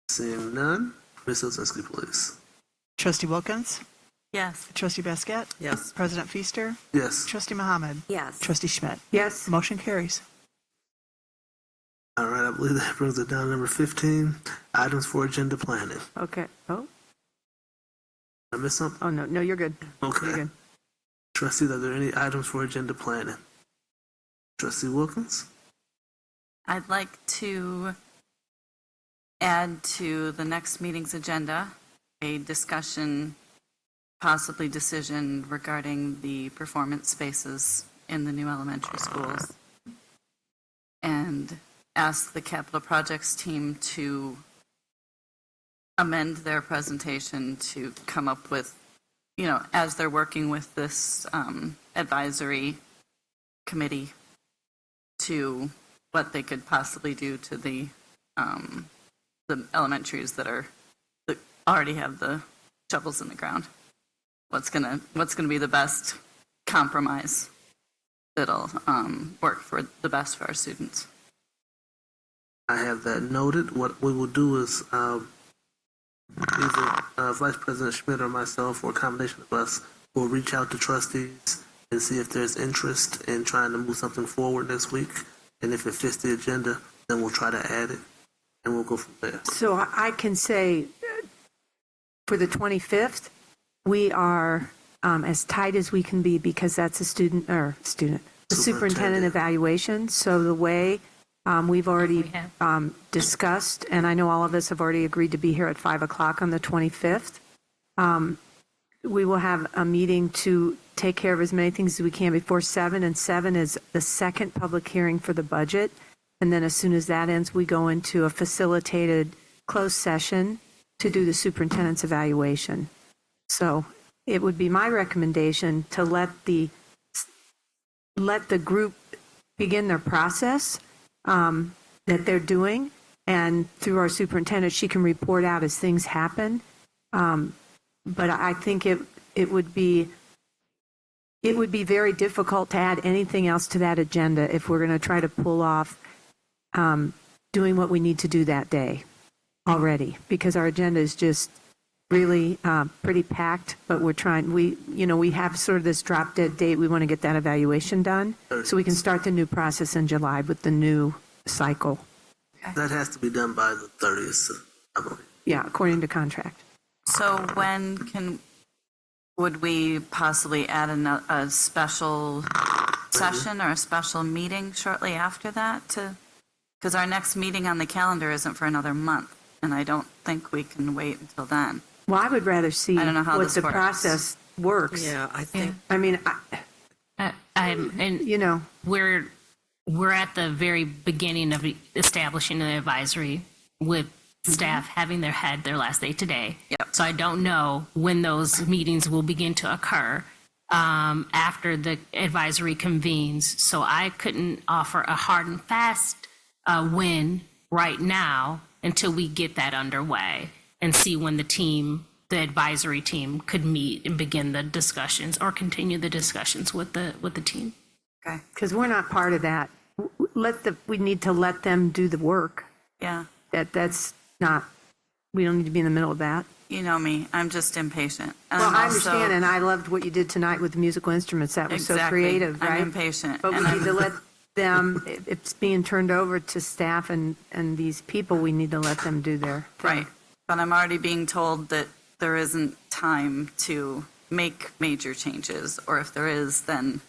Seeing none, Ms. Ozinski, please. Trustee Wilkins? Yes. Trustee Basket? Yes. President Feaster? Yes. Trustee Mohammed? Yes. Trustee Schmidt? Yes. Motion carries. All right, I believe that brings it down to number 15, items for agenda planning. Okay. Oh, Did I miss something? oh, no, you're good. Okay. You're good. Trustees, are there any items for agenda planning? Trustee Wilkins? I'd like to add to the next meeting's agenda a discussion, possibly decision regarding the performance spaces in the new elementary schools, and ask the capital projects team to amend their presentation to come up with, as they're working with this advisory committee, to what they could possibly do to the elementaries that already have the shovels in the ground. What's gonna be the best compromise that'll work for the best for our students. I have that noted. What we will do is either Vice President Schmidt or myself, or a combination of us, will reach out to trustees and see if there's interest in trying to move something forward this week. And if it fits the agenda, then we'll try to add it, and we'll go from there. So I can say for the 25th, we are as tight as we can be because that's a the superintendent evaluation. So the way we've already discussed, and I know all of us have already agreed to be here at 5 o'clock on the 25th. We will have a meeting to take care of as many things as we can before 7, and 7 is the second public hearing for the budget. And then as soon as that ends, we go into a facilitated closed session to do the superintendent's evaluation. So it would be my recommendation to let the group begin their process that they're doing, and through our superintendent, she can report out as things happen. But I think it would be very difficult to add anything else to that agenda if we're going to try to pull off doing what we need to do that day already, because our agenda is just really pretty packed. But we're trying. We have sort of this drop dead date. We want to get that evaluation done so we can start the new process in July with the new cycle. That has to be done by the 30th, I believe. Yeah, according to contract. So when would we possibly add a special session or a special meeting shortly after that? Because our next meeting on the calendar isn't for another month, and I don't think we can wait until then. Well, I would rather see I don't know how what this the works. process works. Yeah, I think. I mean, We're at the very beginning of establishing an advisory with staff having their last day today. Yep. So I don't know when those meetings will begin to occur after the advisory convenes. So I couldn't offer a hard and fast win right now until we get that underway and see when the advisory team could meet and begin the discussions or continue the discussions with the team. Okay. Because we're not part of that. We need to let them do the work. Yeah. That's not, we don't need to be in the middle of that. You know me, I'm just impatient. And Well, I'm I also- understand, and I loved what you did tonight with the musical instruments. That was so Exactly. creative, right? I'm impatient. But we and need to let them, if it's being turned over to staff and these people, we need to let them do their thing. Right. But I'm already being told that there isn't time to make major changes, or if there is, then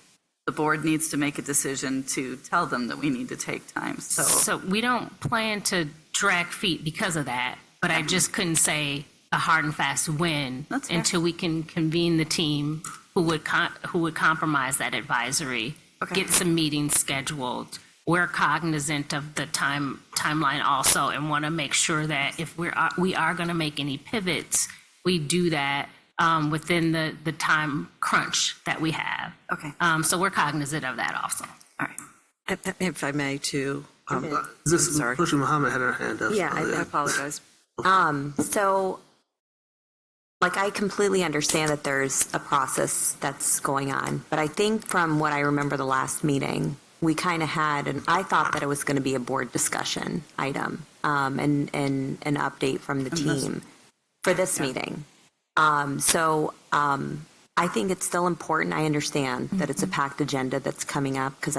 the board needs to make a decision to tell them that we need to take time. So we don't plan to drag feet because of that, but I just couldn't say a hard and fast win until we can convene the team who would compromise that advisory, get some meetings scheduled. We're cognizant of the timeline also, and want to make sure that if we are going to make any pivots, we do that within the time crunch that we have. Okay. So we're cognizant of that also. All right. If I may, too. Sorry. Trustee Muhammad had her hand up. Yeah, I apologize. So, I completely understand that there's a process that's going on, but I think from what I remember the last meeting, we kind of had, and I thought that it was going to be a board discussion item and an update from the team for this meeting. I think it's still important. I understand that it's a packed agenda that's coming up because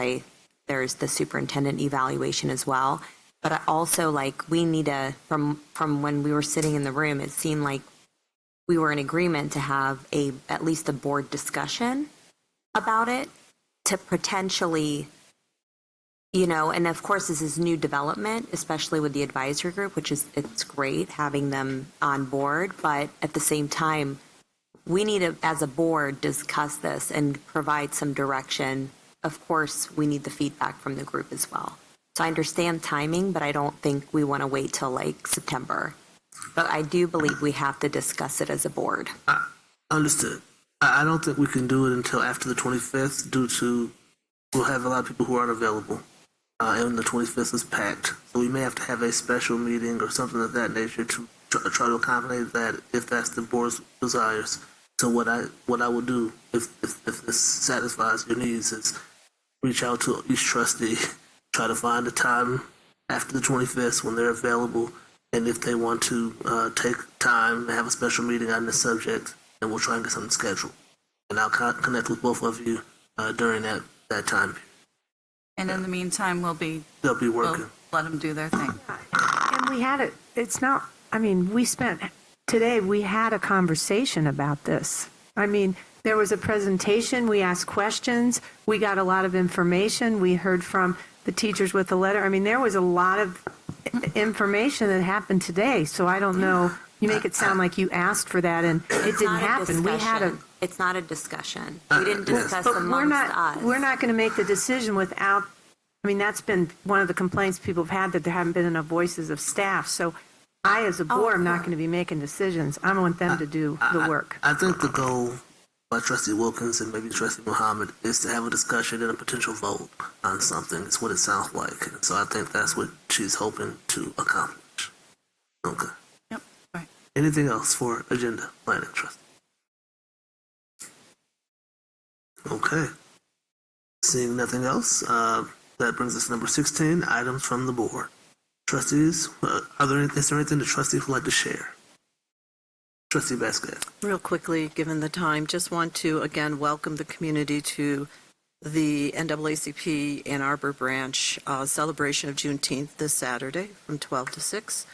there's the superintendent evaluation as well. But I also we need to, from when we were sitting in the room, it seemed like we were in agreement to have at least a board discussion about it to potentially, and of course this is new development, especially with the advisory group, it's great having them on board. But at the same time, we need to, as a board, discuss this and provide some direction. Of course, we need the feedback from the group as well. So I understand timing, but I don't think we want to wait till September. But I do believe we have to discuss it as a board. Understood. I don't think we can do it until after the 25th due to we'll have a lot of people who aren't available. And the 25th is packed. So we may have to have a special meeting or something of that nature to try to accommodate that if that's the board's desires. So what I will do if this satisfies your needs is reach out to each trustee, try to find a time after the 25th when they're available, and if they want to take time and have a special meeting on this subject, then we'll try and get something scheduled. And I'll connect with both of you during that time period. And in the meantime, they'll be working. We'll let them do their thing. And we had we had a conversation about this. I mean, there was a presentation, we asked questions, we got a lot of information, we heard from the teachers with the letter. I mean, there was a lot of information that happened today, so I don't know. You make it sound like you asked for that and it didn't happen. It's not a discussion. We didn't discuss amongst us. We're not going to make the decision without, that's been one of the complaints people have had, that there haven't been enough voices of staff. So I, as a board, am not going to be making decisions. I want them to do the work. I think the goal by Trustee Wilkins and maybe Trustee Muhammad is to have a discussion and a potential vote on something. It's what it sounds like. So I think that's what she's hoping to accomplish. Okay. Yep. Right. Anything else for agenda planning, Trustee? Okay. Seeing nothing else, that brings us to number 16, items from the board. Trustees, is there anything the trustees would like to share? Trustee Basket. Real quickly, given the time, just want to again welcome the community to the NAACP Ann Arbor branch celebration of Juneteenth this Saturday from 12 to 6.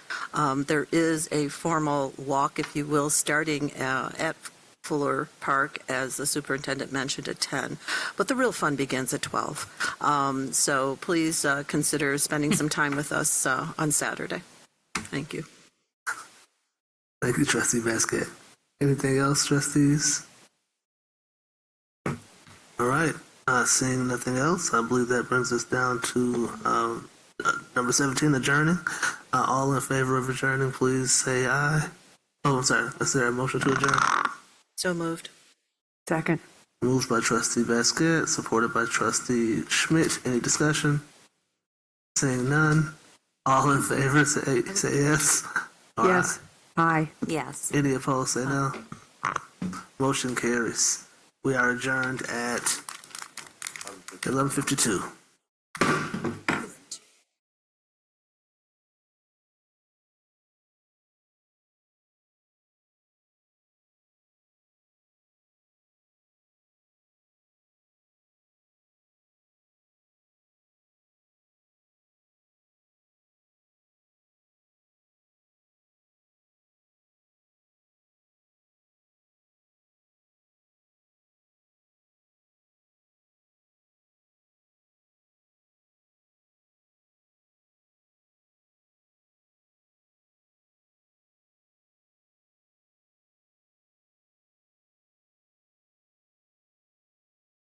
There is a formal walk, if you will, starting at Fuller Park, as the superintendent mentioned, at 10. But the real fun begins at 12. So please consider spending some time with us on Saturday. Thank you. Thank you, Trustee Basket. Anything else, trustees? All right. Seeing nothing else, I believe that brings us down to number 17, adjourning. All in favor of adjourning, please say aye. Oh, I'm sorry. Is there a motion to adjourn? So moved. Second. Moved by Trustee Basket, supported by Trustee Schmidt. Any discussion? Seeing none. All in favor, say yes. Yes. Aye. Yes. Any opposed, say no. Motion carries. We are adjourned at 11:52.